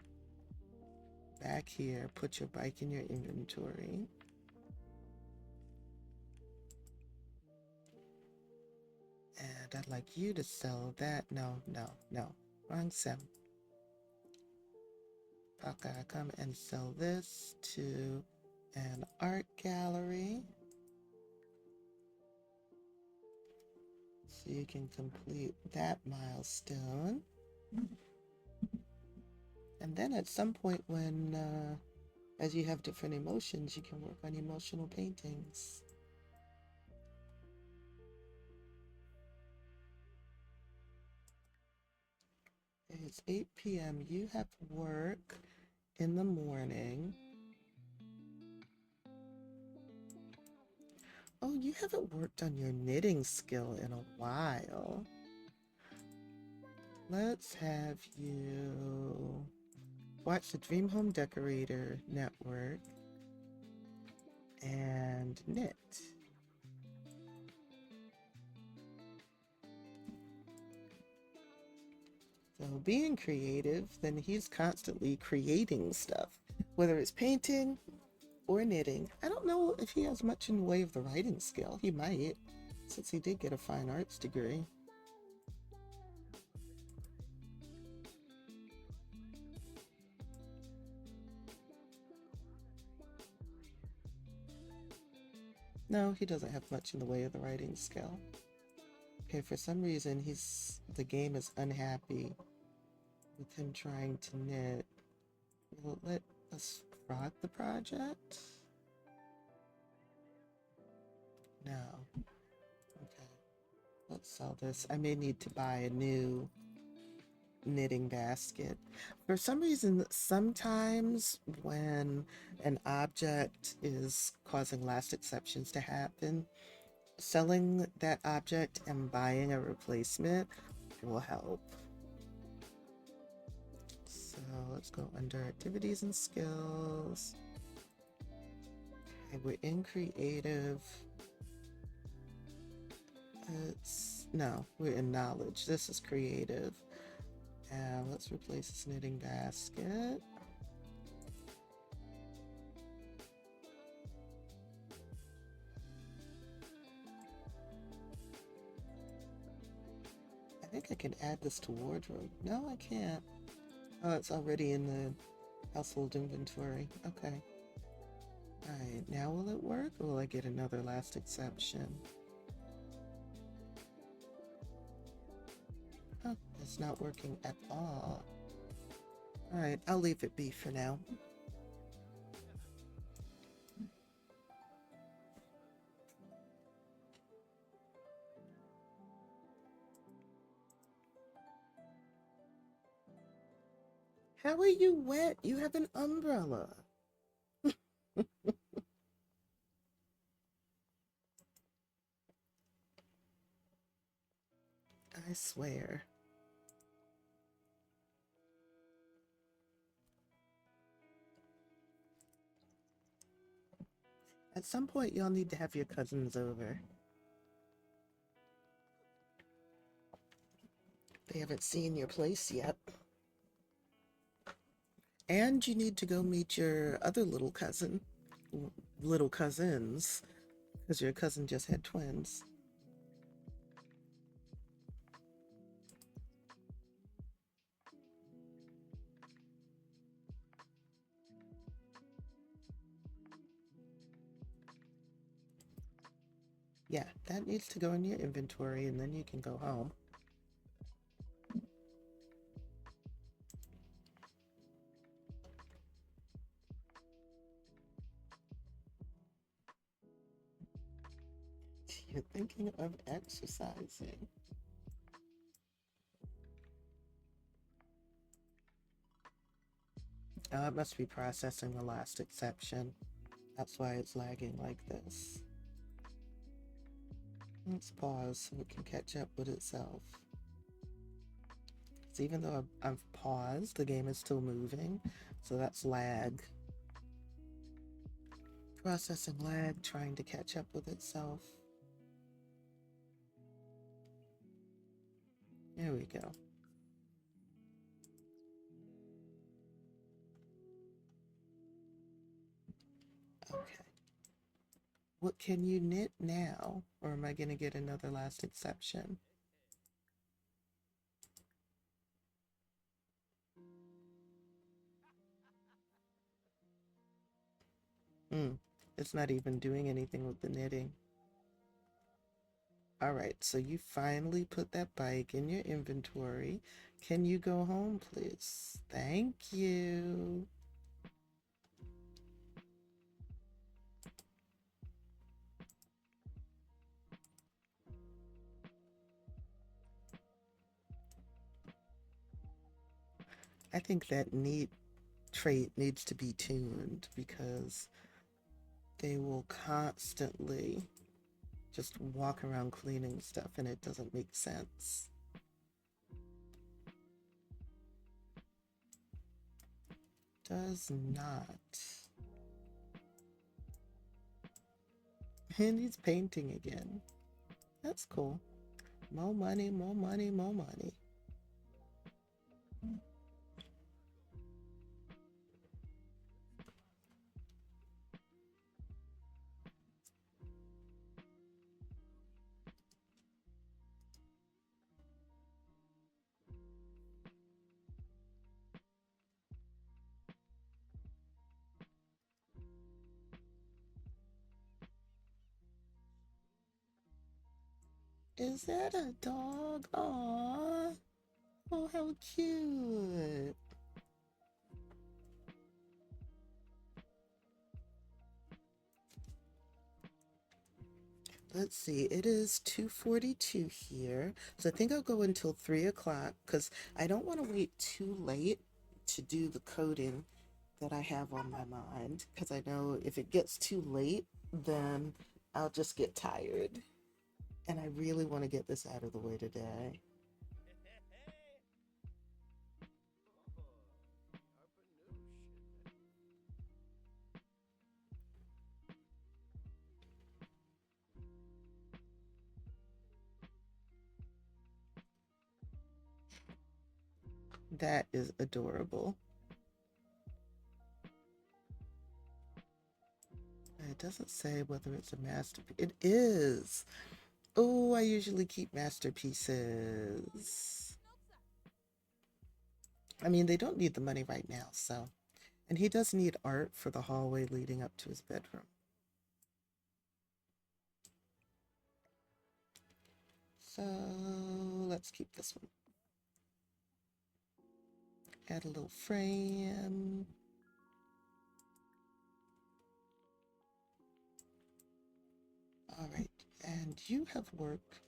[SPEAKER 1] back here, put your bike in your inventory. And I'd like you to sell that. No, no, no. Wrong sim. Okay, come and sell this to an art gallery. So you can complete that milestone. And then at some point when, as you have different emotions, you can work on emotional paintings. It's 8 p.m. You have work in the morning. Oh, you haven't worked on your knitting skill in a while. Let's have you watch the Dream Home Decorator Network and knit. So being creative, then he's constantly creating stuff, whether it's painting or knitting. I don't know if he has much in the way of the writing skill. He might, since he did get a fine arts degree. No, he doesn't have much in the way of the writing skill. Okay, for some reason the game is unhappy with him trying to knit. Will it let us fraud the project? No. Okay. Let's sell this. I may need to buy a new knitting basket. For some reason, sometimes when an object is causing last exceptions to happen, selling that object and buying a replacement will help. So let's go under activities and skills. Okay, we're in creative. No, we're in knowledge. This is creative. And let's replace this knitting basket. I think I can add this to wardrobe. No, I can't. Oh, it's already in the household inventory. Okay. Alright, now will it work or will I get another last exception? Oh, it's not working at all. Alright, I'll leave it be for now. How are you wet? You have an umbrella. I swear. At some point, you'll need to have your cousins over. They haven't seen your place yet. And you need to go meet your other little cousin. Little cousins. Because your cousin just had twins. Yeah, that needs to go in your inventory and then you can go home. You're thinking of exercising. It must be processing the last exception. That's why it's lagging like this. Let's pause so it can catch up with itself. So even though I've paused, the game is still moving, so that's lag. Processing lag, trying to catch up with itself. There we go. Okay. What can you knit now? Or am I going to get another last exception? It's not even doing anything with the knitting. All right, so you finally put that bike in your inventory. Can you go home, please? Thank you. I think that neat trait needs to be tuned because they will constantly just walk around cleaning stuff and it doesn't make sense. Does not. And he's painting again. That's cool. More money, more money, more money. Is that a dog? Aww. Oh, how cute. Let's see, it is 2:42 here. So I think I'll go until 3 o'clock because I don't want to wait too late to do the coding that I have on my mind because I know if it gets too late, then I'll just get tired. And I really want to get this out of the way today. That is adorable. It doesn't say whether it's a masterpiece. It is. Oh, I usually keep masterpieces. I mean, they don't need the money right now, so. And he does need art for the hallway leading up to his bedroom. So let's keep this one. Add a little frame. All right, and you have work.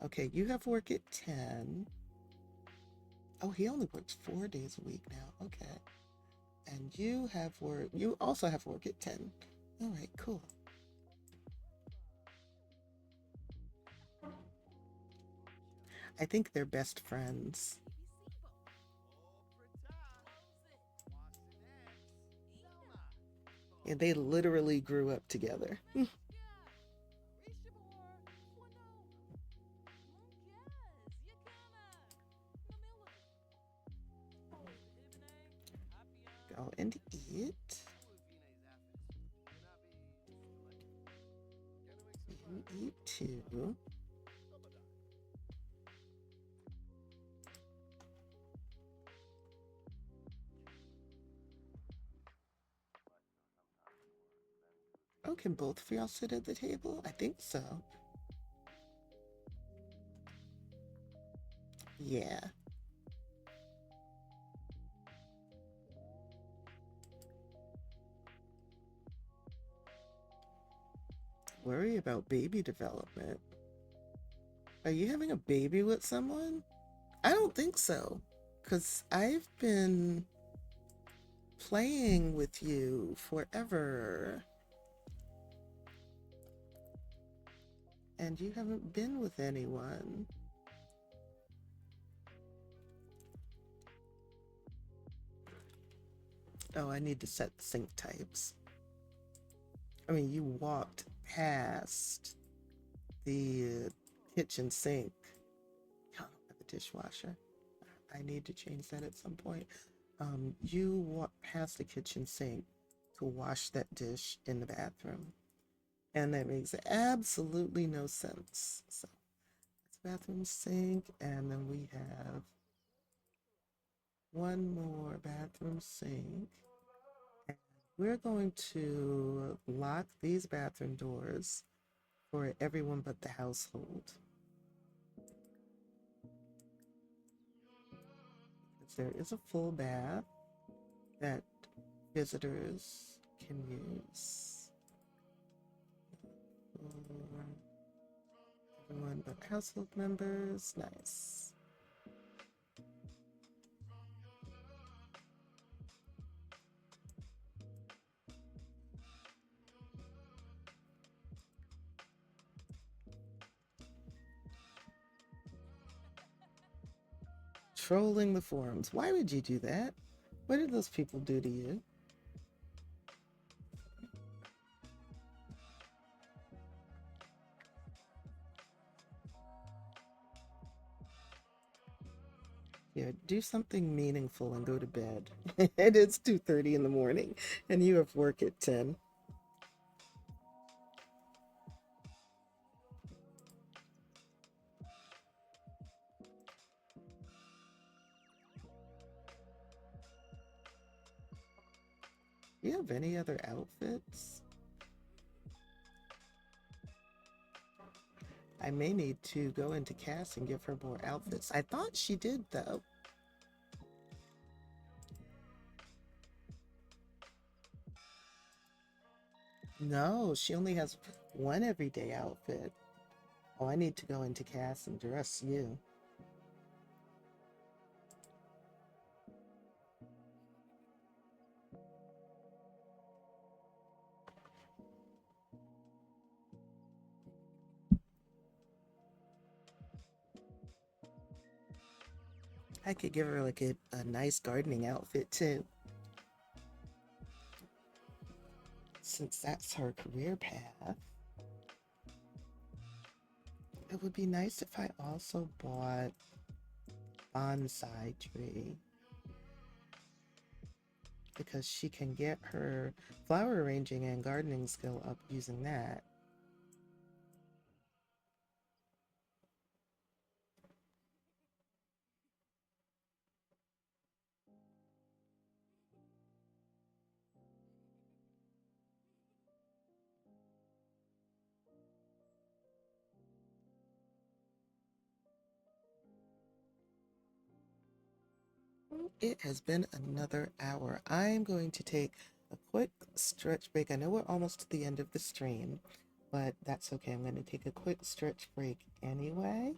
[SPEAKER 1] Okay, you have work at 10. Oh, he only works 4 days a week now. Okay. And you have work. You also have work at 10. All right, cool. I think they're best friends. And they literally grew up together. Go and eat. You eat too. Oh, can both of y'all sit at the table? I think so. Yeah. Worry about baby development. Are you having a baby with someone? I don't think so. Because I've been playing with you forever. And you haven't been with anyone. Oh, I need to set sink types. I mean, you walked past the kitchen sink. I don't have a dishwasher. I need to change that at some point. You walked past the kitchen sink to wash that dish in the bathroom. And that makes absolutely no sense. So it's bathroom sink, and then we have one more bathroom sink. And we're going to lock these bathroom doors for everyone but the household. There is a full bath that visitors can use for everyone but household members. Nice. Trolling the forums. Why would you do that? What did those people do to you? Yeah, do something meaningful and go to bed. It is 2:30 in the morning and you have work at 10. Do you have any other outfits? I may need to go into Cass and give her more outfits. I thought she did, though. No, she only has one everyday outfit. Oh, I need to go into Cass and dress you. I could give her like a nice gardening outfit too, since that's her career path. It would be nice if I also bought bonsai tree because she can get her flower arranging and gardening skill up using that. It has been another hour. I'm going to take a quick stretch break. I know we're almost to the end of the stream, but that's okay. I'm going to take a quick stretch break anyway,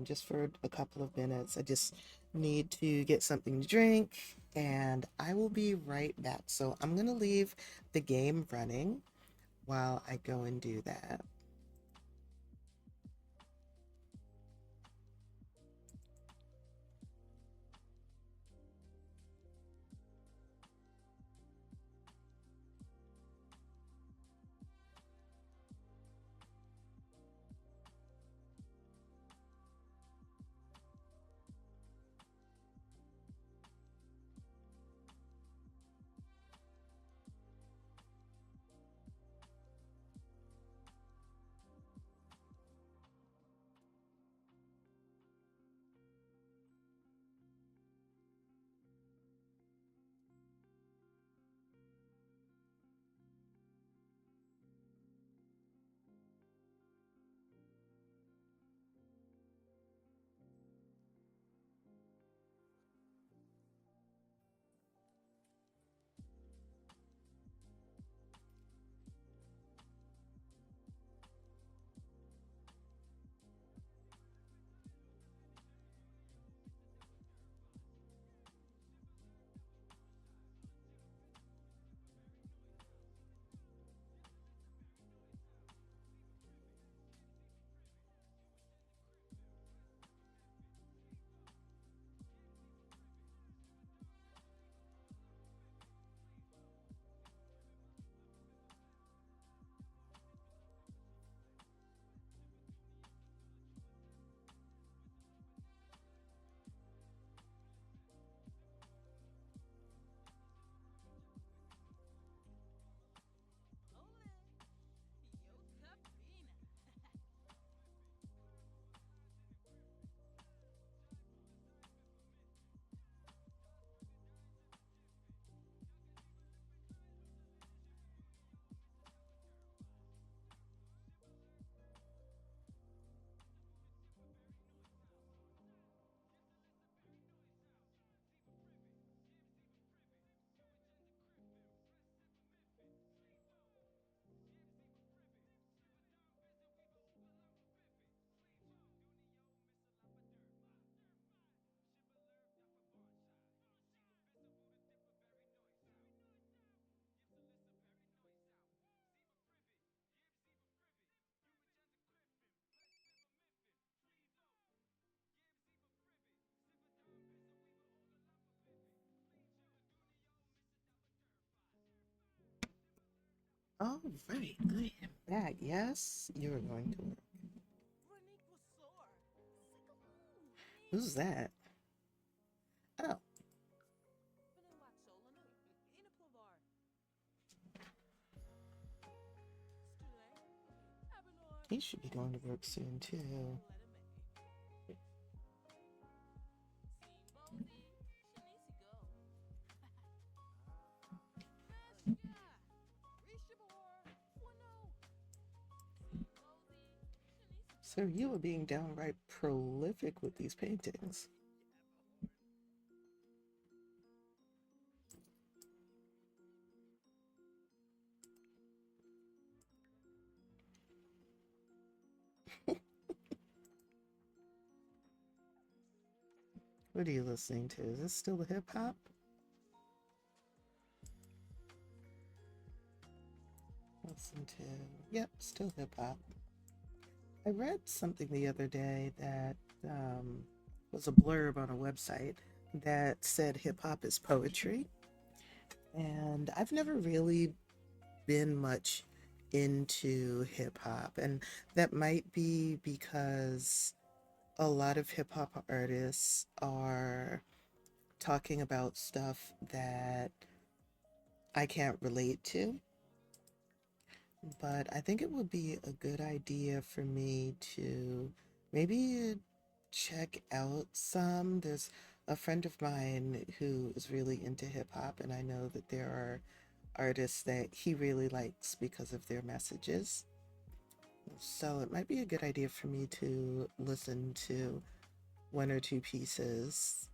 [SPEAKER 1] just for a couple of minutes. I just need to get something to drink, and I will be right back. So I'm going to leave the game running while I go and do that. All right, I am back. Yes, you're going to work. Who's that? Oh, he should be going to work soon too. So you were being downright prolific with these paintings. What are you listening to? Is this still hip hop? Listen to, yep, still hip hop. I read something the other day that was a blurb on a website that said hip hop is poetry. And I've never really been much into hip hop. And that might be because a lot of hip hop artists are talking about stuff that I can't relate to. But I think it would be a good idea for me to maybe check out some. There's a friend of mine who is really into hip hop, and I know that there are artists that he really likes because of their messages. So it might be a good idea for me to listen to one or two pieces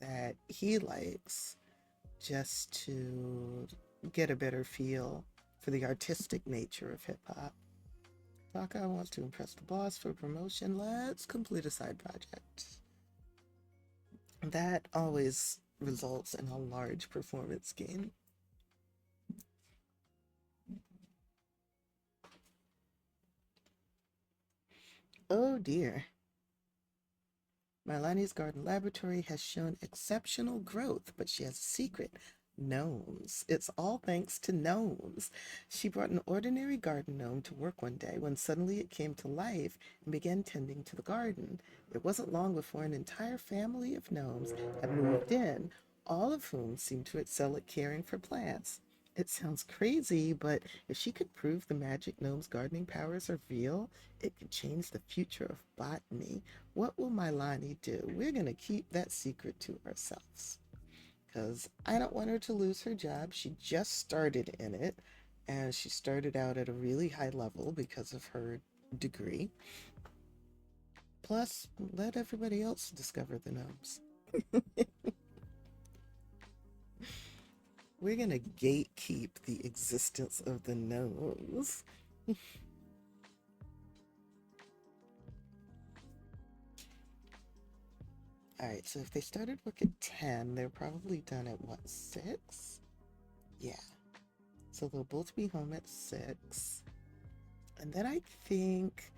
[SPEAKER 1] that he likes just to get a better feel for the artistic nature of hip hop. Baka wants to impress the boss for promotion. Let's complete a side project. That always results in a large performance gain. Oh dear. Milani's garden laboratory has shown exceptional growth, but she has a secret. Gnomes. It's all thanks to gnomes. She brought an ordinary garden gnome to work one day when suddenly it came to life and began tending to the garden. It wasn't long before an entire family of gnomes had moved in, all of whom seemed to excel at caring for plants. It sounds crazy, but if she could prove the magic gnome's gardening powers are real, it could change the future of botany. What will Milani do? We're going to keep that secret to ourselves because I don't want her to lose her job. She just started in it and she started out at a really high level because of her degree. Plus, let everybody else discover the gnomes. We're going to gatekeep the existence of the gnomes. All right, so if they started work at 10, they're probably done at what, 6? Yeah. So they'll both be home at 6. And then I think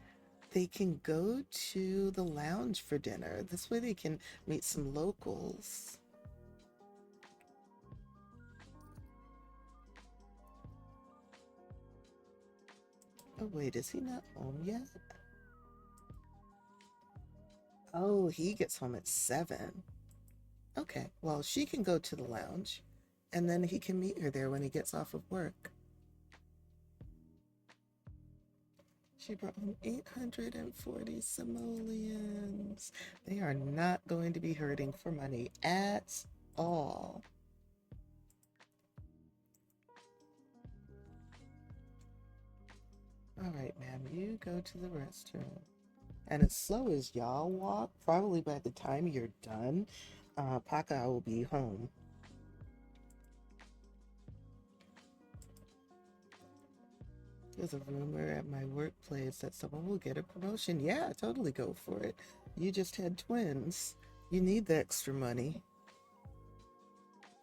[SPEAKER 1] they can go to the lounge for dinner. This way they can meet some locals. Oh, wait, is he not home yet? Oh, he gets home at 7. Okay, well, she can go to the lounge and then he can meet her there when he gets off of work. She brought home 840 simoleons. They are not going to be hurting for money at all. All right, ma'am, you go to the restroom. And as slow as y'all walk, probably by the time you're done, Paka will be home. There's a rumor at my workplace that someone will get a promotion. Yeah, totally go for it. You just had twins. You need the extra money.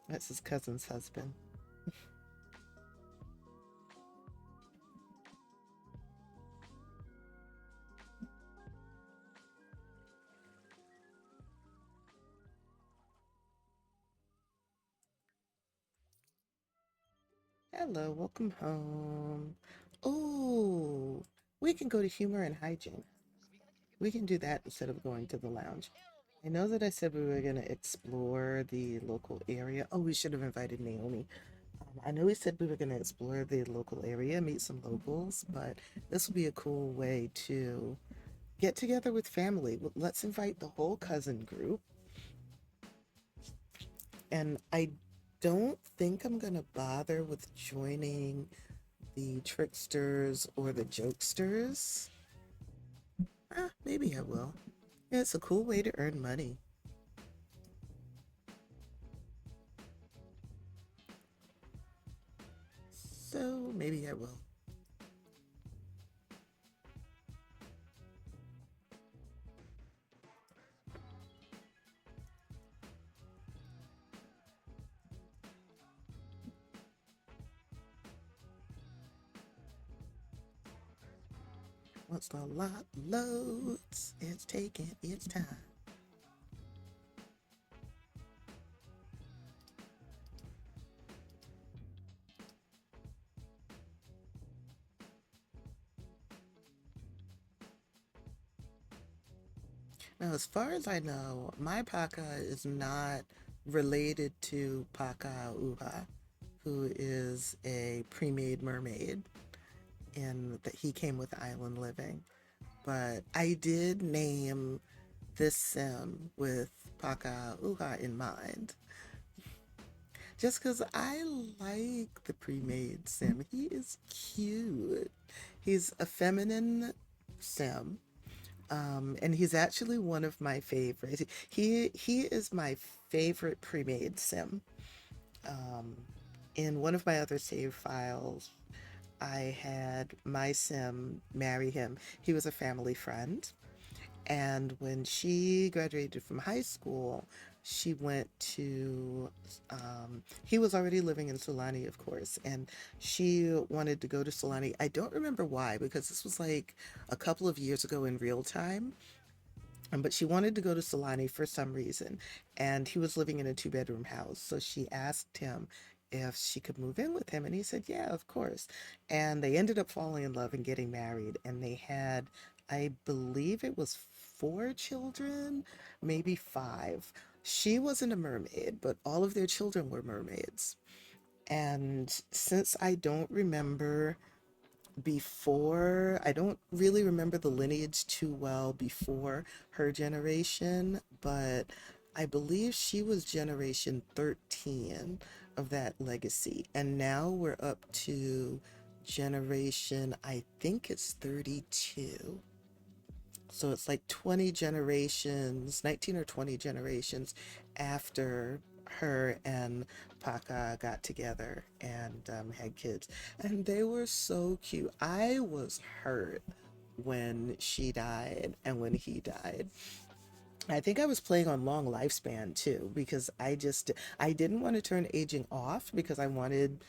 [SPEAKER 1] That's his cousin's husband. Hello, welcome home. Oh, we can go to humor and hygiene. We can do that instead of going to the lounge. I know that I said we were going to explore the local area. Oh, we should have invited Naomi. I know we said we were going to explore the local area, meet some locals, but this will be a cool way to get together with family. Let's invite the whole cousin group. And I don't think I'm going to bother with joining the tricksters or the jokesters. Maybe I will. Yeah, it's a cool way to earn money. So maybe I will. Once the lot loads, it's taking its time. Now, as far as I know, my paka is not related to Paka Uha, who is a pre-made mermaid, and that he came with Island Living. But I did name this sim with Paka Uha in mind, just because I like the pre-made sim. He is cute. He's a feminine sim. And he's actually one of my favorites. He is my favorite pre-made sim. Um, in one of my other save files, I had my sim marry him. He was a family friend, and when she graduated from high school, she went to, he was already living in Sulani, of course, and she wanted to go to Sulani. I don't remember why, because this was like a couple of years ago in real time. But she wanted to go to Solani for some reason, and he was living in a two-bedroom house. So she asked him if she could move in with him, and he said, "Yeah, of course." And they ended up falling in love and getting married, and they had, I believe it was four children, maybe five. She wasn't a mermaid, but all of their children were mermaids. And since I don't remember I don't really remember the lineage too well before her generation, but I believe she was generation 13 of that legacy. And now we're up to generation, I think it's 32. So it's like 20 generations, 19 or 20 generations after her and Paka got together and had kids. And they were so cute. I was hurt when she died and when he died. I think I was playing on long lifespan too because I didn't want to turn aging off because I wanted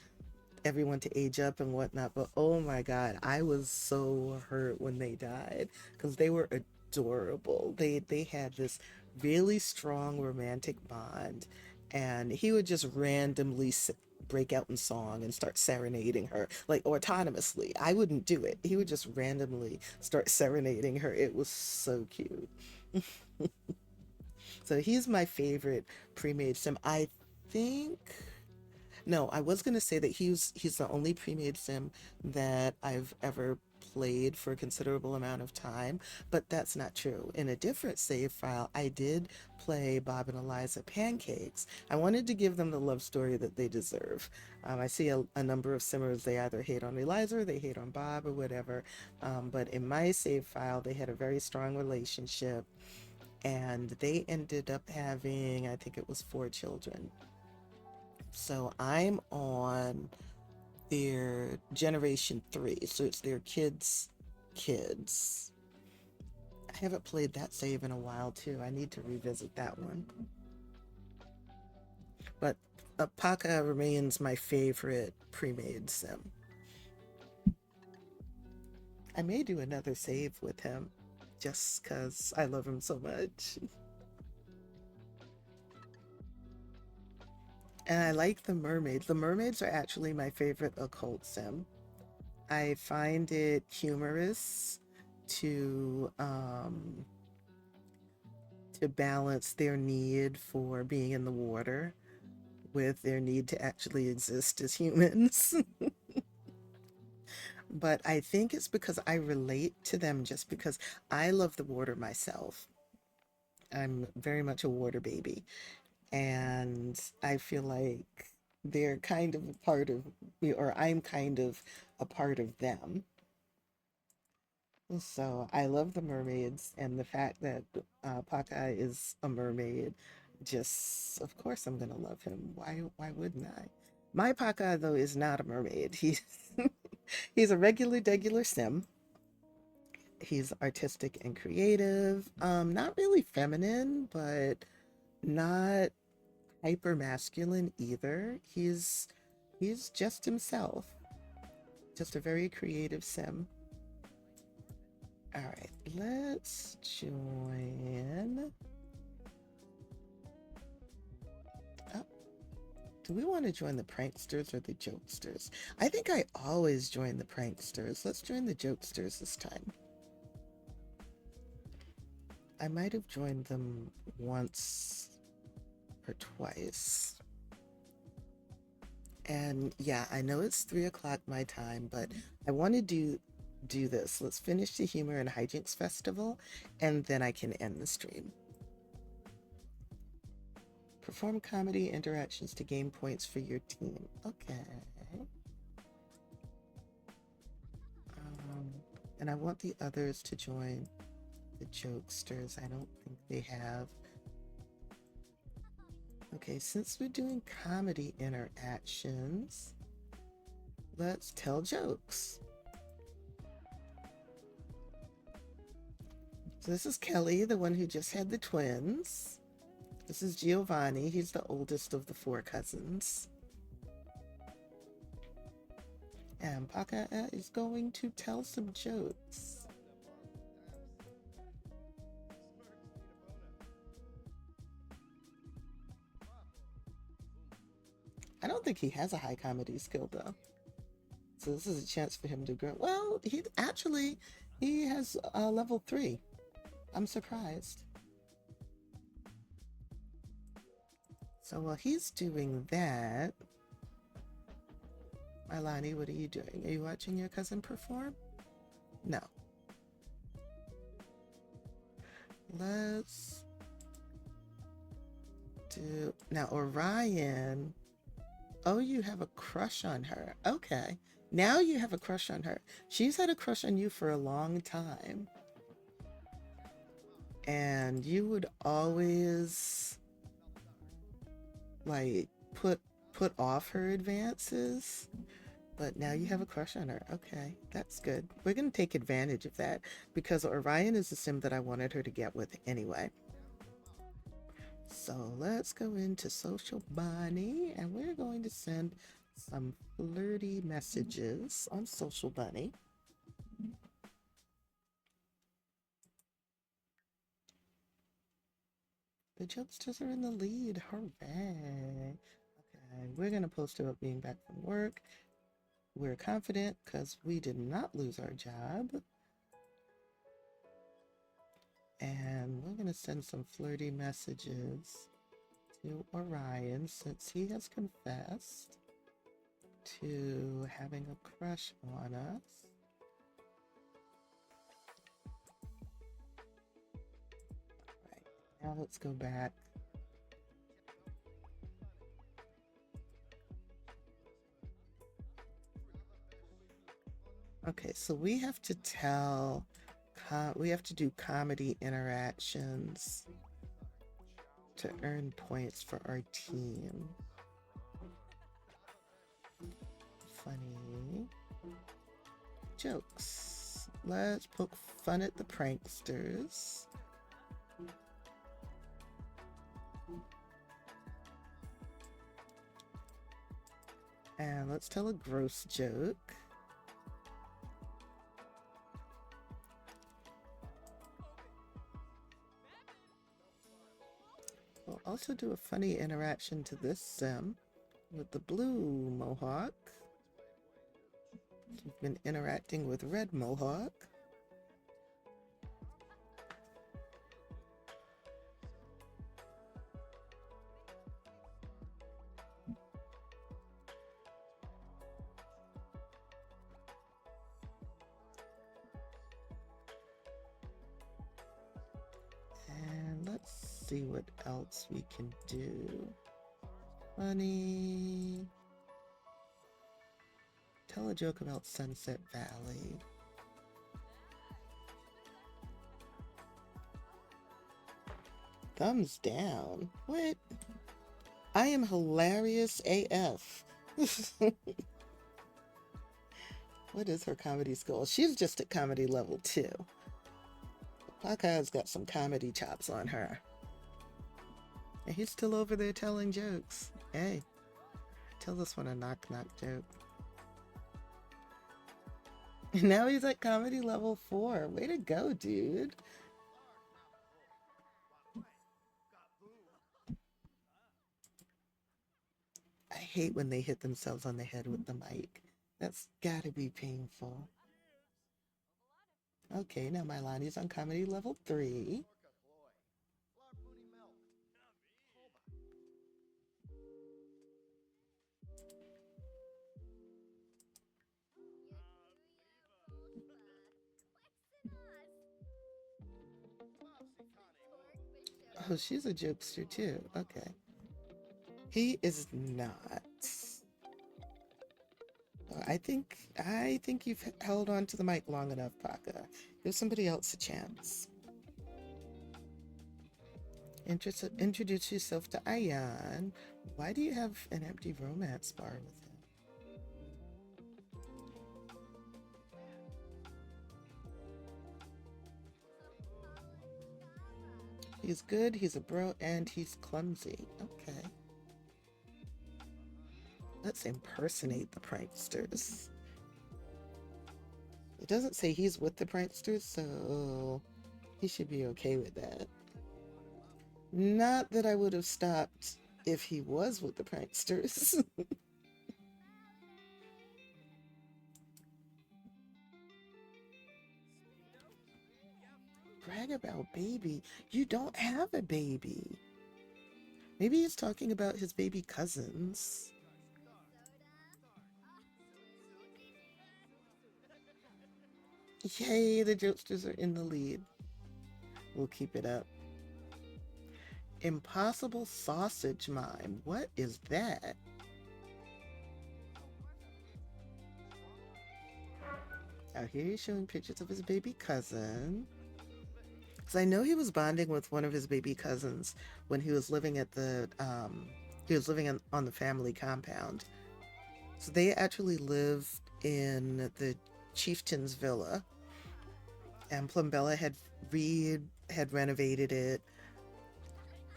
[SPEAKER 1] everyone to age up and whatnot. But oh my God, I was so hurt when they died because they were adorable. They had this really strong romantic bond, and he would just randomly break out in song and start serenading her like autonomously. I wouldn't do it. He would just randomly start serenading her. It was so cute. So he's my favorite pre-made sim. I think no, I was gonna say that he's the only pre-made sim that I've ever played for a considerable amount of time, but that's not true. In a different save file, I did play Bob and Eliza Pancakes. I wanted to give them the love story that they deserve. I see a number of simmers, they either hate on Eliza or they hate on Bob or whatever. But in my save file, they had a very strong relationship, and they ended up having, I think it was four children. So I'm on their generation three, so it's their kids' kids. I haven't played that save in a while too. I need to revisit that one. But Apaka remains my favorite pre-made sim. I may do another save with him just because I love him so much. And I like the mermaids. The mermaids are actually my favorite occult sim. I find it humorous to to balance their need for being in the water with their need to actually exist as humans. But I think it's because I relate to them just because I love the water myself. I'm very much a water baby, and I feel like they're kind of a part of me, or I'm kind of a part of them. So I love the mermaids, and the fact that Hawkeye is a mermaid, just of course I'm gonna love him. Why wouldn't I? My Hawkeye though is not a mermaid. He's he's a regular sim. He's artistic and creative. Not really feminine, but not hyper masculine either. He's just himself. Just a very creative sim. All right, let's join. Oh, do we want to join the pranksters or the jokesters? I think I always join the pranksters. Let's join the jokesters this time. I might have joined them once or twice. And yeah, I know it's 3 o'clock my time, but I want to do this. Let's finish the Humor and Hijinks Festival, and then I can end the stream. Perform comedy interactions to gain points for your team. Okay. And I want the others to join the jokesters. I don't think they have. Okay, since we're doing comedy interactions, let's tell jokes. So this is Kelly, the one who just had the twins. This is Giovanni. He's the oldest of the 4 cousins. And Paka is going to tell some jokes. I don't think he has a high comedy skill though. So this is a chance for him to grow. Well, he has level 3. I'm surprised. So while he's doing that, Milani, what are you doing? Are you watching your cousin perform? No. Let's do now Orion. Oh, you have a crush on her. Okay. Now you have a crush on her. She's had a crush on you for a long time. And you would always like put off her advances, but now you have a crush on her. Okay, that's good. We're going to take advantage of that because Orion is the sim that I wanted her to get with anyway. So let's go into Social Bunny, and we're going to send some flirty messages on Social Bunny. The jokesters are in the lead. Hooray. Okay, we're going to post about being back from work. We're confident because we did not lose our job. And we're going to send some flirty messages to Orion since he has confessed to having a crush on us. All right, now let's go back. Okay, so we have to we have to do comedy interactions to earn points for our team. Funny jokes. Let's poke fun at the pranksters. And let's tell a gross joke. We'll also do a funny interaction to this sim with the blue mohawk. We've been interacting with red mohawk. And let's see what else we can do. Funny. Tell a joke about Sunset Valley. thumbs down. What? I am hilarious AF. What is her comedy skill? She's just at comedy level 2. Paka's got some comedy chops on her. And he's still over there telling jokes. Hey, tell us one a knock knock joke. And now he's at comedy level 4. Way to go, dude. I hate when they hit themselves on the head with the mic. That's gotta be painful. Okay, now Milani's on comedy level 3. Oh, she's a jokester too. Okay. He is not. I think you've held on to the mic long enough, Paka. Give somebody else a chance. Introduce yourself to Ayan. Why do you have an empty romance bar with him? He's good, he's a bro, and he's clumsy. Okay. Let's impersonate the pranksters. It doesn't say he's with the pranksters, so he should be okay with that. Not that I would have stopped if he was with the pranksters. Brag about baby. You don't have a baby. Maybe he's talking about his baby cousins. Yay, the jokesters are in the lead. We'll keep it up. Impossible sausage mime. What is that? Out here he's showing pictures of his baby cousin. Because I know he was bonding with one of his baby cousins when he was living at the on the family compound. So they actually lived in the chieftain's villa, and Plumbella had renovated it,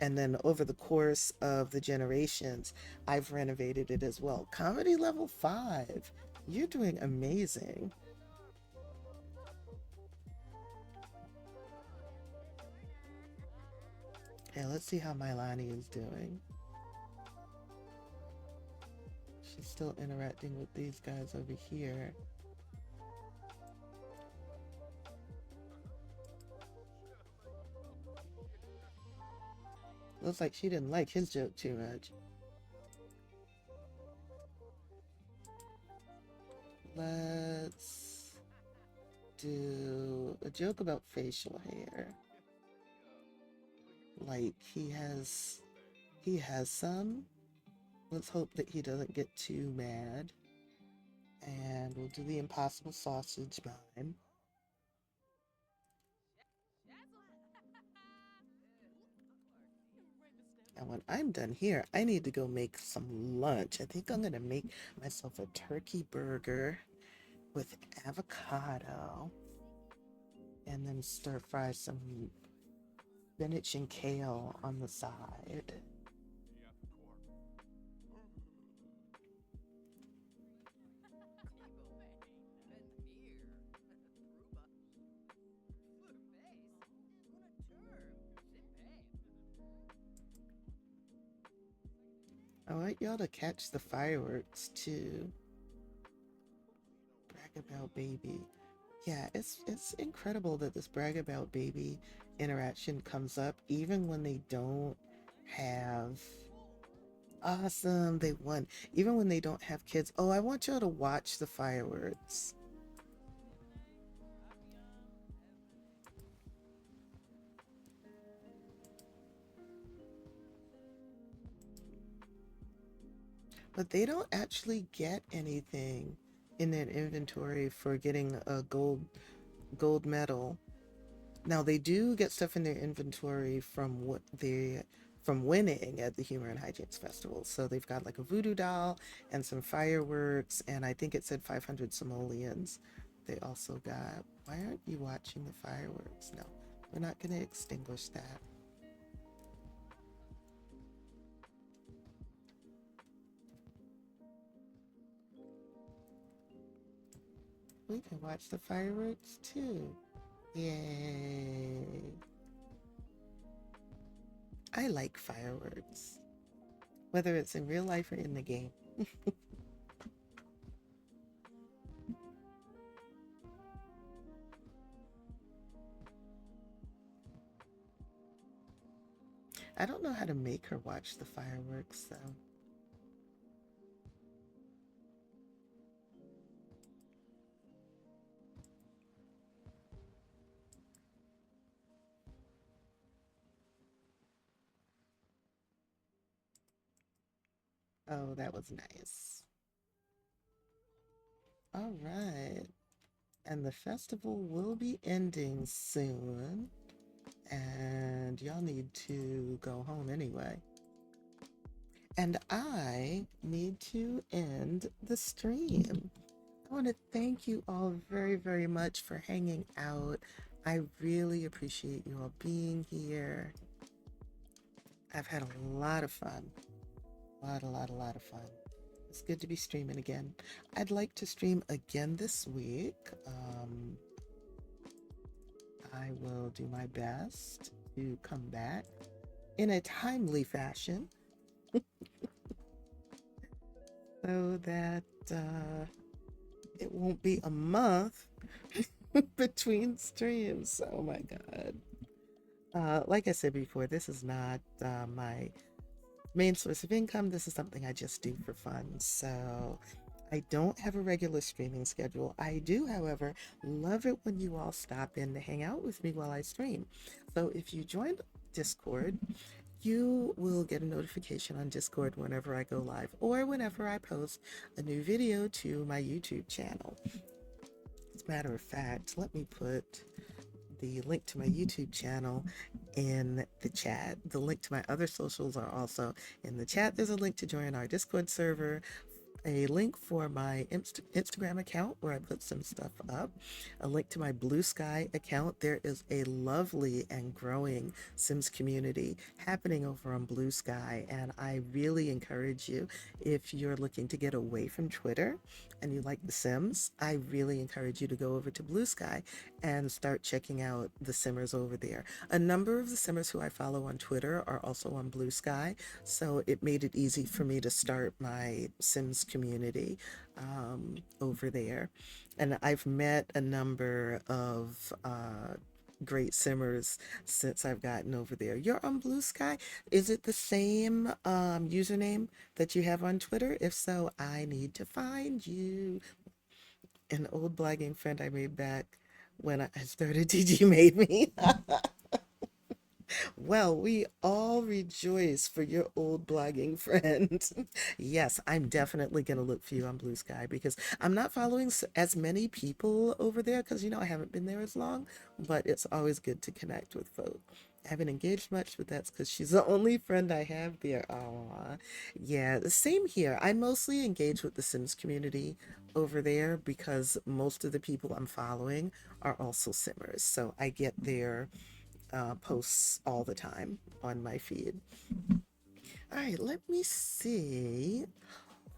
[SPEAKER 1] and then over the course of the generations, I've renovated it as well. Comedy level 5. You're doing amazing. Okay, let's see how Milani is doing. She's still interacting with these guys over here. Looks like she didn't like his joke too much. Let's do a joke about facial hair. Like he has some. Let's hope that he doesn't get too mad. And we'll do the impossible sausage mime. And when I'm done here, I need to go make some lunch. I think I'm gonna make myself a turkey burger with avocado and then stir fry some spinach and kale on the side. I want y'all to catch the fireworks too. Brag about baby. Yeah, it's incredible that this brag about baby interaction comes up even when they don't have awesome, they won. Even when they don't have kids. Oh, I want y'all to watch the fireworks. But they don't actually get anything in their inventory for getting a gold medal. Now they do get stuff in their inventory from what they from winning at the Humor and Hijinks Festival. So they've got like a voodoo doll and some fireworks, and I think it said 500 simoleons. They also got. Why aren't you watching the fireworks? No, we're not going to extinguish that. We can watch the fireworks too. Yay! I like fireworks, whether it's in real life or in the game. I don't know how to make her watch the fireworks though. Oh, that was nice. All right. And the festival will be ending soon. And y'all need to go home anyway. And I need to end the stream. I want to thank you all very, very much for hanging out. I really appreciate you all being here. I've had a lot of fun. A lot of fun. It's good to be streaming again. I'd like to stream again this week. I will do my best to come back in a timely fashion so that it won't be a month between streams. Oh my God. Like I said before, this is not my main source of income. This is something I just do for fun. So I don't have a regular streaming schedule. I do, however, love it when you all stop in to hang out with me while I stream. So if you join Discord, you will get a notification on Discord whenever I go live or whenever I post a new video to my YouTube channel. As a matter of fact, let me put the link to my YouTube channel in the chat. The link to my other socials are also in the chat. There's a link to join our Discord server, a link for my Instagram account where I put some stuff up, a link to my Blue Sky account. There is a lovely and growing Sims community happening over on Blue Sky, and I really encourage you, if you're looking to get away from Twitter and you like The Sims, I really encourage you to go over to Blue Sky and start checking out the Simmers over there. A number of the Simmers who I follow on Twitter are also on Blue Sky, so it made it easy for me to start my Sims community over there. And I've met a number of great Simmers since I've gotten over there. You're on Blue Sky? Is it the same username that you have on Twitter? If so, I need to find you. An old blogging friend I made back when I started DG made me. Well, we all rejoice for your old blogging friend. Yes, I'm definitely going to look for you on Blue Sky because I'm not following as many people over there because, I haven't been there as long, but it's always good to connect with folk. I haven't engaged much, but that's because she's the only friend I have there. Aw. Yeah, the same here. I mostly engage with the Sims community over there because most of the people I'm following are also Simmers. So I get their posts all the time on my feed. All right, let me see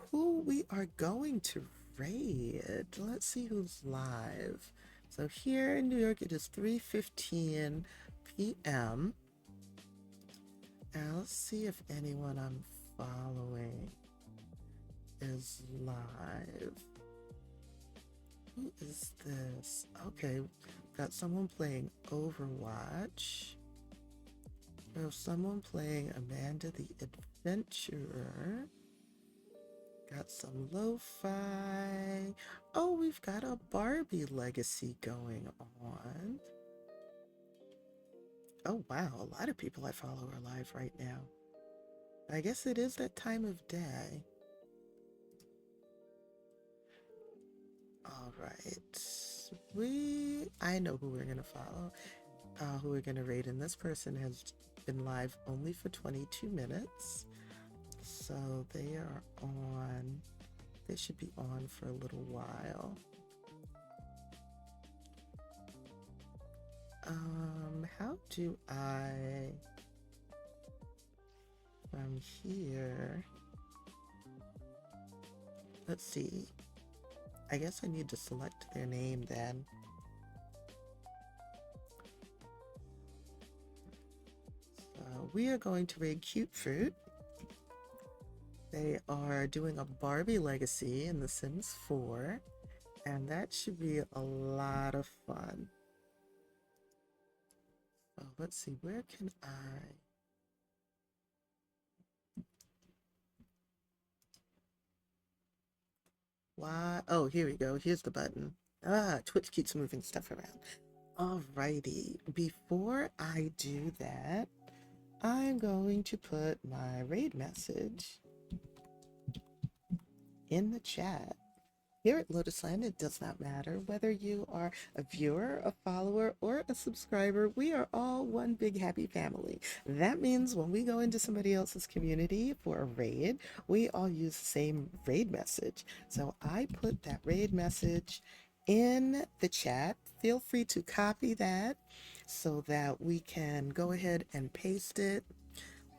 [SPEAKER 1] who we are going to raid. Let's see who's live. So here in New York, it is 3:15 p.m. Now let's see if anyone I'm following is live. Who is this? Okay, got someone playing Overwatch. We have someone playing Amanda the Adventurer. Got some lo-fi. Oh, we've got a Barbie legacy going on. Oh, wow. A lot of people I follow are live right now. I guess it is that time of day. All right. I know who we're going to follow. who we're going to raid, and this person has been live only for 22 minutes. So they are on, they should be on for a little while. How do I, from here, let's see. I guess I need to select their name then. So we are going to raid Cute Fruit. They are doing a Barbie legacy in The Sims 4, and that should be a lot of fun. So let's see, where can I? Why? Oh, here we go. Here's the button. Ah, Twitch keeps moving stuff around. Alrighty, before I do that, I'm going to put my raid message in the chat. Here at Lotusland, it does not matter whether you are a viewer, a follower, or a subscriber. We are all one big happy family. That means when we go into somebody else's community for a raid, we all use the same raid message. So I put that raid message in the chat. Feel free to copy that so that we can go ahead and paste it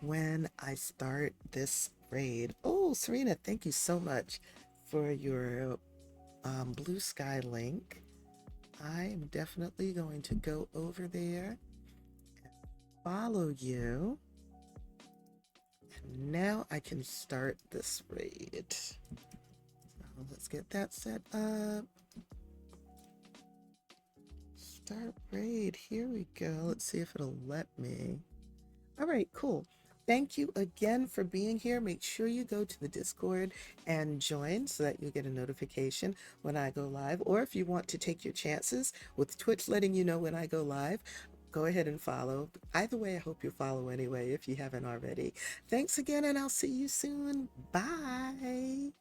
[SPEAKER 1] when I start this raid. Oh, Serena, thank you so much for your Blue Sky link. I am definitely going to go over there and follow you. And now I can start this raid. So let's get that set up. Start raid. Here we go. Let's see if it'll let me. All right, cool. Thank you again for being here. Make sure you go to the Discord and join so that you get a notification when I go live. Or if you want to take your chances with Twitch letting you know when I go live, go ahead and follow. Either way, I hope you follow anyway if you haven't already. Thanks again, and I'll see you soon. Bye.